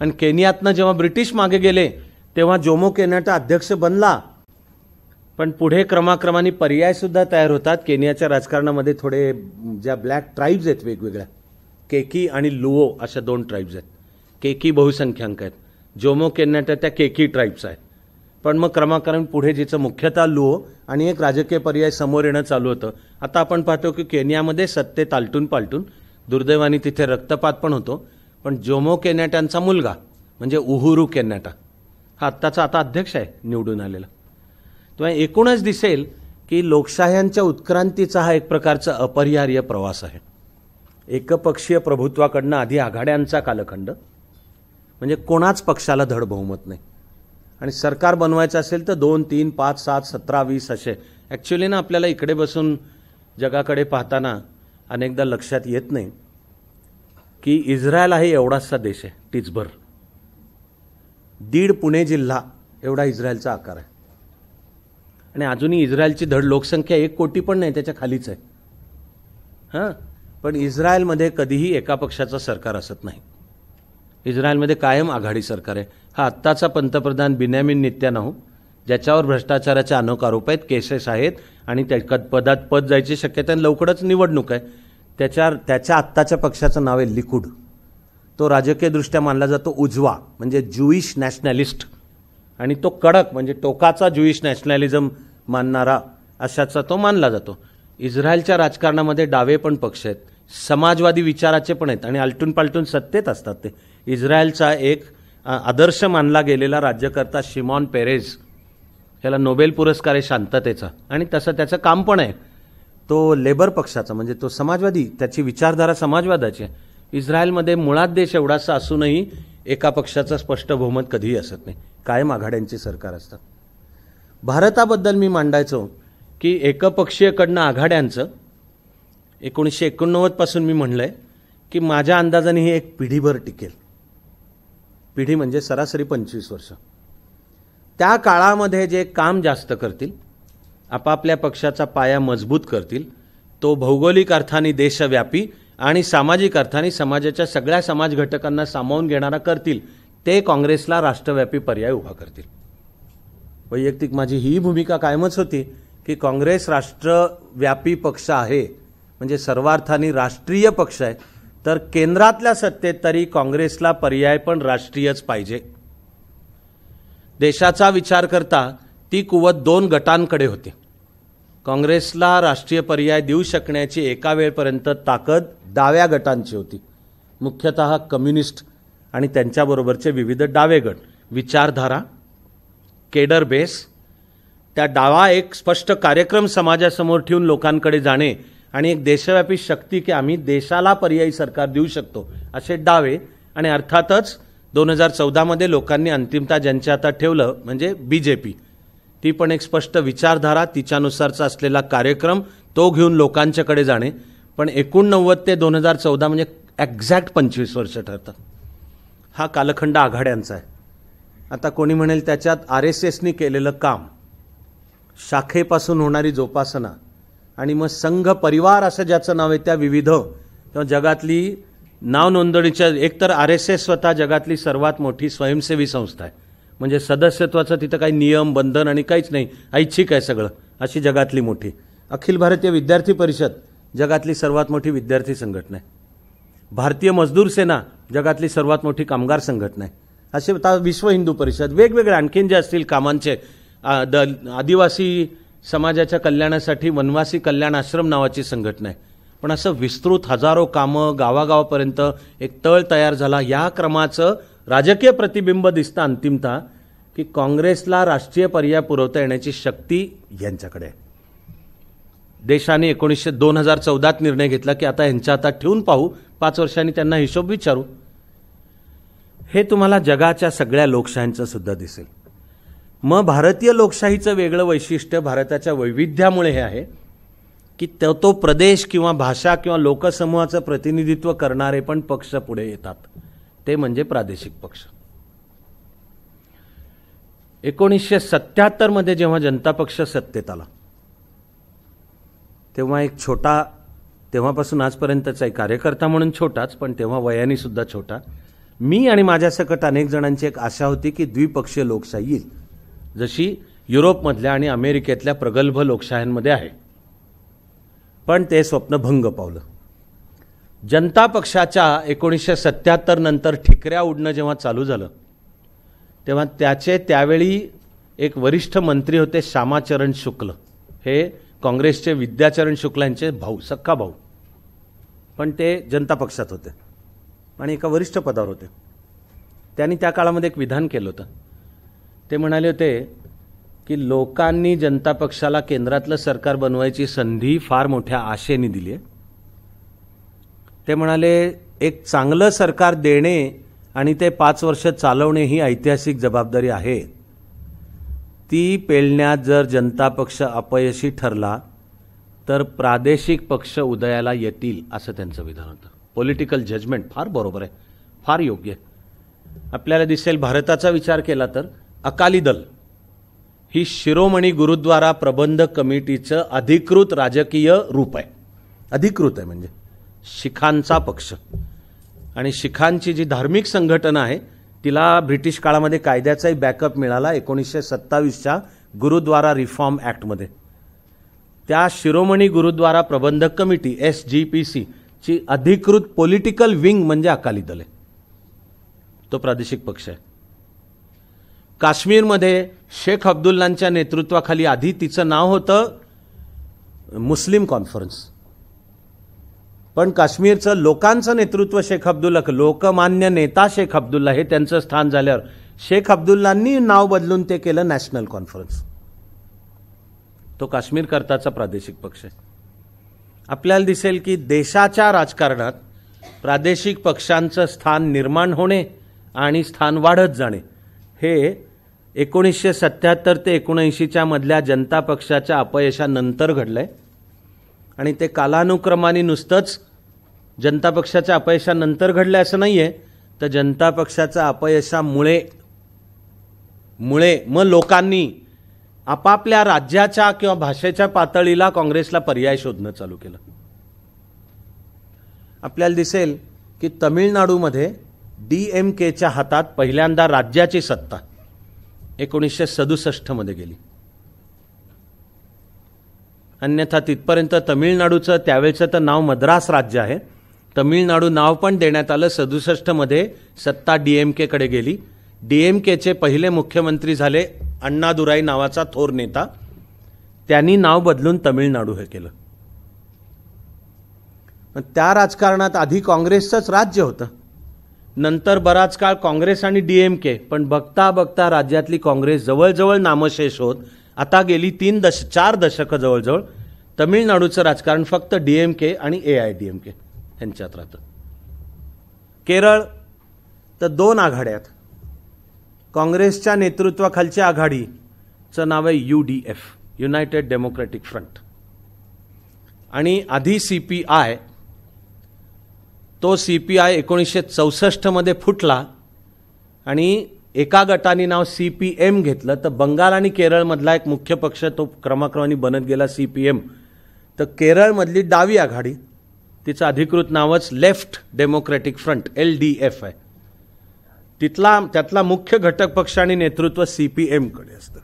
Speaker 1: आणि केनियातनं जेव्हा ब्रिटिश मागे गेले तेव्हा जोमो केन्याटा अध्यक्ष बनला. पण पुढे क्रमाक्रमाने पर्याय सुद्धा तयार होतात. केनियाच्या राजकारणामध्ये थोडे ज्या ब्लॅक ट्राईब्स आहेत वेगवेगळ्या, केकी आणि लुओ अशा 2 ट्राईब्स आहेत. केकी बहुसंख्याक आहेत, जोमो केन्याटा त्या केकी ट्राईब्स आहेत. पण मग क्रमाक्रमाने पुढे जिचं मुख्यतः लुओ आणि एक राजकीय पर्याय समोर येणं चालू होतं. आता आपण पाहतो की केनियामध्ये सत्तेत आलटून पालटून दुर्दैवाने तिथे रक्तपात पण होतो. पण जोमो केन्याटांचा मुलगा म्हणजे उहुरू केन्याटा हा आत्ताचा आता अध्यक्ष आहे निवडून आलेला. तेव्हा एकूणच दिसेल की लोकशाह्यांच्या उत्क्रांतीचा हा एक प्रकारचा अपरिहार्य प्रवास आहे. एकपक्षीय प्रभुत्वाकडनं आधी आघाड्यांचा कालखंड म्हणजे कोणाच पक्षाला धड बहुमत नाही आणि सरकार बनवायचं असेल तर 2, 3, 5, 7, 17, 20 असे. ॲक्च्युली ना आपल्याला इकडे बसून जगाकडे पाहताना अनेकदा लक्षात येत नाही की इस्रायल आहे एवढासा देश आहे, टिचभर 1.5 पुणे जिल्हा एवढा इस्रायलचा आकार आहे आणि अजूनही इस्रायलची धड लोकसंख्या 1 कोटी पण नाही, त्याच्या खालीच आहे. हां, पण इस्रायलमध्ये कधीही एका पक्षाचं सरकार असत नाही. इस्रायलमध्ये कायम आघाडी सरकार आहे. हा आत्ताचा पंतप्रधान बिन्यामिन नेतन्याहू ज्याच्यावर भ्रष्टाचाराचे अनेक आरोप आहेत, केसेस आहेत आणि त्या पदात पद जायची शक्यता आहे, लवकरच निवडणूक आहे. त्याच्या आत्ताच्या पक्षाचं नाव आहे लिकुड. तो राजकीयदृष्ट्या मानला जातो उजवा म्हणजे ज्यूइश नॅशनॅलिस्ट आणि तो कडक म्हणजे टोकाचा ज्यूइश नॅशनॅलिझम मानणारा अशाचा तो मानला जातो. इस्रायलच्या राजकारणामध्ये डावे पण पक्ष आहेत, समाजवादी विचाराचे पण आहेत आणि आलटून पालटून सत्तेत असतात. ते इस्रायलचा एक आदर्श मानला गेलेला राज्यकर्ता शिमॉन पेरेज, ह्याला नोबेल पुरस्कार आहे शांततेचा आणि तसं त्याचं काम पण आहे. तो लेबर पक्षाचा म्हणजे तो समाजवादी, त्याची विचारधारा समाजवादाची आहे. इस्रायलमध्ये मुळात देश एवढासा असूनही एका पक्षाचं स्पष्ट बहुमत कधीही असत नाही, कायम आघाड्यांची सरकार असतात. भारताबद्दल मी मांडायचो की एकपक्षीयकडनं आघाड्यांचं 1989 पासून मी म्हणलंय की माझ्या अंदाजाने ही एक पिढीभर टिकेल. पिढी म्हणजे सरासरी 25 वर्ष. त्या काळामध्ये जे काम जास्त करतील, आपापल्या पक्षाचा पाया मजबूत करतील, तो भौगोलिक अर्थाने देशव्यापी आणि सामाजिक अर्थाने समाजाच्या सगळ्या समाज घटकांना सामावून घेणारा करतील, ते काँग्रेसला राष्ट्रव्यापी पर्याय उभा करतील. वैयक्तिक माझी ही भूमिका कायमच होती की काँग्रेस राष्ट्रव्यापी पक्ष आहे म्हणजे सर्वार्थाने राष्ट्रीय पक्ष आहे, तर केंद्रातल्या सत्तेत तरी काँग्रेसला पर्याय पण राष्ट्रीयच पाहिजे. देशाचा विचार करता ती कुवत 2 गटांकडे होती. काँग्रेसला राष्ट्रीय पर्याय देऊ शकण्याची एका वेळपर्यंत ताकद डाव्या गटांची होती, मुख्यतः कम्युनिस्ट आणि त्यांच्याबरोबरचे विविध डावे गट, विचारधारा, केडर बेस. त्या डावा एक स्पष्ट कार्यक्रम समाजासमोर ठेवून लोकांकडे जाणे आणि एक देशव्यापी शक्ती की आम्ही देशाला पर्यायी सरकार देऊ शकतो असे डावे. आणि अर्थातच 2014 मध्ये लोकांनी अंतिमता ज्यांच्या हातात ठेवलं म्हणजे बीजेपी, ती पण एक स्पष्ट विचारधारा, तिच्यानुसारचा असलेला कार्यक्रम तो घेऊन लोकांच्याकडे जाणे. पण 1989 ते 2014 म्हणजे एक्झॅक्ट 25 वर्ष ठरतात. हा कालखंड आघाड्यांचा आहे. आता कोणी म्हणेल त्याच्यात RSSनी केलेलं काम, शाखेपासून होणारी जोपासना आणि मग संघ परिवार असं ज्याचं नाव आहे त्या विविध किंवा जगातली नाव नोंदणीच्या, एकतर RSS स्वतः जगातली सर्वात मोठी स्वयंसेवी संस्था आहे म्हणजे सदस्यत्वाचं तिथं काही नियम बंधन आणि काहीच नाही, ऐच्छिक आहे सगळं, अशी जगातली मोठी. अखिल भारतीय विद्यार्थी परिषद जगातली सर्वात मोठी विद्यार्थी संघटना आहे. भारतीय मजदूर सेना जगातली सर्वात मोठी कामगार संघटना आहे. असे विश्व हिंदू परिषद, वेगवेगळे आणखीन जे असतील कामांचे, आदिवासी समाजाच्या कल्याणासाठी वनवासी कल्याण आश्रम नावाची संघटना आहे. पण असं विस्तृत हजारो कामं गावागावापर्यंत एक तळ तयार झाला. या क्रमाचं राजकीय प्रतिबिंब दिसतं अंतिमतः की काँग्रेसला राष्ट्रीय पर्याय पुरवता येण्याची शक्ती यांच्याकडे आहे. देशाने 2014 निर्णय घेतला की आता यांच्या हातात ठेवून पाहू, 5 वर्षांनी त्यांना हिशोब विचारू. हे तुम्हाला जगाच्या सगळ्या लोकशाहींचं सुद्धा दिसेल. मग भारतीय लोकशाहीचं वेगळं वैशिष्ट्य भारताच्या वैविध्यामुळे हे आहे की तो प्रदेश किंवा भाषा किंवा लोकसमूहाचं प्रतिनिधित्व करणारे पण पक्ष पुढे येतात, ते म्हणजे प्रादेशिक पक्ष. 1977 मध्ये जेव्हा जनता पक्ष सत्तेत आला तेव्हा एक छोटा, तेव्हापासून आजपर्यंतचा एक कार्यकर्ता म्हणून छोटाच पण तेव्हा वयाने सुद्धा छोटा, मी आणि माझ्यासकट अनेक जणांची एक आशा होती की द्विपक्षीय लोकशाही येईल जशी युरोपमधल्या आणि अमेरिकेतल्या प्रगल्भ लोकशाह्यांमध्ये आहे. पण ते स्वप्न भंग पावलं. जनता पक्षाच्या 1977 नंतर ठिकऱ्या उडणं जेव्हा चालू झालं तेव्हा त्याचे त्यावेळी एक वरिष्ठ मंत्री होते श्यामाचरण शुक्ल, हे काँग्रेसचे विद्याचरण शुक्ल यांचे भाऊ, सक्का भाऊ. पण ते जनता पक्षात होते आणि एका वरिष्ठ पदावर होते. त्यांनी त्या काळामध्ये एक विधान केलं होतं. ते म्हणाले होते की लोकांनी जनता पक्षाला केंद्रातलं सरकार बनवायची संधी फार मोठ्या आशेने दिली आहे. ते म्हणाले एक चांगलं सरकार देणे आणि ते 5 वर्ष चालवणे ही ऐतिहासिक जबाबदारी आहे. ती पेलण्यात जर जनता पक्ष अपयशी ठरला तर प्रादेशिक पक्ष उदयाला येतील, असं त्यांचं विधान होतं. पॉलिटिकल जजमेंट फार बरोबर आहे, फार योग्य आहे. आपल्याला दिसेल भारताचा विचार केला तर अकाली दल ही शिरोमणी गुरुद्वारा प्रबंधक कमिटीचं अधिकृत राजकीय रूप आहे. अधिकृत आहे म्हणजे शिखांचा पक्ष. आणि शिखांची जी धार्मिक संघटना आहे तिला ब्रिटिश काळामध्ये कायद्याचाही बॅकअप मिळाला 1927च्या गुरुद्वारा रिफॉर्म ॲक्टमध्ये. त्या शिरोमणी गुरुद्वारा प्रबंधक कमिटी SGPC ची अधिकृत पॉलिटिकल विंग म्हणजे अकाली दल आहे. तो प्रादेशिक पक्ष आहे. काश्मीरमध्ये शेख अब्दुल्लांच्या नेतृत्वाखाली आधी तिचं नाव होतं मुस्लिम कॉन्फरन्स, पण काश्मीरचं लोकांचं नेतृत्व शेख अब्दुल्ला, लोकमान्य नेता शेख अब्दुल्ला हे त्यांचं स्थान झाल्यावर शेख अब्दुल्लांनी नाव बदलून ते केलं नॅशनल कॉन्फरन्स. तो काश्मीर करताचा प्रादेशिक पक्ष आहे. आपल्याला दिसेल की देशाच्या राजकारणात प्रादेशिक पक्षांचं स्थान निर्माण होणे आणि स्थान वाढत जाणे हे 1977 ते 1979च्या मधल्या जनता पक्षाच्या अपयशानंतर घडलंय. आणि ते कालानुक्रमाने नुसतंच जनता पक्षाच्या अपयशानंतर घडलंय असं नाहीये, तर जनता पक्षाच्या अपयशामुळे मग लोकांनी आपापल्या राज्याच्या किंवा भाषेच्या पातळीला काँग्रेसला पर्याय शोधणं चालू केलं. आपल्याला दिसेल की तमिळनाडूमध्ये DMKच्या हातात पहिल्यांदा राज्याची सत्ता 1967 मध्ये गेली. अन्यथा तिथपर्यंत तमिळनाडूचं त्यावेळचं तर नाव मद्रास राज्य आहे. तमिळनाडू नाव पण देण्यात आलं. 67 मध्ये सत्ता DMK कडे गेली. DMKचे पहिले मुख्यमंत्री झाले अण्णादुराई नावाचा थोर नेता. त्यांनी नाव बदलून तमिळनाडू हे केलं. त्या राजकारणात आधी काँग्रेसचंच राज्य होतं. नंतर बराच काळ काँग्रेस आणि DMK, पण बघता बघता राज्यातली काँग्रेस जवळजवळ नामशेष होत आता गेली 4 दशकं जवळजवळ तमिळनाडूचं राजकारण फक्त DMK आणि AIDMK यांच्यात राहतं. केरळ तर 2 आघाड्यात. काँग्रेसच्या नेतृत्वाखालची आघाडीचं नाव आहे UDF, युनायटेड डेमोक्रेटिक फ्रंट. आणि आधी CPI, तो CPI 1964 मध्ये फुटला आणि एका गटाने नाव CPM घेतलं. तर बंगाल आणि केरळमधला एक मुख्य पक्ष तो क्रमाक्रमाने बनत गेला CPM. तर केरळमधली डावी आघाडी तिचं अधिकृत नावच लेफ्ट डेमोक्रेटिक फ्रंट LDF आहे. त्यातला मुख्य घटक पक्ष आणि नेतृत्व CPM कडे असतं.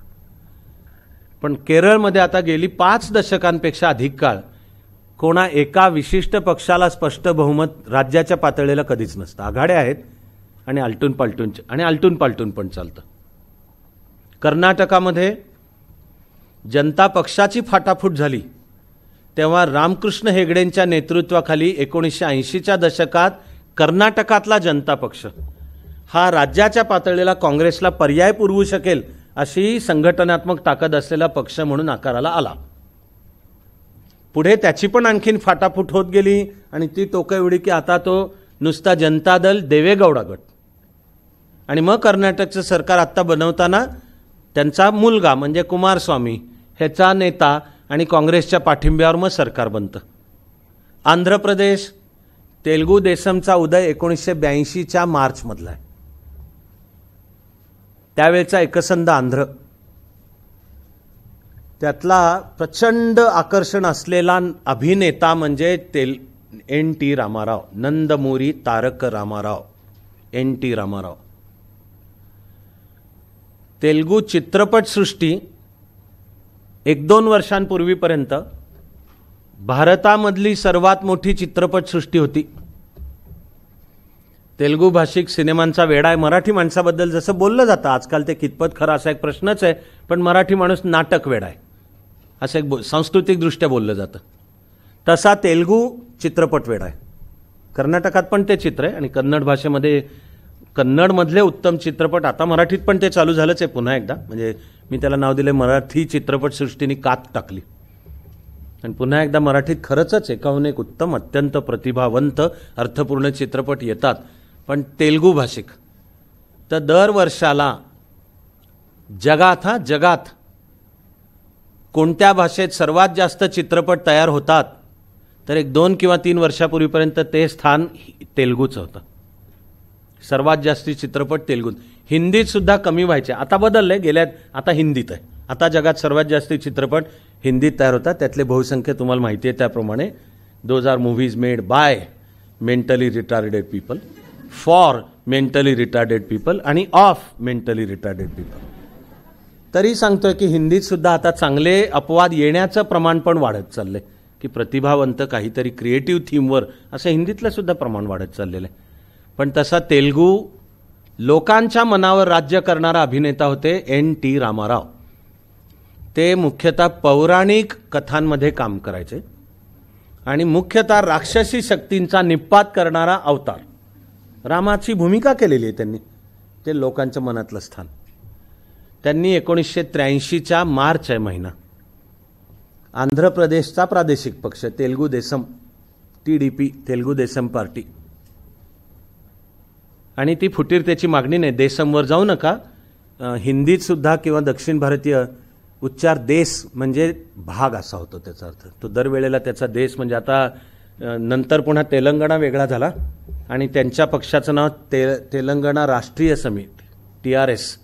Speaker 1: पण केरळमध्ये आता गेली 5 दशकांपेक्षा अधिक काळ कोणा एका विशिष्ट पक्षाला स्पष्ट बहुमत राज्याच्या पातळीला कधीच नसतं. आघाड्या आहेत आणि आलटून पालटून पण चालतं. कर्नाटकामध्ये जनता पक्षाची फाटाफूट झाली तेव्हा रामकृष्ण हेगडेंच्या नेतृत्वाखाली 1980च्या दशकात कर्नाटकातला जनता पक्ष हा राज्याच्या पातळीला काँग्रेसला पर्याय पुरवू शकेल अशी संघटनात्मक ताकद असलेला पक्ष म्हणून आकाराला आला. पुढे त्याची पण आणखीन फाटाफूट होत गेली आणि ती टोकं एवढी की आता तो नुसता जनता दल देवेगौडा गट. आणि मग कर्नाटकचं सरकार आत्ता बनवताना त्यांचा मुलगा म्हणजे कुमारस्वामी ह्याचा नेता आणि काँग्रेसच्या पाठिंब्यावर मग सरकार बनतं. आंध्र प्रदेश तेलगू देसमचा उदय 1982च्या मार्चमधला आहे. त्यावेळचा एकसंध आंध्र, त्यातला प्रचंड आकर्षण असलेला अभिनेता म्हणजे NT रामाराव, नंदमुरी तारक रामाराव, NT रामाराव. तेलगू चित्रपटसृष्टी 1-2 वर्षांपूर्वीपर्यंत भारतामधली सर्वात मोठी चित्रपटसृष्टी होती. तेलगू भाषिक सिनेमांचा वेडा आहे. मराठी माणसाबद्दल जसं बोललं जातं आजकाल ते कितपत खरं असा एक प्रश्नच आहे, पण मराठी माणूस नाटक वेडा आहे असं एक सांस्कृतिकदृष्ट्या बोललं जातं. तसा तेलगू चित्रपट वेडा आहे. कर्नाटकात पण ते चित्र आहे आणि कन्नड भाषेमध्ये कन्नडमधले उत्तम चित्रपट आता मराठीत पण ते चालू झालंच आहे पुन्हा एकदा. म्हणजे मी त्याला नाव दिले मराठी चित्रपटसृष्टीने कात टाकली आणि पुन्हा एकदा मराठीत खरंच एकाहून एक उत्तम अत्यंत प्रतिभावंत अर्थपूर्ण चित्रपट येतात. पण तेलुगू भाषिक तर दर वर्षाला जगात कोणत्या भाषेत सर्वात जास्त चित्रपट तयार होतात तर एक 2 किंवा 3 वर्षापूर्वीपर्यंत ते स्थान तेलुगूचं होतं. सर्वात जास्ती चित्रपट तेलुगूत. हिंदीत सुद्धा कमी व्हायचे, आता बदलले आता हिंदीत आहे. आता जगात सर्वात जास्ती चित्रपट हिंदीत तयार होतात. त्यातले बहुसंख्य तुम्हाला माहिती आहे त्याप्रमाणे those are movies made by mentally retarded people, for mentally retarded people आणि ऑफ मेंटली रिटार्डेड पीपल. तरी सांगतोय की हिंदीत सुद्धा आता चांगले अपवाद येण्याचं प्रमाण पण वाढत चाललंय की प्रतिभावंत काहीतरी क्रिएटिव्ह थीमवर असं हिंदीतलं सुद्धा प्रमाण वाढत चाललेलं आहे. पण तसा तेलुगू लोकांच्या मनावर राज्य करणारा अभिनेता होते N.T. रामाराव. ते मुख्यतः पौराणिक कथांमध्ये काम करायचे आणि मुख्यतः राक्षसी शक्तींचा निप्पात करणारा अवतार. रामाची भूमिका केलेली आहे त्यांनी. ते लोकांच्या मनातलं स्थान. त्यांनी 1983च्या मार्च आहे महिना आंध्र प्रदेशचा प्रादेशिक पक्ष तेलुगू देसम TDP तेलुगू देसम पार्टी आणि ती फुटीरतेची मागणी नाही, देसमवर जाऊ नका. हिंदीत सुद्धा किंवा दक्षिण भारतीय उच्चार देश म्हणजे भाग असा होतो त्याचा अर्थ. तो दरवेळेला त्याचा देश म्हणजे आता नंतर पुन्हा तेलंगणा वेगळा झाला आणि त्यांच्या पक्षाचं नाव तेलंगणा राष्ट्रीय समिती TRS.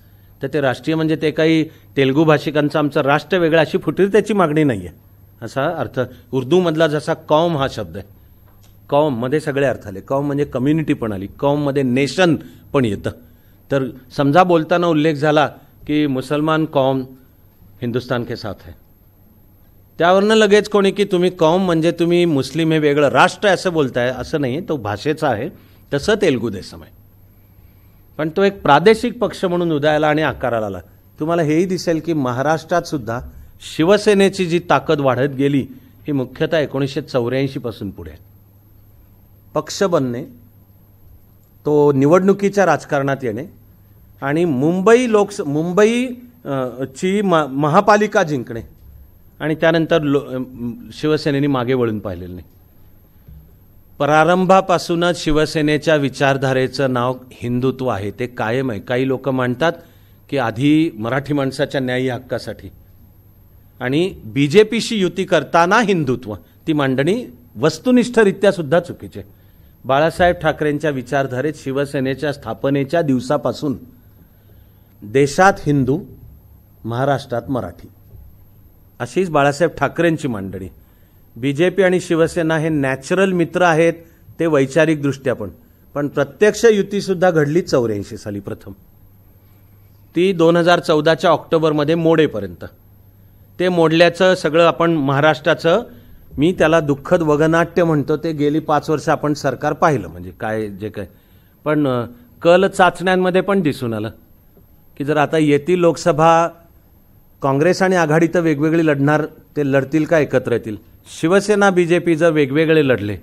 Speaker 1: तर ते राष्ट्रीय म्हणजे ते काही तेलुगू भाषिकांचं आमचं राष्ट्र वेगळं अशी फुटीरतेची मागणी नाही आहे असा अर्थ. उर्दूमधला जसा कौम हा शब्द आहे, कौम मध्ये सगळे अर्थ आले. कौम म्हणजे कम्युनिटी पण आली, कौम मध्ये नेशन पण येतं. तर समजा बोलताना उल्लेख झाला की मुसलमान कौम हिंदुस्तान के साथ है, त्यावरनं लगेच कोणी की तुम्ही कौम म्हणजे तुम्ही मुस्लिम हे वेगळं राष्ट्र असं बोलताय, असं नाही. तो भाषेचा आहे. तसं तेलुगू देसम आहे. पण तो एक प्रादेशिक पक्ष म्हणून उदयाला आणि आकाराला आला. तुम्हाला हेही दिसेल की महाराष्ट्रात सुद्धा शिवसेनेची जी ताकद वाढत गेली ही मुख्यतः 1984 पासून पुढे. पक्ष बनणे, तो निवडणुकीच्या राजकारणात येणे आणि मुंबईची महापालिका जिंकणे आणि त्यानंतर शिवसेनेने मागे वळून पाहिलेलं नाही. प्रारंभापासूनच शिवसेनेच्या विचारधारेचं नाव हिंदुत्व आहे, ते कायम आहे. काही लोक मांडतात की आधी मराठी माणसाच्या न्यायी हक्कासाठी आणि BJPशी युती करताना हिंदुत्व, ती मांडणी वस्तुनिष्ठरित्या सुद्धा चुकीची आहे. बाळासाहेब ठाकरेंच्या विचारधारेत शिवसेनेच्या स्थापनेच्या दिवसापासून देशात हिंदू, महाराष्ट्रात मराठी अशीच बाळासाहेब ठाकरेंची मांडणी. BJP आणि शिवसेना हे नॅचरल मित्र आहेत, ते वैचारिक दृष्ट्या पण प्रत्यक्ष युती सुद्धा घडली 84 साली प्रथम. ती 2014च्या ऑक्टोबरमध्ये मोडेपर्यंत. ते मोडल्याचं सगळं आपण महाराष्ट्राचं, मी त्याला दुःखद वगनाट्य म्हणतो, ते गेली 5 वर्ष आपण सरकार पाहिलं म्हणजे काय जे काय. पण कल चाचण्यांमध्ये पण दिसून आलं की जर आता येतील लोकसभा काँग्रेस आणि आघाडी तर वेगवेगळी लढणार, ते लढतील का एकत्र येतील. शिवसेना BJP जर वेगवेगळे लढले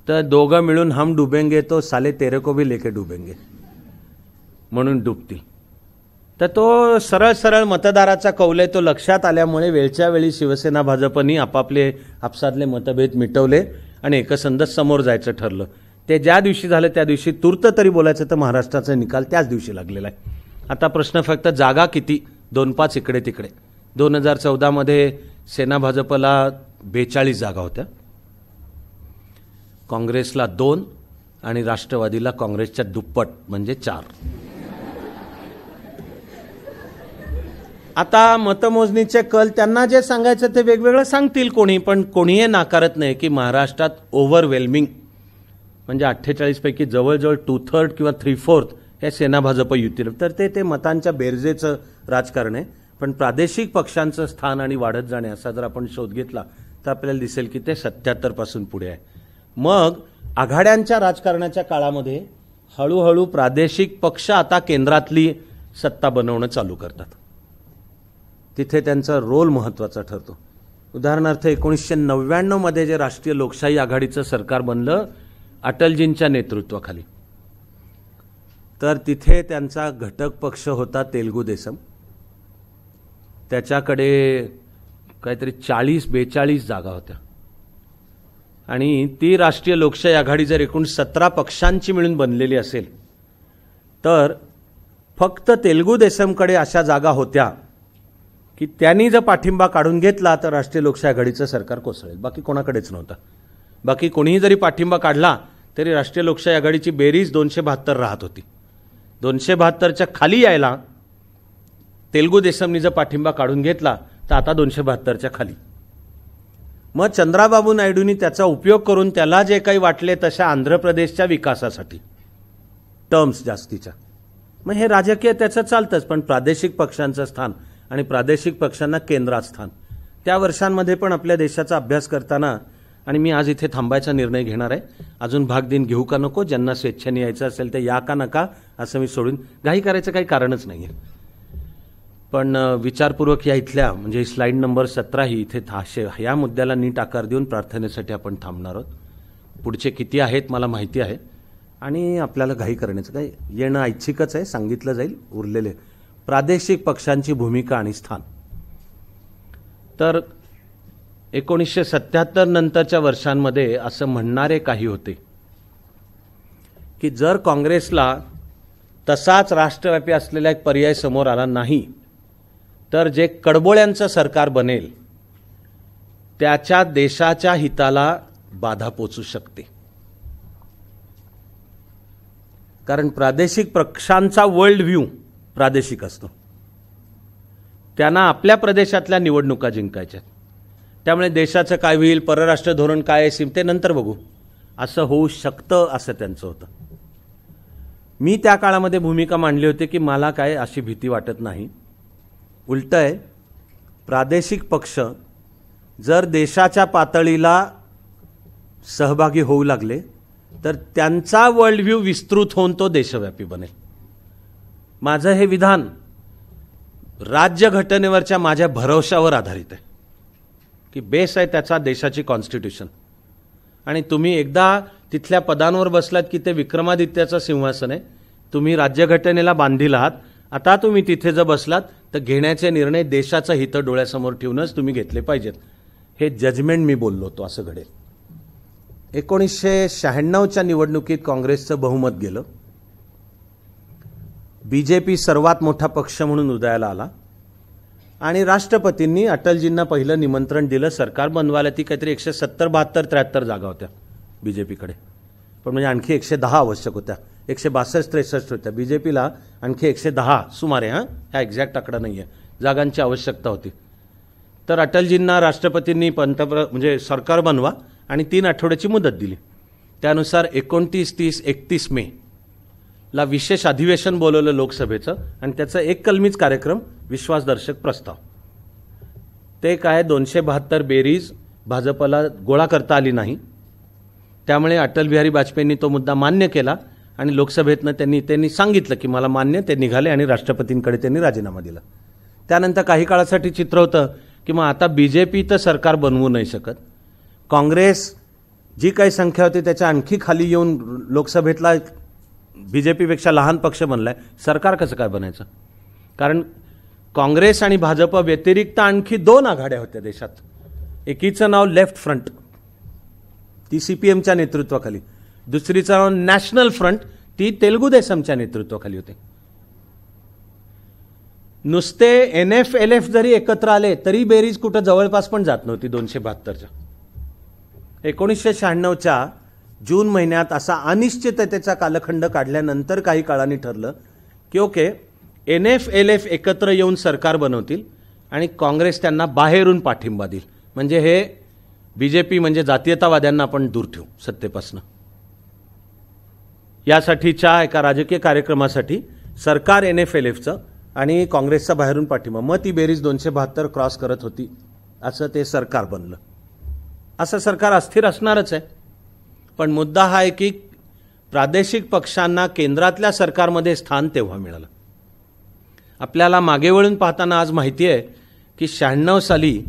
Speaker 1: तर दोघं मिळून हम डुबेंगे तो साले तेरे को भी लेके डुबेंगे म्हणून डुबतील. तर तो सरळ सरळ मतदाराचा कौल आहे, तो लक्षात आल्यामुळे वेळच्या वेळी शिवसेना भाजपनी आपापले आपसातले मतभेद मिटवले आणि एकसंध समोर जायचं ठरलं. ते ज्या दिवशी झालं त्या दिवशी तूर्त तरी बोलायचं तर महाराष्ट्राचा निकाल त्याच दिवशी लागलेला आहे. आता प्रश्न फक्त जागा किती, 2-5 इकडे तिकडे. 2014मध्ये सेना भाजपला 42 जागा होत्या, काँग्रेसला 2 आणि राष्ट्रवादीला काँग्रेसच्या दुप्पट म्हणजे 4. आता मतमोजणीचे कल त्यांना जे सांगायचं ते वेगवेगळं सांगतील कोणी, पण कोणीही नाकारत नाही की महाराष्ट्रात ओव्हरवेल्मिंग म्हणजे 48 पैकी जवळजवळ 2/3 किंवा 3/4 हे सेना भाजप युतीला. तर ते मतांच्या बेरजेचं राजकारण आहे. पण प्रादेशिक पक्षांचं स्थान आणि वाढत जाणे असा जर आपण शोध घेतला तर आपल्याला दिसेल की ते 77 पासून पुढे आहे. मग आघाड्यांच्या राजकारणाच्या काळामध्ये हळूहळू प्रादेशिक पक्ष आता केंद्रातली सत्ता बनवणं चालू करतात. तिथे त्यांचा रोल महत्त्वाचा ठरतो. उदाहरणार्थ 1999 मध्ये जे राष्ट्रीय लोकशाही आघाडीचं सरकार बनलं, अटलजींच्या नेतृत्वाखाली. तर तिथे त्यांचा घटक पक्ष होता तेलुगू देसम. त्याच्याकडे काहीतरी 40-42 जागा होत्या आणि ती राष्ट्रीय लोकशाही आघाडी जर एकूण 17 पक्षांची मिळून बनलेली असेल तर फक्त तेलुगू देसमकडे अशा जागा होत्या की त्यांनी जर पाठिंबा काढून घेतला तर राष्ट्रीय लोकशाही आघाडीचं सरकार कोसळेल. बाकी कोणाकडेच नव्हतं. बाकी कोणीही जरी पाठिंबा काढला तरी राष्ट्रीय लोकशाही आघाडीची बेरीज 272 राहत होती. 272च्या खाली यायला तेलुगू देसमनी जर पाठिंबा काढून घेतला तर आता 272च्या खाली. मग चंद्राबाबू नायडूंनी त्याचा उपयोग करून त्याला जे काही वाटले तशा आंध्र प्रदेशच्या विकासासाठी टर्म्स जास्तीच्या, मग हे राजकीय त्याचं चालतंच. पण प्रादेशिक पक्षांचं स्थान आणि प्रादेशिक पक्षांना केंद्रात स्थान, त्या वर्षांमध्ये पण आपल्या देशाचा अभ्यास करताना, आणि मी आज इथे थांबायचा निर्णय घेणार आहे. अजून भाग दिन घेऊ का नको, ज्यांना स्वेच्छेने यायचं असेल ते या का नका असं मी सोडून, घाई करायचं काही कारणच नाही आहे. पण विचारपूर्वक या इथल्या म्हणजे स्लाइड नंबर 17 ही इथे या मुद्द्याला नीट आकार देऊन प्रार्थनेसाठी आपण थांबणार आहोत. पुढचे किती आहेत मला माहिती आहे आणि आपल्याला घाई करण्याचं काही येणं ऐच्छिकच आहे, सांगितलं जाईल. उरलेले प्रादेशिक पक्षांची भूमिका आणि स्थान. तर 1977 नंतरच्या वर्षांमध्ये असं म्हणणारे काही होते की जर काँग्रेसला तसाच राष्ट्रव्यापी असलेला एक पर्याय समोर आला नाही तर जे कडबोळ्यांचं सरकार बनेल त्याच्या देशाच्या हिताला बाधा पोचू शकते. कारण प्रादेशिक पक्षांचा वर्ल्ड व्ह्यू प्रादेशिक असतो. त्यांना आपल्या प्रदेशातल्या निवडणुका जिंकायच्या. त्यामुळे देशाचं काय होईल, परराष्ट्र धोरण काय आहे ते नंतर बघू, असं होऊ शकतं असं त्यांचं होतं. मी त्या काळामध्ये भूमिका मांडली होती की मला काय अशी भीती वाटत नाही. उलटं आहे, प्रादेशिक पक्ष जर देशाच्या पातळीला सहभागी होऊ लागले तर त्यांचा वर्ल्ड व्ह्यू विस्तृत होऊन तो देशव्यापी बनेल. माझं हे विधान राज्यघटनेवरच्या माझ्या भरवशावर आधारित आहे की बेस आहे त्याचा देशाची कॉन्स्टिट्यूशन. आणि तुम्ही एकदा तिथल्या पदांवर बसलात की ते विक्रमादित्याचं सिंहासन आहे. तुम्ही राज्यघटनेला बांधील आहात. आता तुम्ही तिथे जर बसलात तर घेण्याचे निर्णय देशाचं हित डोळ्यासमोर ठेवूनच तुम्ही घेतले पाहिजेत. हे जजमेंट मी बोललो होतो असं घडेल. 1996च्या निवडणुकीत काँग्रेसचं बहुमत गेलं. बीजेपी सर्वात मोठा पक्ष म्हणून उदयाला आला आणि राष्ट्रपतींनी अटलजींना पहिलं निमंत्रण दिलं सरकार बनवायला. ती काहीतरी 170, 72, 73 जागा होत्या बीजेपीकडे. पण म्हणजे आणखी 110 आवश्यक होत्या. 162, 63 होत्या. बीजेपीला आणखी 110 सुमारे, हा एक्झॅक्ट आकडा नाही आहे, जागांची आवश्यकता होती. तर अटलजींना राष्ट्रपतींनी म्हणजे सरकार बनवा आणि 3 आठवड्याची मुदत दिली. त्यानुसार 29, 30, 31 मे ला विशेष अधिवेशन बोलवलं लोकसभेचं आणि त्याचा एक कलमीच कार्यक्रम विश्वासदर्शक प्रस्ताव. ते काय 272 बेरीज भाजपला गोळा करता आली नाही. त्यामुळे अटल बिहारी वाजपेयींनी तो मुद्दा मान्य केला आणि लोकसभेतनं त्यांनी सांगितलं की मला मान्य. ते निघाले आणि राष्ट्रपतींकडे त्यांनी राजीनामा दिला. त्यानंतर काही काळासाठी चित्र होतं की मग आता बीजेपी तर सरकार बनवू नाही शकत, काँग्रेस जी काही संख्या होती त्याच्या आणखी खाली येऊन लोकसभेतला बीजेपीपेक्षा लहान पक्ष बनलाय, सरकार कसं काय बनायचं. कारण काँग्रेस आणि भाजप व्यतिरिक्त आणखी 2 आघाड्या होत्या देशात. एकीचं नाव लेफ्ट फ्रंट, ती सीपीएमच्या नेतृत्वाखाली. दुसरीचं नाव नॅशनल फ्रंट, ती तेलुगू देसमच्या नेतृत्वाखाली होते. नुसते NF-LF जरी एकत्र आले तरी बेरीज कुठं जवळपास पण जात नव्हती 272च्या. 1996च्या जून महिन्यात असा अनिश्चिततेचा कालखंड काढल्यानंतर काही काळांनी ठरलं की ओके, NF-LF एकत्र येऊन सरकार बनवतील आणि काँग्रेस त्यांना बाहेरून पाठिंबा देईल. म्हणजे हे बीजेपी म्हणजे जातीयतावाद्यांना आपण दूर ठेवू सत्तेपासून. यासाठीच्या एका राजकीय कार्यक्रमासाठी सरकार NF-LFचं आणि काँग्रेसचा बाहेरून पाठिंबा, मग ती बेरीज 272 क्रॉस करत होती. असं ते सरकार बनलं. असं सरकार अस्थिर असणारच आहे. पण मुद्दा हा आहे की प्रादेशिक पक्षांना केंद्रातल्या सरकारमध्ये स्थान तेव्हा मिळालं. आपल्याला मागे वळून पाहताना आज माहिती आहे की 96 साली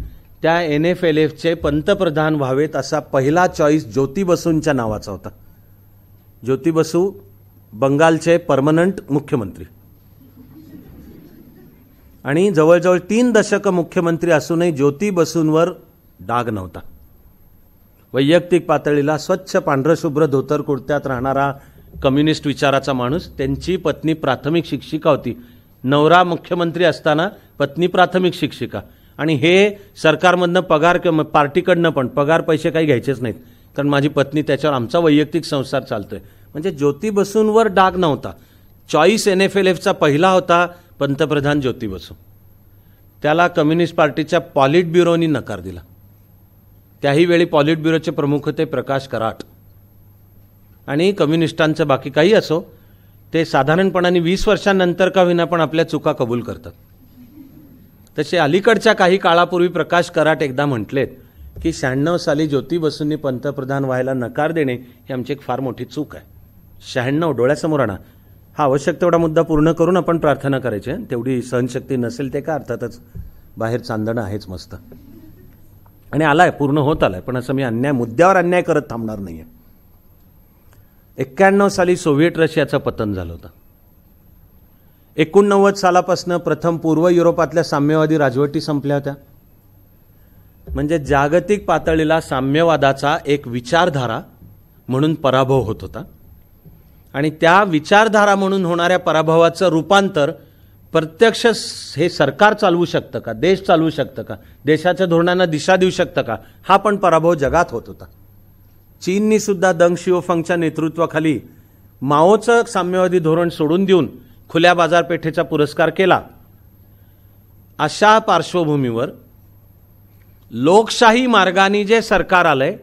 Speaker 1: त्या NF-LFचे पंतप्रधान व्हावेत असा पहिला चॉईस ज्योती बसूंच्या नावाचा होता. ज्योती बसू बंगालचे परमनंट मुख्यमंत्री आणि जवळजवळ 3 दशक मुख्यमंत्री असूनही ज्योती बसूंवर डाग नव्हता. वैयक्तिक पातळीला स्वच्छ पांढरशुभ्र धोतर कुर्त्यात राहणारा कम्युनिस्ट विचाराचा माणूस. त्यांची पत्नी प्राथमिक शिक्षिका होती. नवरा मुख्यमंत्री असताना पत्नी प्राथमिक शिक्षिका. आणि हे सरकारमधनं पगार किंवा पार्टीकडनं पण पगार पैसे काही घ्यायचेच नाहीत, कारण माझी पत्नी त्याच्यावर आमचा वैयक्तिक संसार चालतोय. म्हणजे ज्योती बसूंवर डाग नव्हता. चॉईस NFLFचा पहिला होता पंतप्रधान ज्योती बसू. त्याला कम्युनिस्ट पार्टीच्या पॉलिट ब्युरोनी नकार दिला. त्याही वेळी पॉलिट ब्युरोचे प्रमुख होते प्रकाश कराट. आणि कम्युनिस्टांचं बाकी काही असो, ते साधारणपणाने 20 वर्षांनंतर का होईना पण आपल्या चुका कबूल करतात. तसे अलीकडच्या काही काळापूर्वी प्रकाश कराट एकदा म्हटलेत की 96 साली ज्योती बसूंनी पंतप्रधान व्हायला नकार देणे ही आमची एक फार मोठी चूक आहे. 96 डोळ्यासमोर आणा. हा आवश्यक तेवढा मुद्दा पूर्ण करून आपण प्रार्थना करायची. तेवढी सहनशक्ती नसेल ते का अर्थातच बाहेर चांदणं आहेच मस्त. आणि आलाय, पूर्ण होत आलाय. पण असं मी मुद्द्यावर अन्याय करत थांबणार नाहीये. 91 साली सोव्हिएट रशियाचं पतन झालं होतं. 89 सालापासून प्रथम पूर्व युरोपातल्या साम्यवादी राजवटी संपल्या होत्या. म्हणजे जागतिक पातळीला साम्यवादाचा एक विचारधारा म्हणून पराभव होत होता. आणि त्या विचारधारा म्हणून होणाऱ्या पराभवाचं रूपांतर प्रत्यक्ष हे सरकार चालवू शकतं का, देश चालवू शकतं का, देशाच्या धोरणांना दिशा देऊ शकतं का, हा पण पराभव जगात होत होता. चीननी सुद्धा दंग शिओफंगच्या नेतृत्वाखाली माओचं साम्यवादी धोरण सोडून देऊन खुल्या बाजारपेठेचा पुरस्कार केला. अशा पार्श्वभूमीवर लोकशाही मार्गाने जे सरकार आलंय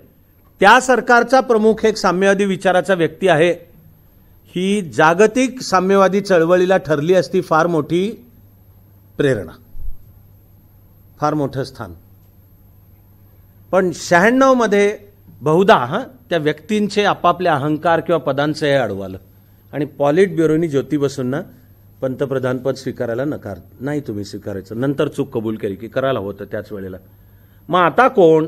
Speaker 1: त्या सरकारचा प्रमुख एक साम्यवादी विचाराचा व्यक्ती आहे. ही जागतिक साम्यवादी चळवळीला ठरली असती फार मोठी प्रेरणा, फार मोठं स्थान. पण 96 मध्ये बहुधा त्या व्यक्तींचे आपापल्या अहंकार किंवा पदांचं हे अडवलं आणि पॉलिट ब्युरोनी ज्योती बसूंना पंतप्रधानपद स्वीकारायला नकार. नाही तुम्ही स्वीकारायचं. नंतर चूक कबूल केली की करायला होतं त्याच वेळेला. मग आता कोण?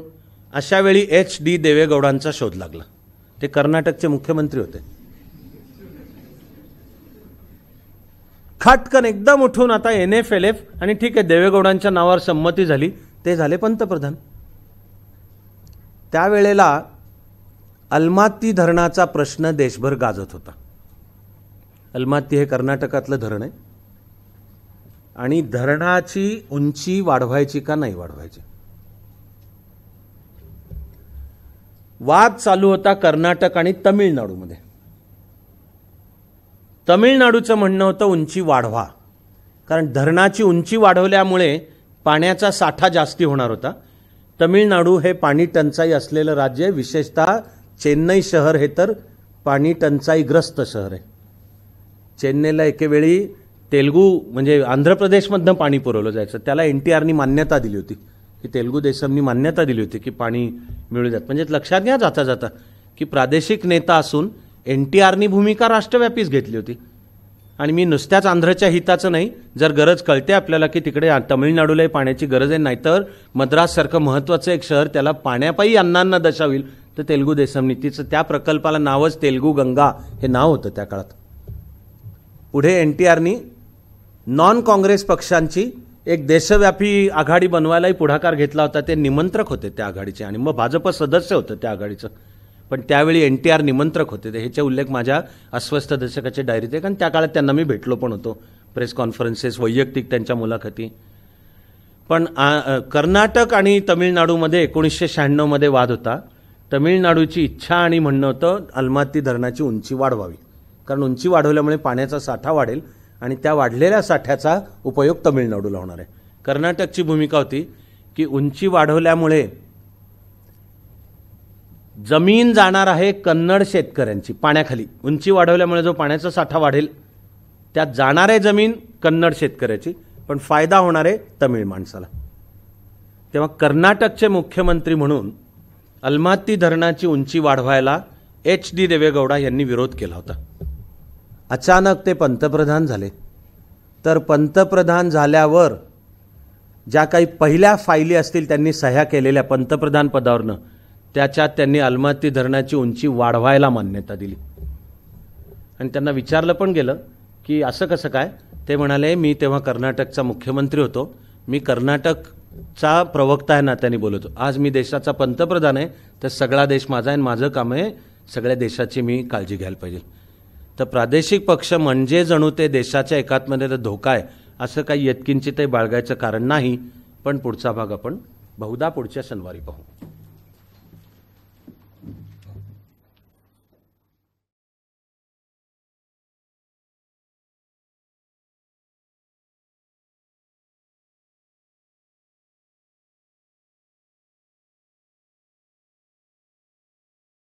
Speaker 1: अशा वेळी HD देवेगौडांचा शोध लागला. ते कर्नाटकचे मुख्यमंत्री होते. खटकन एकदम उठून आता NFLF आणि ठीक आहे देवेगौडांच्या नावावर संमती झाली, ते झाले पंतप्रधान. त्यावेळेला अलमाती धरणाचा प्रश्न देशभर गाजत होता. अलमाती हे कर्नाटकातलं धरण आहे आणि धरणाची उंची वाढवायची का नाही वाढवायची वाद चालू होता कर्नाटक आणि तमिळनाडूमध्ये. तमिळनाडूचं म्हणणं होतं उंची वाढवा, कारण धरणाची उंची वाढवल्यामुळे पाण्याचा साठा जास्ती होणार होता. तमिळनाडू हे पाणी टंचाई असलेलं राज्य आहे. विशेषतः चेन्नई शहर हे तर पाणी टंचाईग्रस्त शहर आहे. चेन्नईला एकेवेळी तेलुगू म्हणजे आंध्र प्रदेशमधनं पाणी पुरवलं जायचं. त्याला NTRनी मान्यता दिली होती की तेलुगू देसमनी मान्यता दिली होती की पाणी मिळू द्यात. म्हणजे लक्षात घ्या जाता जाता की प्रादेशिक नेता असून NTRनी भूमिका राष्ट्रव्यापीच घेतली होती. आणि मी नुसत्याच आंध्रच्या हिताचं नाही, जर गरज कळते आपल्याला की तिकडे तमिळनाडूलाही पाण्याची गरज आहे, नाहीतर मद्राससारखं महत्त्वाचं एक शहर त्याला पाण्यापायी अन्नांना दशा होईल, तर तेलुगू देसमनी तिचं त्या प्रकल्पाला नावच तेलुगू गंगा हे नाव होतं त्या काळात. पुढे NTRनी नॉन काँग्रेस पक्षांची एक देशव्यापी आघाडी बनवायलाही पुढाकार घेतला होता. ते निमंत्रक होते त्या आघाडीचे आणि मग भाजप सदस्य होतं त्या आघाडीचं. पण त्यावेळी NTR निमंत्रक होते. ह्याचे उल्लेख माझ्या अस्वस्थ दशकाच्या डायरीत आहे, कारण त्या काळात त्यांना मी भेटलो पण होतो. प्रेस कॉन्फरन्सेस, वैयक्तिक त्यांच्या मुलाखती. पण कर्नाटक आणि तमिळनाडूमध्ये 1996 मध्ये वाद होता. तमिळनाडूची इच्छा आणि म्हणणं होतं अलमाती धरणाची उंची वाढवावी, कारण उंची वाढवल्यामुळे पाण्याचा साठा वाढेल आणि त्या वाढलेल्या साठ्याचा उपयोग तमिळनाडूला होणार आहे. कर्नाटकची भूमिका होती की उंची वाढवल्यामुळे जमीन जाणार आहे कन्नड शेतकऱ्यांची पाण्याखाली. उंची वाढवल्यामुळे जो पाण्याचा साठा वाढेल त्यात जाणार आहे जमीन कन्नड शेतकऱ्याची, पण फायदा होणार आहे तमिळ माणसाला. तेव्हा कर्नाटकचे मुख्यमंत्री म्हणून अलमाती धरणाची उंची वाढवायला HD देवेगौडा यांनी विरोध केला होता. अचानक ते पंतप्रधान झाले. तर पंतप्रधान झाल्यावर ज्या काही पहिल्या फायली असतील त्यांनी सह्या केलेल्या पंतप्रधान पदावरनं, त्याच्यात त्यांनी अलमाती धरणाची उंची वाढवायला मान्यता दिली. आणि त्यांना विचारलं पण गेलं की असं कसं काय. ते म्हणाले मी तेव्हा कर्नाटकचा मुख्यमंत्री होतो, मी कर्नाटकचा प्रवक्ता आहे ना त्यांनी बोलतो. आज मी देशाचा पंतप्रधान आहे, तर सगळा देश माझा आहे आणि माझं काम आहे सगळ्या देशाची मी काळजी घ्यायला पाहिजे. तर प्रादेशिक पक्ष म्हणजे जणू ते देशाच्या एकात्मतेला धोका आहे असं काही यत्किंचितही बाळगायचं कारण नाही. पण पुढचा भाग आपण बहुधा पुढच्या शनिवारी पाहू.